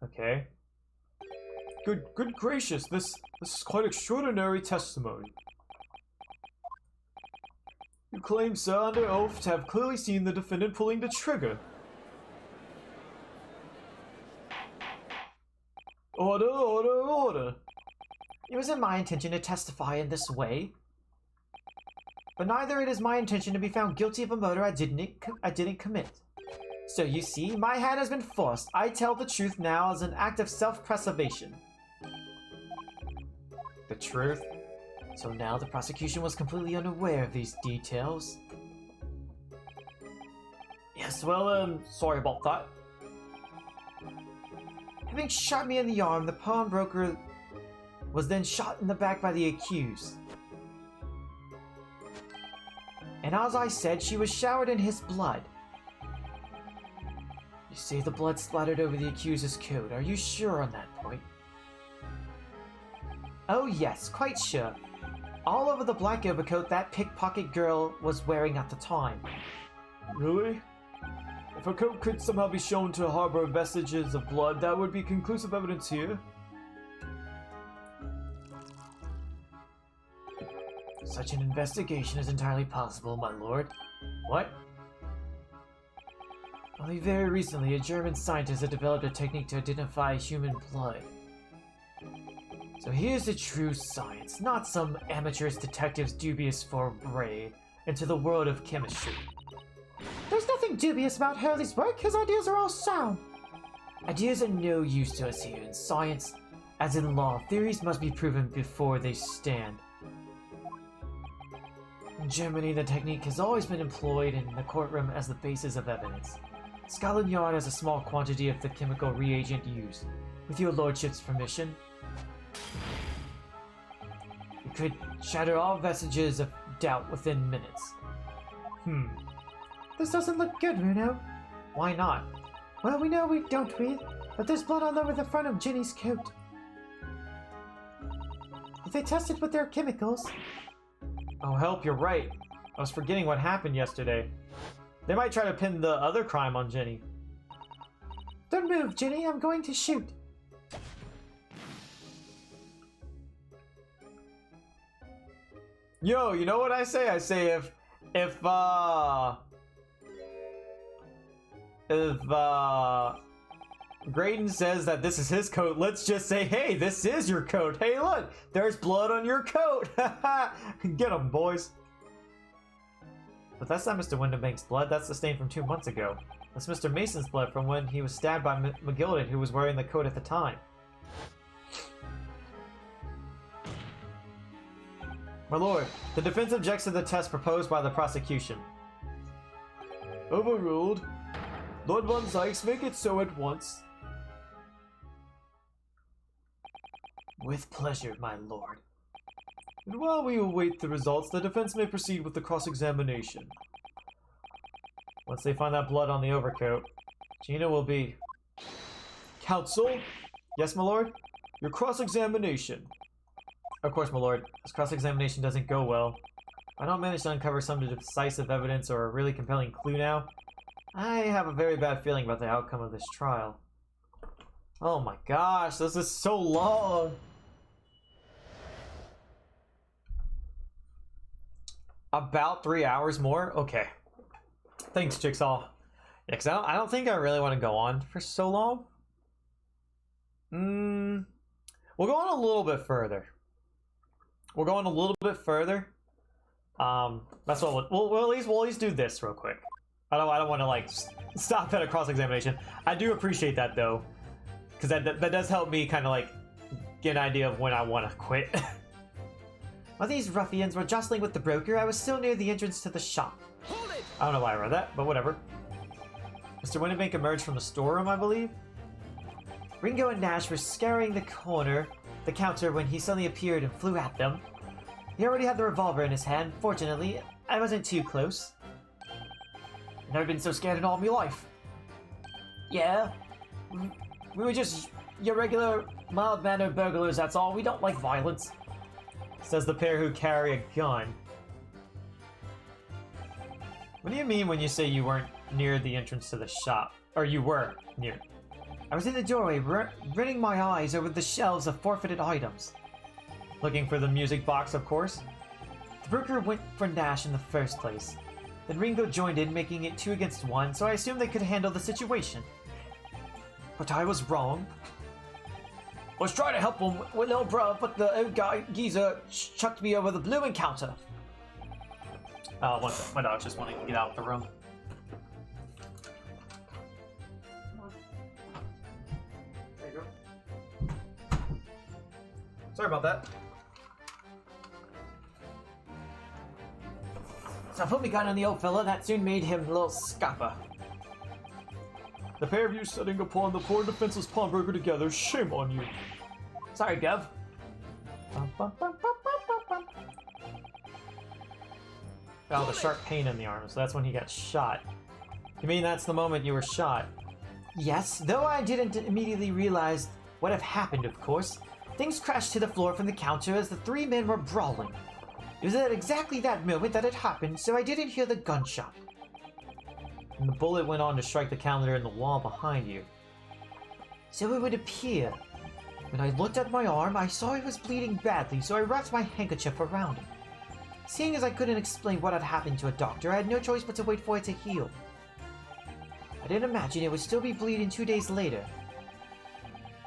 Okay. Good gracious, this is quite extraordinary testimony. You claim, sir, under oath, to have clearly seen the defendant pulling the trigger. Order, order, order. It wasn't my intention to testify in this way. But neither it is my intention to be found guilty of a murder I didn't commit. So you see, my hand has been forced. I tell the truth now as an act of self-preservation. The truth? So now the prosecution was completely unaware of these details. Yes, well, sorry about that. Having shot me in the arm, the pawnbroker was then shot in the back by the accused. And as I said, she was showered in his blood. You say the blood splattered over the accused's coat. Are you sure on that point? Oh yes, quite sure. All over the black overcoat that pickpocket girl was wearing at the time. Really? If a coat could somehow be shown to harbor vestiges of blood, that would be conclusive evidence here. Such an investigation is entirely possible, my lord. What? Only very recently, a German scientist had developed a technique to identify human blood. So here's the true science, not some amateurish detective's dubious foray into the world of chemistry. There's nothing dubious about Hurley's work. His ideas are all sound. Ideas are no use to us here in science. As in law, theories must be proven before they stand. In Germany, the technique has always been employed in the courtroom as the basis of evidence. Scotland Yard has a small quantity of the chemical reagent used. With your lordship's permission, we could shatter all vestiges of doubt within minutes. This doesn't look good, Runo. Why not? Well, we know don't we? But there's blood all over the front of Ginny's coat. If they tested with their chemicals... Oh, help, you're right. I was forgetting what happened yesterday. They might try to pin the other crime on Jenny. Don't move, Ginny. I'm going to shoot. Yo, you know what I say? I say if Graydon says that this is his coat, let's just say, hey, this is your coat. Hey, look, there's blood on your coat. Get him, boys. But that's not Mr. Windibank's blood. That's the stain from 2 months ago. That's Mr. Mason's blood from when he was stabbed by McGilded, who was wearing the coat at the time. My lord, the defense objects to the test proposed by the prosecution. Overruled. Lord Von Zykes, make it so at once. With pleasure, my lord. And while we await the results, the defense may proceed with the cross-examination. Once they find that blood on the overcoat, Gina will be... Counsel, Yes, my lord? your cross-examination. Of course, my lord. This cross-examination doesn't go well. If I don't manage to uncover some decisive evidence or a really compelling clue now, I have a very bad feeling about the outcome of this trial. Oh my gosh, this is so long! About 3 hours more? Okay. Thanks, Jigsaw. Yeah, because I don't think I really want to go on for so long. We'll go on a little bit further. We'll go on a little bit further. That's what we'll at least do this real quick. I don't want to like stop at a cross-examination. I do appreciate that though, because that does help me kind of like get an idea of when I want to quit. While these ruffians were jostling with the broker, I was still near the entrance to the shop. Hold it! I don't know why I read that, but whatever. Mr. Windibank emerged from the storeroom, I believe. Ringo and Nash were scouring the counter when he suddenly appeared and flew at them. He already had the revolver in his hand. Fortunately, I wasn't too close. I've never been so scared in all my life. Yeah, we were just your regular mild-mannered burglars, that's all. We don't like violence. Says the pair who carry a gun. What do you mean when you say you weren't near the entrance to the shop? Or you were near? I was in the doorway, running my eyes over the shelves of forfeited items. Looking for the music box, of course. The broker went for Nash in the first place. Then Ringo joined in, making it 2 against 1, so I assumed they could handle the situation. But I was wrong. I was trying to help him with little bro, but the old guy, geezer, chucked me over the blue encounter. One sec. My dog's just wanting to get out of the room. There you go. Sorry about that. So I put me gun on the old fella, that soon made him a little scupper. The pair of you setting upon the poor defenseless pawnbroker together, shame on you. Sorry, Gov. Oh, the sharp pain in the arm, so that's when he got shot. You mean that's the moment you were shot? Yes, though I didn't immediately realize what had happened, of course. Things crashed to the floor from the counter as the 3 men were brawling. It was at exactly that moment that it happened, so I didn't hear the gunshot. And the bullet went on to strike the calendar in the wall behind you. So it would appear. When I looked at my arm, I saw it was bleeding badly, so I wrapped my handkerchief around it. Seeing as I couldn't explain what had happened to a doctor, I had no choice but to wait for it to heal. I didn't imagine it would still be bleeding 2 days later.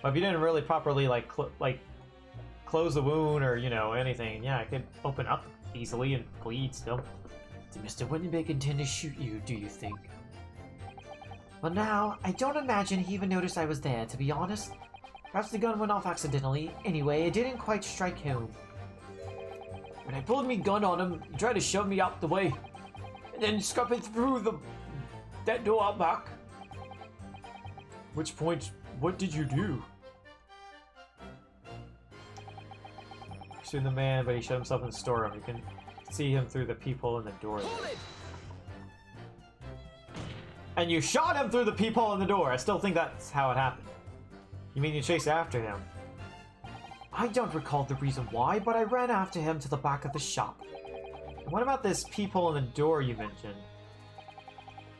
Well, if you didn't really properly close the wound or anything, yeah, it could open up easily and bleed still. Did Mr. Windenbeck intend to shoot you, do you think? Well now, I don't imagine he even noticed I was there, to be honest. Perhaps the gun went off accidentally. Anyway, it didn't quite strike home. When I pulled me gun on him, he tried to shove me out the way, and then scuffing through that door out back. Which point, what did you do? Shoot the man, but he shut himself in the storeroom. You can see him through the peephole in the door. And you shot him through the peephole in the door. I still think that's how it happened. You mean you chased after him? I don't recall the reason why, but I ran after him to the back of the shop. And what about this peephole in the door you mentioned?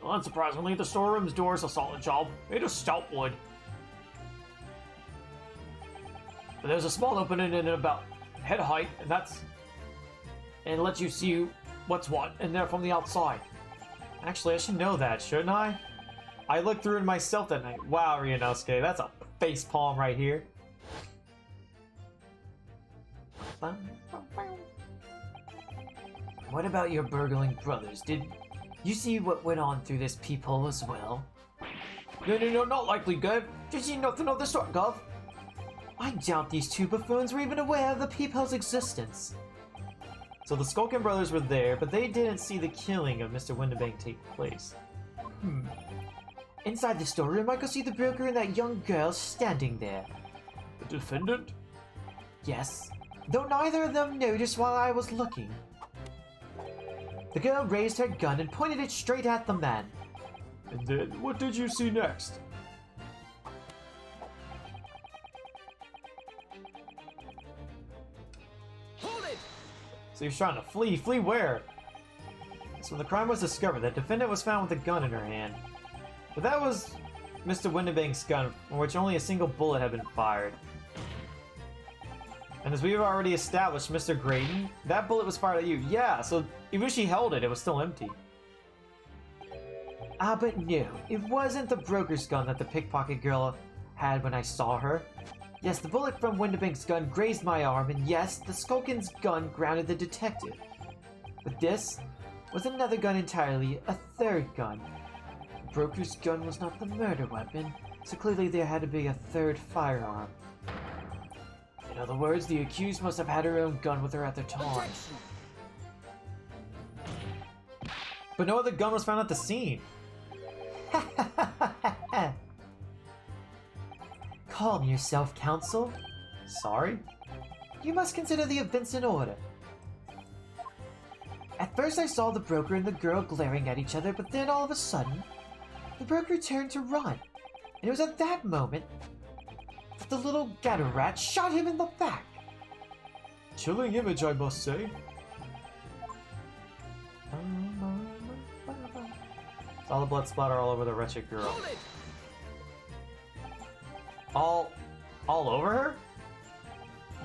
Well, unsurprisingly, the storeroom's door is a solid job, made of stout wood. But there's a small opening in about head height, and it lets you see what's what in there from the outside. Actually, I should know that, shouldn't I? I looked through it myself that night. Wow, Ryunosuke, that's a face palm right here. What about your burgling brothers? Did you see what went on through this peephole as well? No, not likely, Gov. Did you nothing of the sort, Gov? I doubt these two buffoons were even aware of the peephole's existence. So the Skulkin brothers were there, but they didn't see the killing of Mr. Windenbank take place. Inside the storeroom, I could see the broker and that young girl standing there. The defendant? Yes, though neither of them noticed while I was looking. The girl raised her gun and pointed it straight at the man. And then, what did you see next? Hold it! So he was trying to flee. Flee where? So when the crime was discovered, the defendant was found with a gun in her hand. But that was Mr. Windenbank's gun, from which only a single bullet had been fired. And as we've already established, Mr. Graydon, that bullet was fired at you. Yeah, so even if she held it, it was still empty. Ah, but no, it wasn't the broker's gun that the pickpocket girl had when I saw her. Yes, the bullet from Windenbank's gun grazed my arm, and yes, the Skulkin's gun grounded the detective. But this was another gun entirely, a third gun. The broker's gun was not the murder weapon, so clearly there had to be a third firearm. In other words, the accused must have had her own gun with her at the time. Objection! But no other gun was found at the scene. Calm yourself, counsel. Sorry? You must consider the events in order. At first I saw the broker and the girl glaring at each other, but then all of a sudden, the broker turned to run. And it was at that moment that the little gutter rat shot him in the back. Chilling image, I must say. Saw the blood splatter all over the wretched girl. Hold it! All over her?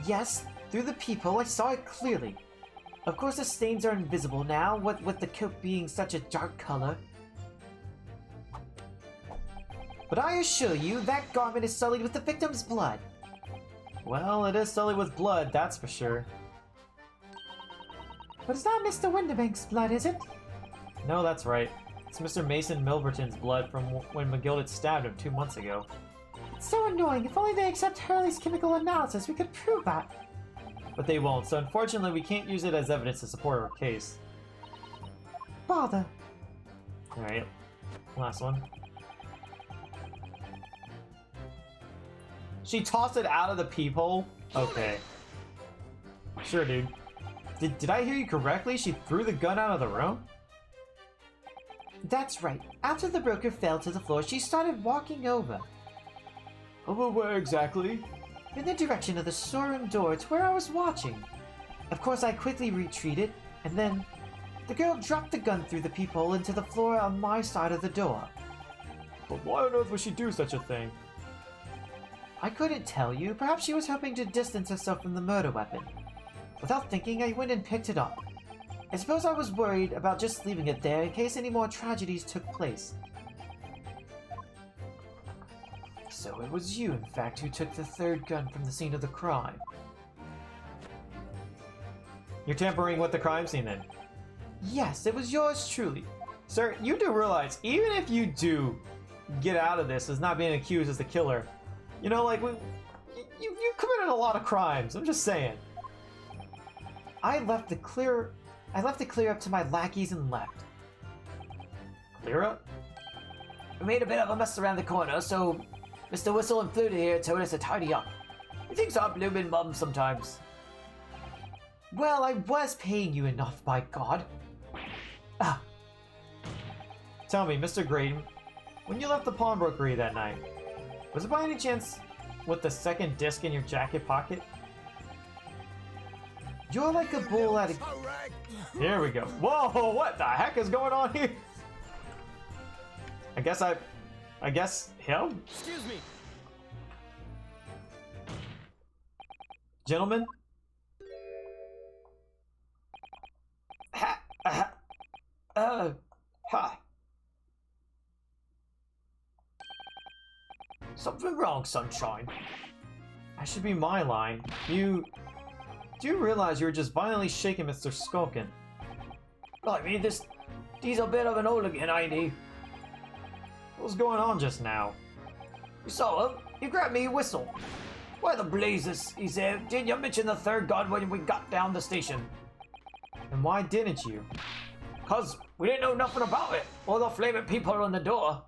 Yes, through the peephole I saw it clearly. Of course the stains are invisible now, with the coat being such a dark color. But I assure you, that garment is sullied with the victim's blood. Well, it is sullied with blood, that's for sure. But it's not Mr. Windenbank's blood, is it? No, that's right. It's Mr. Mason Milverton's blood from when McGill stabbed him 2 months ago. It's so annoying. If only they accept Hurley's chemical analysis, we could prove that. But they won't, so unfortunately we can't use it as evidence to support our case. Bother. Alright, last one. She tossed it out of the peephole? Okay. Sure, dude. Did I hear you correctly? She threw the gun out of the room? That's right. After the broker fell to the floor, she started walking over. Over where exactly? In the direction of the storeroom door to where I was watching. Of course, I quickly retreated, and then the girl dropped the gun through the peephole into the floor on my side of the door. But why on earth would she do such a thing? I couldn't tell you. Perhaps she was hoping to distance herself from the murder weapon. Without thinking, I went and picked it up. I suppose I was worried about just leaving it there in case any more tragedies took place. So it was you, in fact, who took the third gun from the scene of the crime. You're tampering with the crime scene then? Yes, it was yours truly. Sir, you do realize, even if you do get out of this as not being accused as the killer, you know, like, you committed a lot of crimes. I'm just saying. I left it clear up to my lackeys and left. Clear up? We made a bit of a mess around the corner, so Mr. Whistle and Flute here told us to tidy up. He thinks I'm blooming mum sometimes. Well, I was paying you enough, by God. Ah. Tell me, Mr. Graydon, when you left the pawnbrokery that night, was it by any chance with the second disc in your jacket pocket? You're like a bull at a... Here we go. Whoa, what the heck is going on here? I guess him? Excuse me. Gentlemen? Ha. Something wrong, Sunshine. That should be my line. Do you realize you were just violently shaking Mr. Skulkin? I mean, he's a bit of an hooligan, ain't he? What was going on just now? You saw him. He grabbed me a whistle. Why the blazes, he said, didn't you mention the third gun when we got down the station? And why didn't you? 'Cause we didn't know nothing about it, or the flaming people on the door.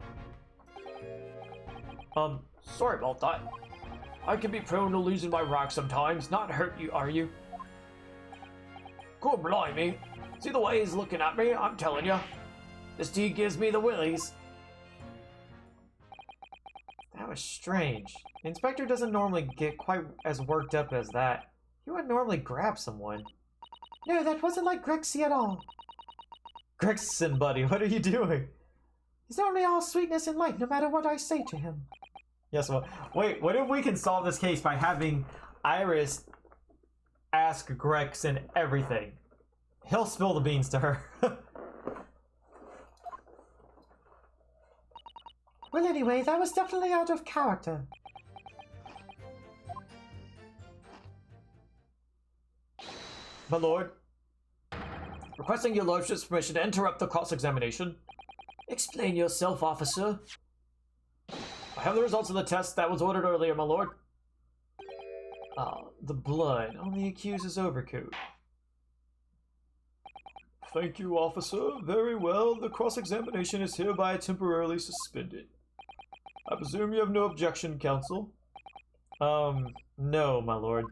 Sorry about that. I can be prone to losing my rock sometimes. Not hurt you, are you? Good blimey. See the way he's looking at me? I'm telling you. This deed gives me the willies. That was strange. The inspector doesn't normally get quite as worked up as that. He wouldn't normally grab someone. No, that wasn't like Grexy at all. Gregson, buddy, what are you doing? He's only all sweetness and light, no matter what I say to him. Yes, well, wait, what if we can solve this case by having Iris ask Gregson everything? He'll spill the beans to her. Well, anyway, that was definitely out of character. My lord, Requesting your lordship's permission to interrupt the cross-examination. Explain yourself, officer. I have the results of the test that was ordered earlier, my lord. The blood on the accused's overcoat. Thank you, officer. Very well. The cross-examination is hereby temporarily suspended. I presume you have no objection, counsel? No, my lord.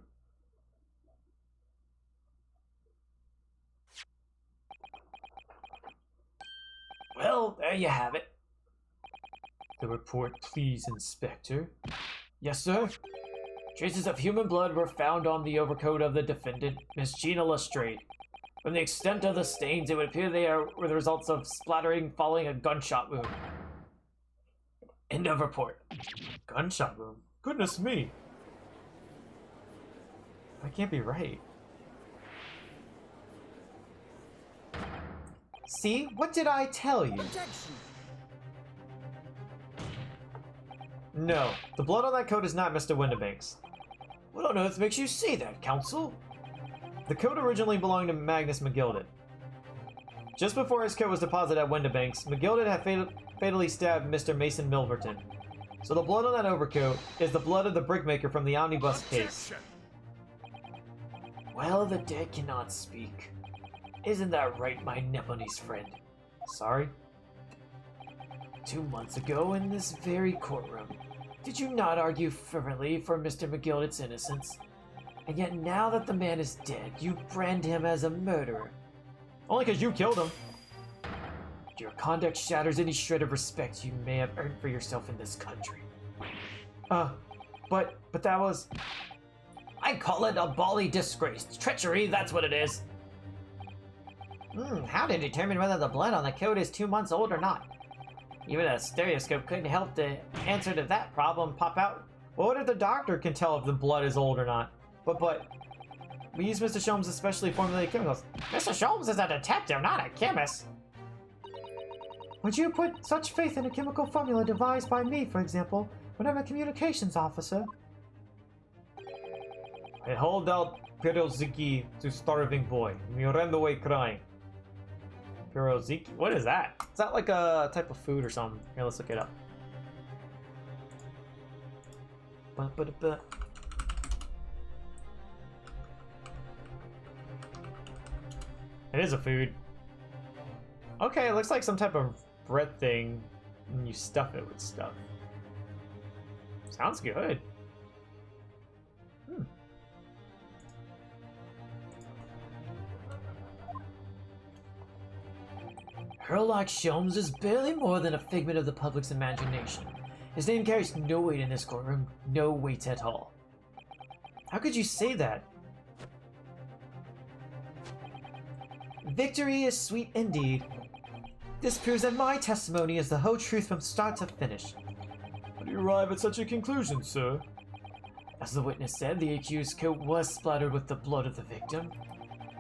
Well, there you have it. The report, please, Inspector. Yes, sir. Traces of human blood were found on the overcoat of the defendant, Miss Gina Lestrade. From the extent of the stains, it would appear they were the results of splattering following a gunshot wound. End of report. Gunshot wound? Goodness me. That can't be right. See? What did I tell you? Objection. No, the blood on that coat is not Mr. Windibank's. What on earth makes you say that, counsel? The coat originally belonged to Magnus McGilded. Just before his coat was deposited at Windibank's, McGilded had fatally stabbed Mr. Mason Milverton. So the blood on that overcoat is the blood of the brickmaker from the omnibus case. Well, the dead cannot speak. Isn't that right, my Nepalese friend? Sorry? 2 months ago in this very courtroom, did you not argue fervently for Mr. McGilded's innocence? And yet now that the man is dead, you brand him as a murderer. Only because you killed him. Your conduct shatters any shred of respect you may have earned for yourself in this country. But that was... I call it a bally disgrace. Treachery, that's what it is. How to determine whether the blood on the coat is 2 months old or not? Even a stereoscope couldn't help the answer to that problem pop out. Well, what if the doctor can tell if the blood is old or not? But We use Mr. Sholmes' specially formulated chemicals. Mr. Sholmes is a detective, not a chemist. Would you put such faith in a chemical formula devised by me, for example, when I'm a communications officer? I hold out Piroziki to starving boy. He ran away crying. Piroziki? What is that? Is that like a type of food or something? Here, let's look it up. Ba-ba-da-ba. It is a food. Okay, it looks like some type of bread thing, and you stuff it with stuff. Sounds good. Herlock Sholmes is barely more than a figment of the public's imagination. His name carries no weight in this courtroom, no weight at all. How could you say that? Victory is sweet indeed. This proves that my testimony is the whole truth from start to finish. How do you arrive at such a conclusion, sir? As the witness said, the accused's coat was splattered with the blood of the victim.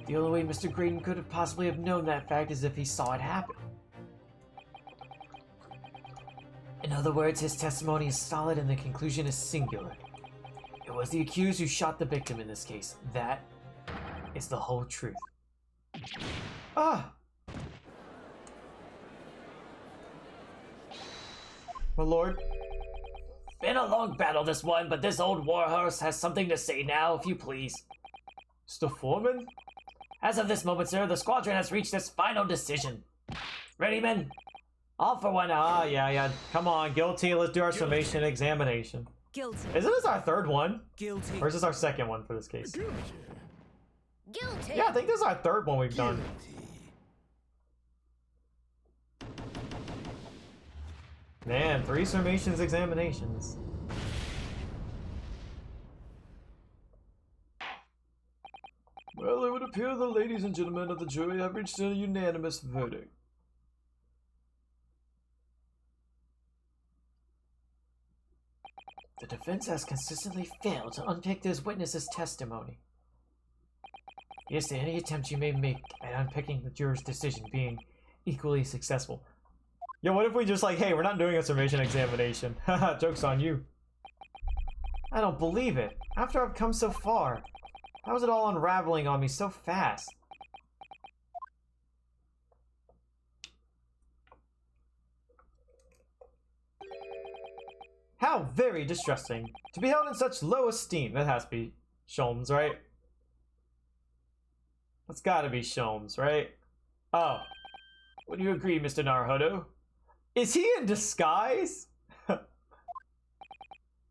The only way Mr. Graydon could have possibly have known that fact is if he saw it happen. In other words, his testimony is solid and the conclusion is singular. It was the accused who shot the victim in this case. That is the whole truth. Ah! My lord. Been a long battle this one, but this old warhorse has something to say now, if you please. Mr. Foreman? As of this moment, sir, the squadron has reached its final decision. Ready, men? All for one. Ah, yeah. Come on, guilty. Let's do our summation examination. Guilty. Isn't this our third one? Guilty. Or is this our second one for this case? Guilty. Yeah, I think this is our third one we've done. Man, 3 summations examinations. Well, it would appear the ladies and gentlemen of the jury have reached a unanimous verdict. The defense has consistently failed to unpick this witness's testimony. Yes, to any attempt you may make at unpicking the juror's decision being equally successful. Yeah, what if we just like, hey, we're not doing a summation examination. Haha, joke's on you. I don't believe it. After I've come so far. How is it all unraveling on me so fast? How very distressing. To be held in such low esteem. That has to be Sholmes, right? That's gotta be Sholmes, right? Oh. Would you agree, Mr. Naruhodo? Is he in disguise?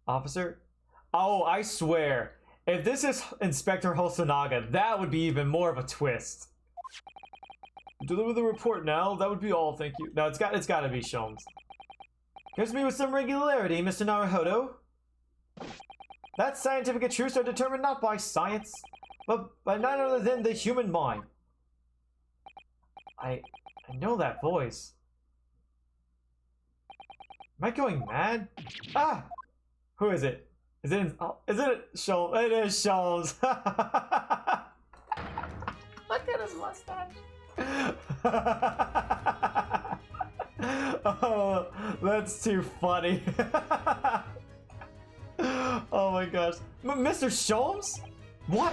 Officer? Oh, I swear. If this is Inspector Hosonaga, that would be even more of a twist. Deliver the report now. That would be all, thank you. No, it's got to be Sholmes. Comes me with some regularity, Mr. Naruhodo. That scientific truths are determined not by science, but by none other than the human mind. I know that voice. Am I going mad? Ah! Who is it? Is it Sholmes? It is Sholmes. Look at his mustache. Oh, that's too funny. Oh my gosh. Mr. Sholmes? What?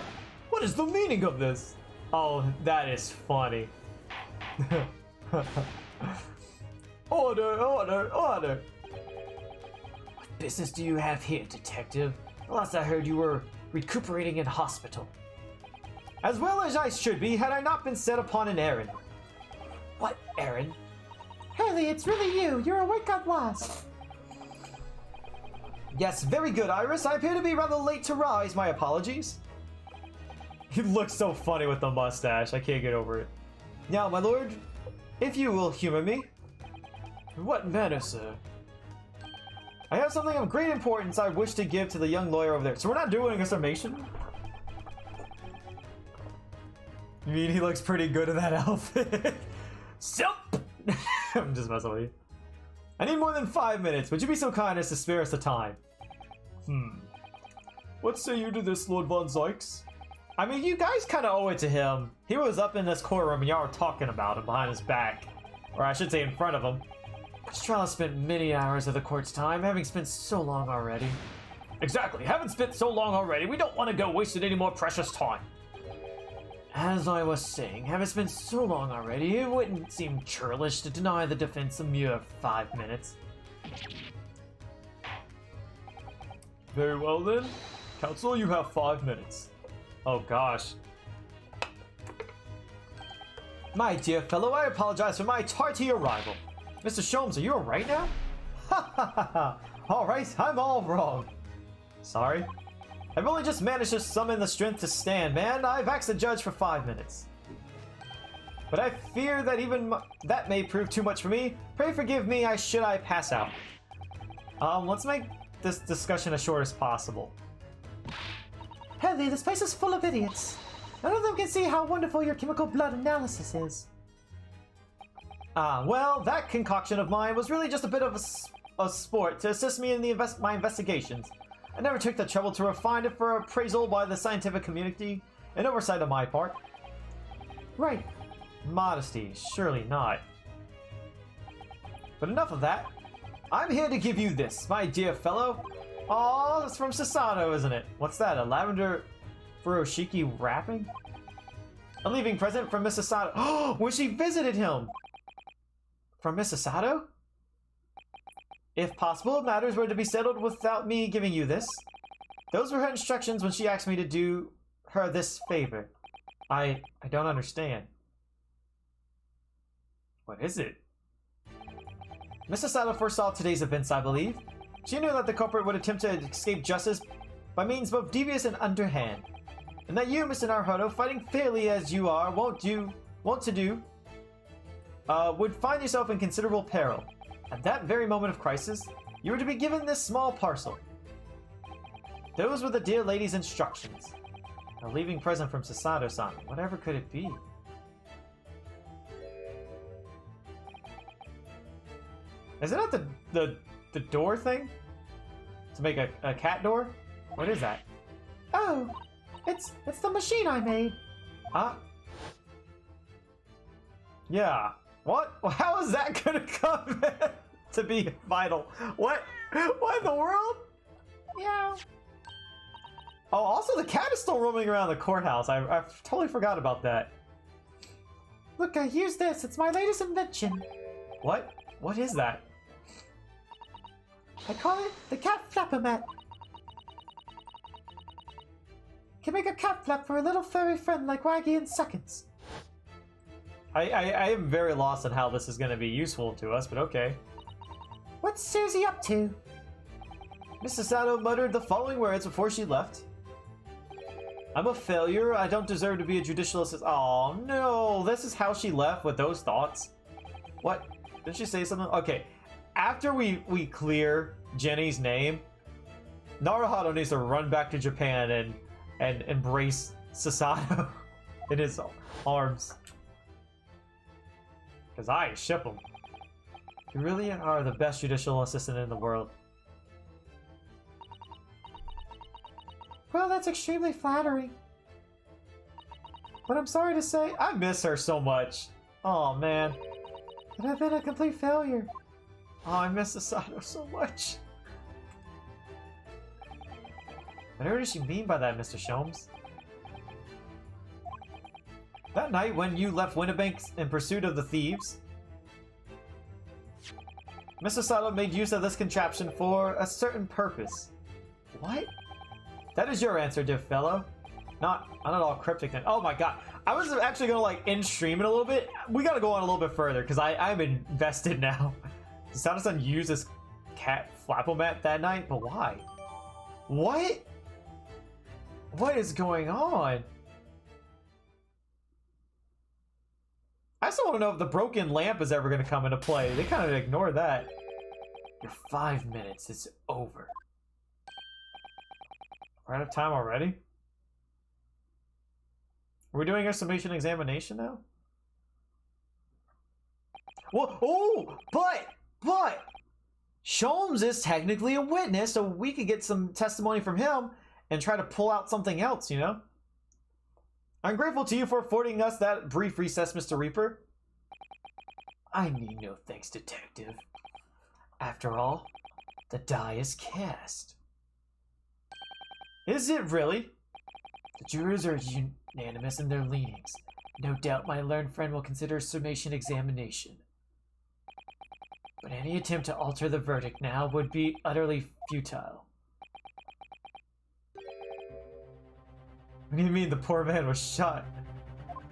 What is the meaning of this? Oh, that is funny. Order, order, order. What business do you have here, detective? Last I heard you were recuperating in hospital. As well as I should be had I not been set upon an errand. What errand? Haley, it's really you. You're awake at last. Yes, very good, Iris. I appear to be rather late to rise. My apologies. He looks so funny with the mustache. I can't get over it. Now, my lord, if you will humor me. In what manner, sir? I have something of great importance I wish to give to the young lawyer over there. So we're not doing a summation? You mean he looks pretty good in that outfit? Sup? I'm just messing with you. I need more than 5 minutes. Would you be so kind as to spare us the time? What say you to this, Lord Von Zykes? I mean, you guys kind of owe it to him. He was up in this courtroom and y'all were talking about him behind his back. Or I should say in front of him. This trial has spent many hours of the court's time, having spent so long already. Exactly, haven't spent so long already. We don't want to go wasting any more precious time. As I was saying, having spent so long already, it wouldn't seem churlish to deny the defense a mere 5 minutes. Very well then. Counsel, you have 5 minutes. Oh gosh. My dear fellow, I apologize for my tardy arrival. Mr. Sholmes, are you alright now? Ha ha ha ha! Alright, I'm all wrong. Sorry. I've only just managed to summon the strength to stand, man. I've asked the judge for 5 minutes. But I fear that even that may prove too much for me. Pray forgive me, should I pass out. Let's make this discussion as short as possible. Henley, this place is full of idiots. None of them can see how wonderful your chemical blood analysis is. Well, that concoction of mine was really just a bit of a sport to assist me in my investigations. I never took the trouble to refine it for appraisal by the scientific community, an oversight on my part. Right. Modesty, surely not. But enough of that. I'm here to give you this, my dear fellow. Oh, it's from Sasato, isn't it? What's that, a lavender furoshiki wrapping? A leaving present from Miss Sasato. Oh, when she visited him! From Miss Sasato? If possible, matters were to be settled without me giving you this. Those were her instructions when she asked me to do her this favor. I don't understand. What is it? Miss Sasato foresaw today's events, I believe. She knew that the culprit would attempt to escape justice by means both devious and underhand. And that you, Mr. Naruhodo, fighting fairly as you are, would find yourself in considerable peril. At that very moment of crisis, you were to be given this small parcel. Those were the dear lady's instructions. A leaving present from Sasato-san. Whatever could it be? Isn't that the door thing? To make a cat door? What is that? Oh, it's the machine I made. Huh? Yeah. What? How is that gonna come to be vital? What? What in the world? Yeah. Oh, also the cat is still roaming around the courthouse. I totally forgot about that. Look, I use this. It's my latest invention. What? What is that? I call it the cat flap-o-mat. Can make a cat flap for a little furry friend like Waggy in seconds. I am very lost on how this is going to be useful to us, but okay. What's Susie up to? Mrs. Sato muttered the following words before she left. I'm a failure. I don't deserve to be a judicial assistant. Oh no, this is how she left with those thoughts. What? Did she say something? Okay. After we clear Jenny's name, Naruhodo needs to run back to Japan and embrace Sasato in his arms. Because I ship him. You really are the best judicial assistant in the world. Well, that's extremely flattering. But I'm sorry to say, I miss her so much. Oh man. But I've been a complete failure. Oh, I miss Sasato so much. Whatever does she mean by that, Mr. Sholmes? That night when you left Winterbank in pursuit of the thieves, Mr. Sato made use of this contraption for a certain purpose. What? That is your answer, dear fellow. Not at all cryptic then. Oh my god. I was actually gonna like end stream it a little bit. We gotta go on a little bit further because I'm invested now. Sato-san used this cat flap-o-mat that night, but why? What? What is going on? I still want to know if the broken lamp is ever going to come into play. They kind of ignore that. Your 5 minutes is over. We're out of time already? Are we doing our summation examination now? Well, oh, but Sholmes is technically a witness, so we could get some testimony from him and try to pull out something else, you know? I'm grateful to you for affording us that brief recess, Mr. Reaper. I need no thanks, Detective. After all, the die is cast. Is it really? The jurors are unanimous in their leanings. No doubt my learned friend will consider a summation examination. But any attempt to alter the verdict now would be utterly futile. What do you mean the poor man was shot?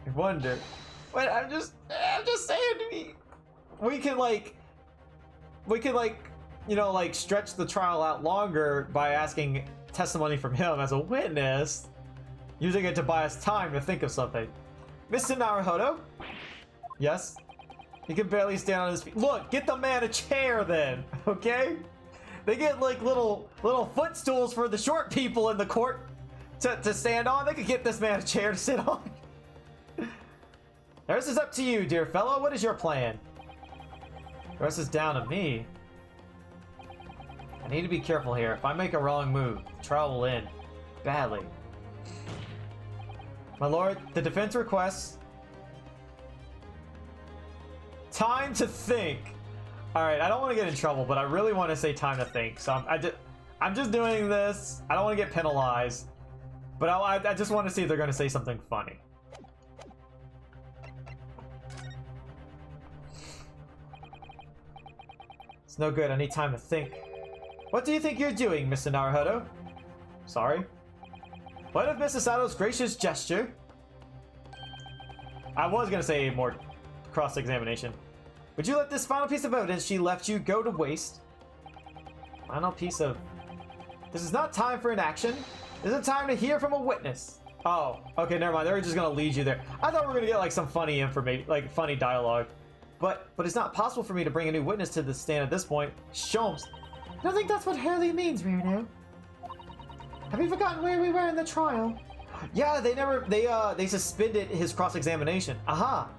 I wonder. But I'm just saying, we can like, you know, like stretch the trial out longer by asking testimony from him as a witness, using it to buy us time to think of something. Mr. Naruhodo? Yes? He can barely stand on his feet. Look, get the man a chair then, okay? They get like little footstools for the short people in the court to stand on. They could get this man a chair to sit on. The rest is up to you, dear fellow. What is your plan? The rest is down to me. I need to be careful here. If I make a wrong move, the trial will end badly. My lord, the defense requests time to think. All right, I don't want to get in trouble, but I really want to say time to think. So I'm just doing this. I don't want to get penalized, but I just want to see if they're going to say something funny. It's no good. I need time to think. What do you think you're doing, Mr. Naruhodo? Sorry. What of Mrs. Sato's gracious gesture? I was gonna say more cross-examination. Would you let this final piece of evidence she left you go to waste? Final piece of... This is not time for an action. This is time to hear from a witness. Oh, okay, never mind. They're just gonna lead you there. I thought we were gonna get like some funny information, like funny dialogue. But it's not possible for me to bring a new witness to the stand at this point. Sholmes. I don't think that's what Hurley means, Ryuno. Have you forgotten where we were in the trial? Yeah, they suspended his cross-examination. Aha!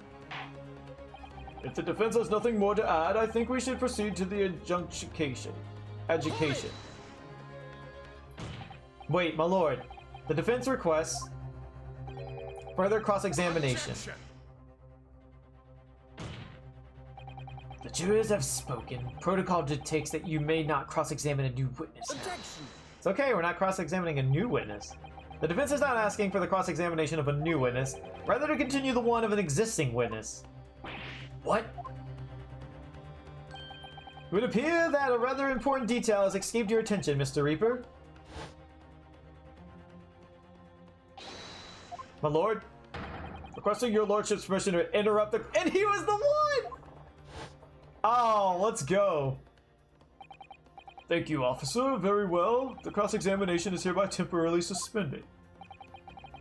If the defense has nothing more to add, I think we should proceed to the education. Wait, my lord. The defense requests further cross-examination. The jurors have spoken. Protocol dictates that you may not cross-examine a new witness. Objection. It's okay, we're not cross-examining a new witness. The defense is not asking for the cross-examination of a new witness, rather to continue the one of an existing witness. What? It would appear that a rather important detail has escaped your attention, Mr. Reaper. My lord, requesting your lordship's permission to interrupt the... And he was the one! Oh, let's go. Thank you, officer. Very well. The cross-examination is hereby temporarily suspended.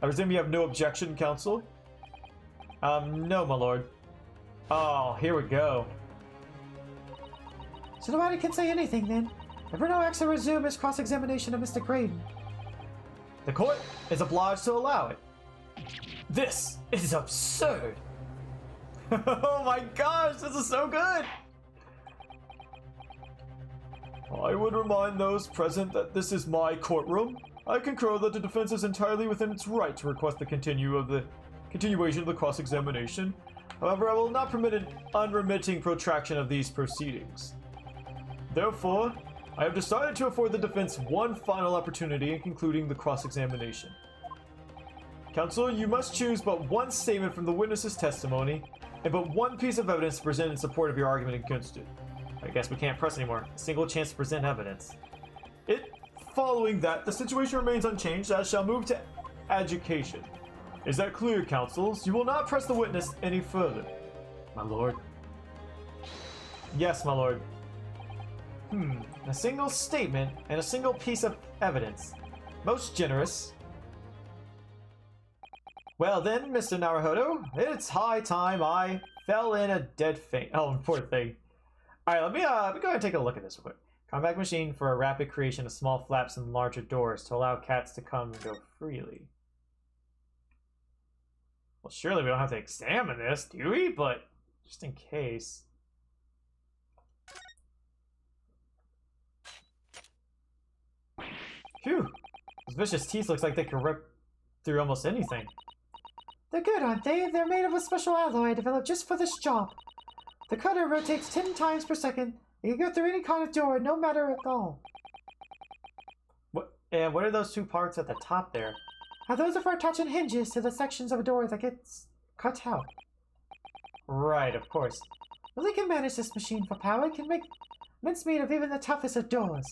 I presume you have no objection, counsel? No, my lord. Oh, here we go. So nobody can say anything then. Everino acts to resume his cross-examination of Mr. Graydon. The court is obliged to allow it. This is absurd. Oh my gosh, this is so good! I would remind those present that this is my courtroom. I concur that the defense is entirely within its right to request the continuation of the cross-examination. However, I will not permit an unremitting protraction of these proceedings. Therefore, I have decided to afford the defense one final opportunity in concluding the cross-examination. Counsel, you must choose but one statement from the witness's testimony and but one piece of evidence to present in support of your argument against it. I guess we can't press anymore. A single chance to present evidence. Following that, the situation remains unchanged, as shall move to adjudication. Is that clear, counsels? You will not press the witness any further. My lord. Yes, my lord. A single statement and a single piece of evidence. Most generous. Well then, Mr. Naruhodo, it's high time I fell in a dead faint. Oh, poor thing. Alright, let me go ahead and take a look at this real quick. Compact machine for a rapid creation of small flaps and larger doors to allow cats to come and go freely. Well, surely we don't have to examine this, do we? But just in case. Phew! Those vicious teeth looks like they can rip through almost anything. They're good, aren't they? They're made of a special alloy developed just for this job. The cutter rotates 10 times per second. It can go through any kind of door, no matter at all. And what are those two parts at the top there? Those are for attaching hinges to the sections of a door that gets cut out. Right, of course. Well, can manage this machine for power. It can make mincemeat of even the toughest of doors.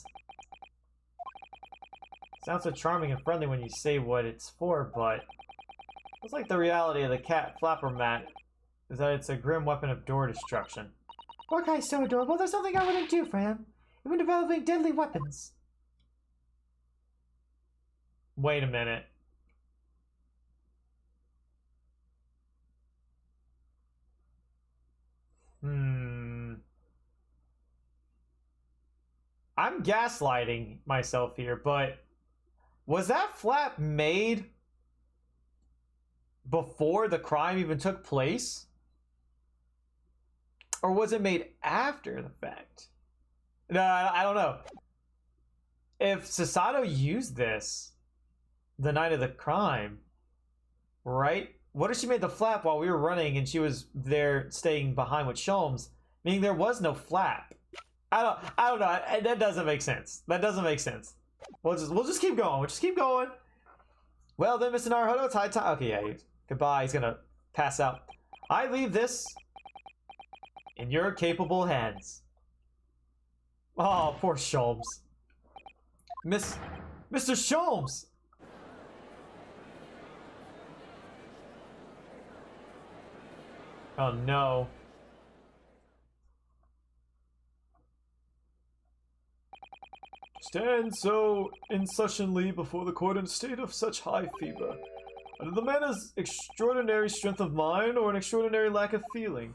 Sounds so charming and friendly when you say what it's for, but it's like the reality of the cat flapper mat is that it's a grim weapon of door destruction. Poor guy's so adorable, there's nothing I wouldn't do for him. Even developing deadly weapons. Wait a minute. I'm gaslighting myself here, but was that flap made before the crime even took place? Or was it made after the fact? No, I don't know. If Sasato used this the night of the crime, right? What if she made the flap while we were running and she was there staying behind with Sholmes, meaning there was no flap? I don't know. That doesn't make sense. That doesn't make sense. We'll just keep going. We'll just keep going. Well then, Mr. Naruhodo, it's high time. Okay, yeah. Goodbye. He's gonna pass out. I leave this in your capable hands. Oh, poor Sholmes. Mr. Sholmes. Oh no. Stand so incessantly before the court in a state of such high fever. Either the man has extraordinary strength of mind or an extraordinary lack of feeling.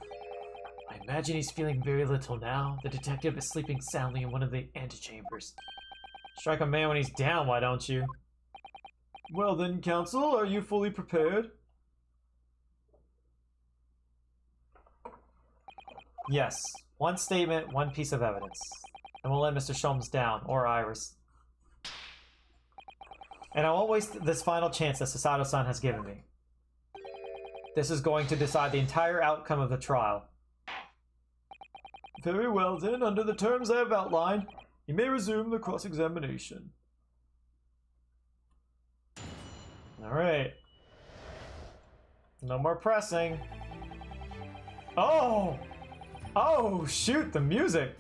I imagine he's feeling very little now. The detective is sleeping soundly in one of the antechambers. Strike a man when he's down, why don't you? Well then, counsel, are you fully prepared? Yes. One statement, one piece of evidence. And we'll let Mr. Sholmes down, or Iris. And I won't waste this final chance that Sasato-san has given me. This is going to decide the entire outcome of the trial. Very well then, under the terms I have outlined, you may resume the cross-examination. Alright. No more pressing. Oh! Oh, shoot, the music!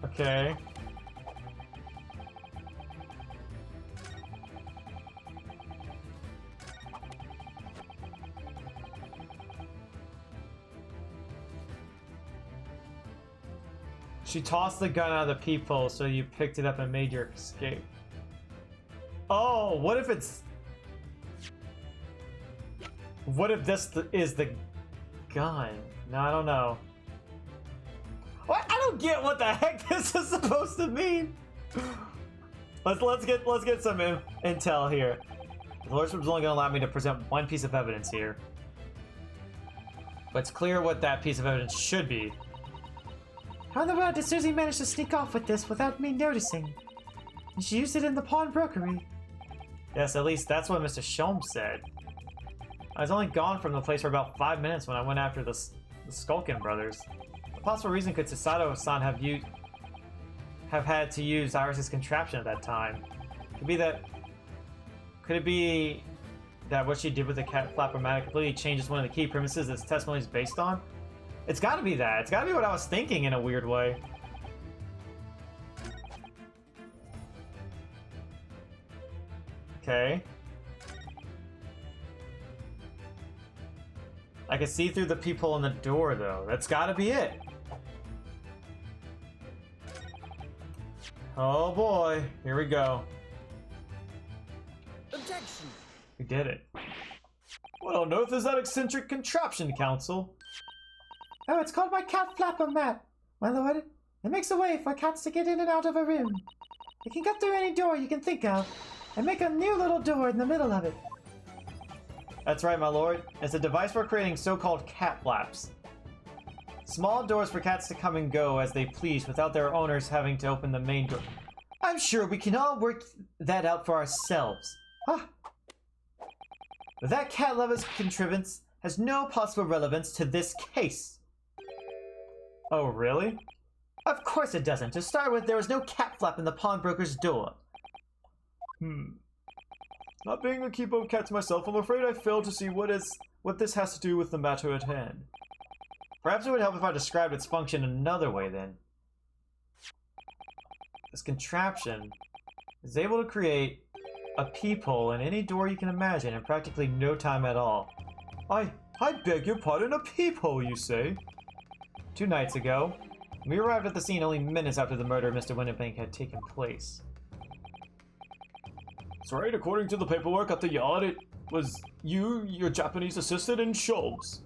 Okay. She tossed the gun out of the peephole, so you picked it up and made your escape. Oh, what if it's... What if this is the gun? No, I don't know. What? I don't get what the heck this is supposed to mean. Let's get some intel here. The Lordship's only gonna allow me to present one piece of evidence here, but it's clear what that piece of evidence should be. How in the world did Susie manage to sneak off with this without me noticing? And she used it in the pawnbrokery. Yes, at least that's what Mr. Sholmes said. I was only gone from the place for about 5 minutes when I went after the Skulkin brothers. What possible reason could Sasato-san have had to use Iris' contraption at that time? Could it be that what she did with the cat flapper-matic completely changes one of the key premises this testimony is based on? It's gotta be that. It's gotta be what I was thinking in a weird way. Okay. I can see through the peephole in the door, though. That's gotta be it. Oh boy. Here we go. Objection! We did it. What on earth is that eccentric contraption, counsel? Oh, it's called my cat flapper mat, my lord. It makes a way for cats to get in and out of a room. It can cut through any door you can think of, and make a new little door in the middle of it. That's right, my lord. It's a device for creating so-called cat flaps. Small doors for cats to come and go as they please without their owners having to open the main door. I'm sure we can all work that out for ourselves. Huh? But that cat lover's contrivance has no possible relevance to this case. Oh, really? Of course it doesn't. To start with, there was no cat flap in the pawnbroker's door. Not being a keeper of cats myself, I'm afraid I fail to see what this has to do with the matter at hand. Perhaps it would help if I described its function another way then. This contraption is able to create a peephole in any door you can imagine in practically no time at all. I beg your pardon, a peephole, you say? 2 nights ago, we arrived at the scene only minutes after the murder of Mr. Winterbank had taken place. That's right, according to the paperwork at the yard, it was you, your Japanese assistant, and Schultz.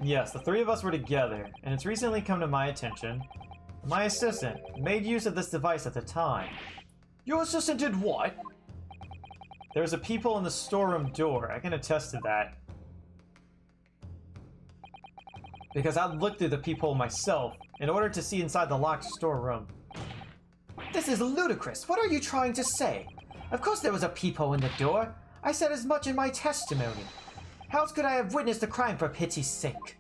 Yes, the 3 of us were together, and it's recently come to my attention. My assistant made use of this device at the time. Your assistant did what? There was a peephole in the storeroom door. I can attest to that. Because I looked through the peephole myself in order to see inside the locked storeroom. This is ludicrous. What are you trying to say? Of course there was a peephole in the door. I said as much in my testimony. How else could I have witnessed the crime for pity's sake?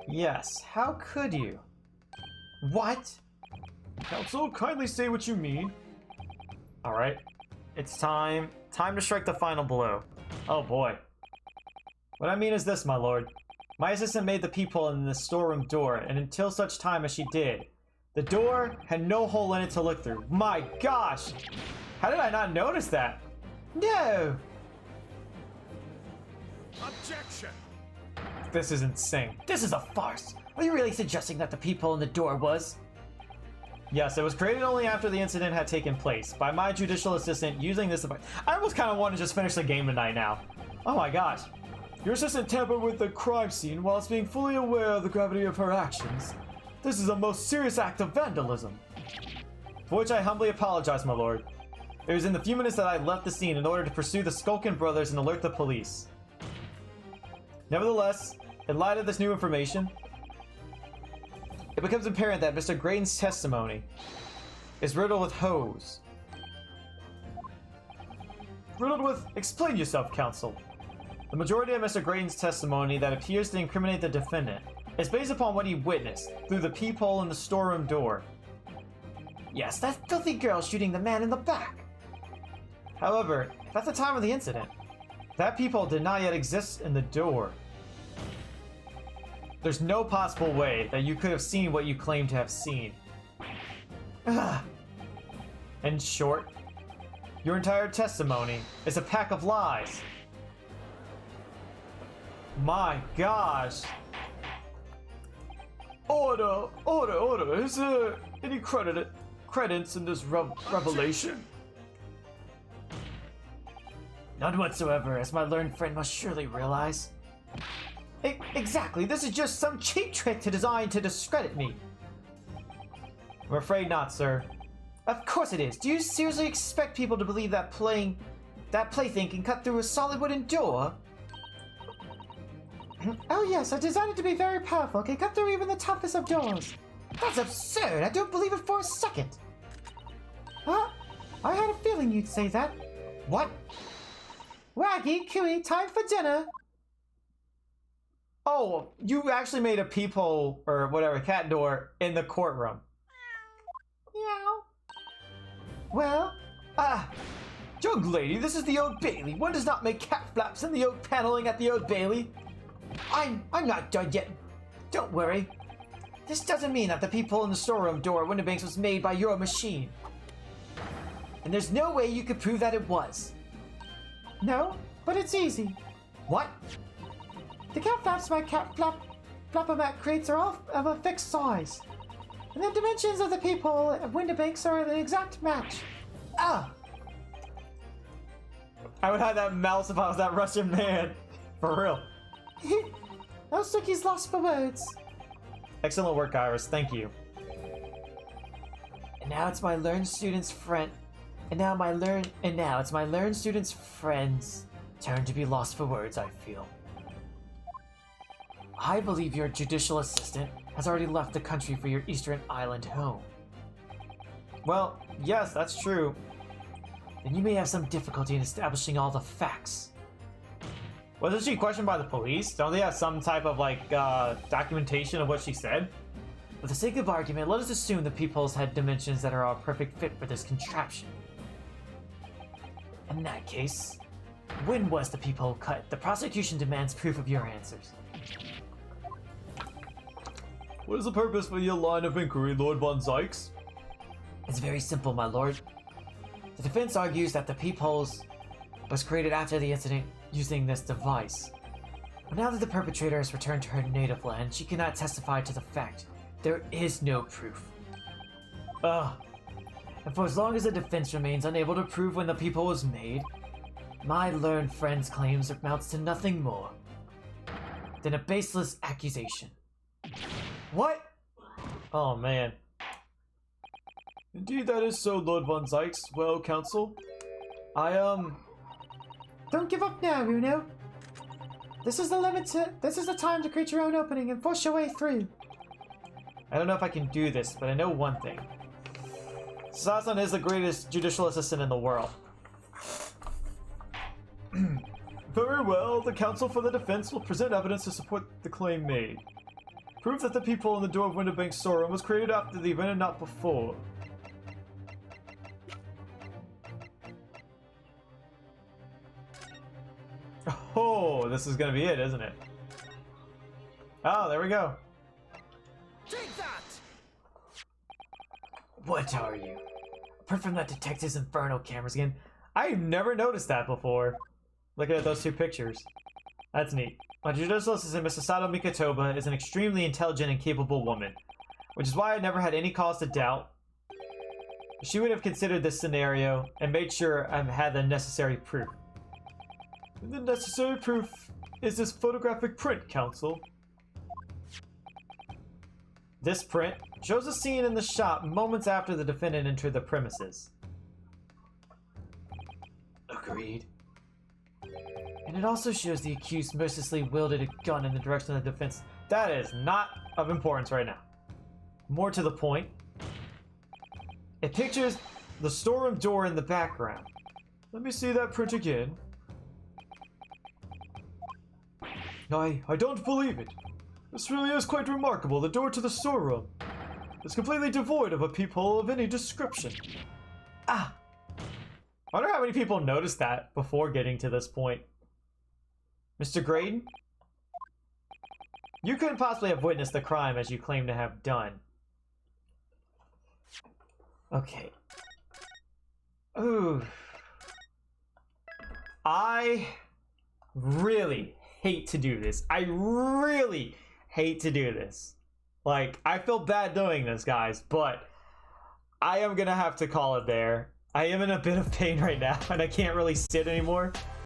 Yes, how could you? What? Counsel, kindly say what you mean. Alright. It's time to strike the final blow. Oh boy. What I mean is this, my lord. My assistant made the peephole in the storeroom door, and until such time as she did, the door had no hole in it to look through. My gosh! How did I not notice that? No! Objection! This is insane. This is a farce. Are you really suggesting that the peephole in the door was? Yes, it was created only after the incident had taken place by my judicial assistant using this device. I almost kind of want to just finish the game tonight now. Oh my gosh. Your assistant tampered with the crime scene whilst being fully aware of the gravity of her actions. This is a most serious act of vandalism. For which I humbly apologize, my lord. It was in the few minutes that I left the scene in order to pursue the Skulkin brothers and alert the police. Nevertheless, in light of this new information, it becomes apparent that Mr. Graydon's testimony is riddled with holes. Riddled with... Explain yourself, counsel. The majority of Mr. Graydon's testimony that appears to incriminate the defendant is based upon what he witnessed through the peephole in the storeroom door. Yes, that filthy girl shooting the man in the back. However, at the time of the incident, that peephole did not yet exist in the door. There's no possible way that you could have seen what you claim to have seen. In short, your entire testimony is a pack of lies. My gosh. Order! Order! Order! Is there any credence in this revelation? None whatsoever, as my learned friend must surely realize. Exactly, this is just some cheap trick designed to discredit me. I'm afraid not, sir. Of course it is. Do you seriously expect people to believe that plaything can cut through a solid wooden door? Oh yes, I designed it to be very powerful. It can cut through even the toughest of doors. That's absurd. I don't believe it for a second. Huh? I had a feeling you'd say that. What? Waggy, Cooey, time for dinner. Oh, you actually made a peephole, or whatever, cat door, in the courtroom. Meow. Well, Young lady, this is the Old Bailey. One does not make cat flaps in the oak paneling at the Old Bailey. I'm not done yet. Don't worry. This doesn't mean that the peephole in the storeroom door at Winterbanks was made by your machine. And there's no way you could prove that it was. No, but it's easy. What? The cat flaps my cat flapomat creates are all of a fixed size. And the dimensions of the peephole at Winterbanks are the exact match. Ah! I would have that mouse if I was that Russian man. For real. No Suki's lost for words. Excellent work, Iris. Thank you. And now it's my learned students' friend. And now it's my learned students' friends' Turn to be lost for words, I feel. I believe your judicial assistant has already left the country for your Eastern Island home. Well, yes, that's true. Then you may have some difficulty in establishing all the facts. Wasn't she questioned by the police? Don't they have some type of like documentation of what she said? For the sake of argument, let us assume the peepholes had dimensions that are a perfect fit for this contraption. In that case, when was the peephole cut? The prosecution demands proof of your answers. What is the purpose for your line of inquiry, Lord Von Zykes? It's very simple, my lord. The defense argues that the peepholes was created after the incident using this device. But now that the perpetrator has returned to her native land, she cannot testify to the fact. There is no proof. And for as long as the defense remains unable to prove when the peephole was made, my learned friend's claims amounts to nothing more than a baseless accusation. What? Oh man. Indeed, that is so, Lord Von Zykes. Well, counsel, Don't give up now, Uno. This is the time to create your own opening and force your way through. I don't know if I can do this, but I know one thing. Sasan is the greatest judicial assistant in the world. very well. The counsel for the defense will present evidence to support the claim made. Prove that the peephole in the door of Windowbank's storeroom was created after the event and not before. Oh, this is gonna be it, isn't it? Oh, there we go. Take that! What are you? Apart from that detective's inferno cameras again, I've never noticed that before. Looking at those two pictures. That's neat. My judicial assistant, Mrs. Sato Mikatoba, is an extremely intelligent and capable woman, which is why I never had any cause to doubt. She would have considered this scenario and made sure I had the necessary proof. And the necessary proof is this photographic print, counsel. This print shows a scene in the shop moments after the defendant entered the premises. agreed. And it also shows the accused mercilessly wielded a gun in the direction of the defense. That is not of importance right now. More to the point, it pictures the storeroom door in the background. Let me see that print again. I don't believe it. This really is quite remarkable. The door to the storeroom is completely devoid of a peephole of any description. Ah! I wonder how many people noticed that before getting to this point. Mr. Graydon? You couldn't possibly have witnessed the crime as you claim to have done. Okay. Ooh. I really hate to do this. I really hate to do this. Like, I feel bad doing this, guys, but I am gonna have to call it there. I am in a bit of pain right now, and I can't really sit anymore.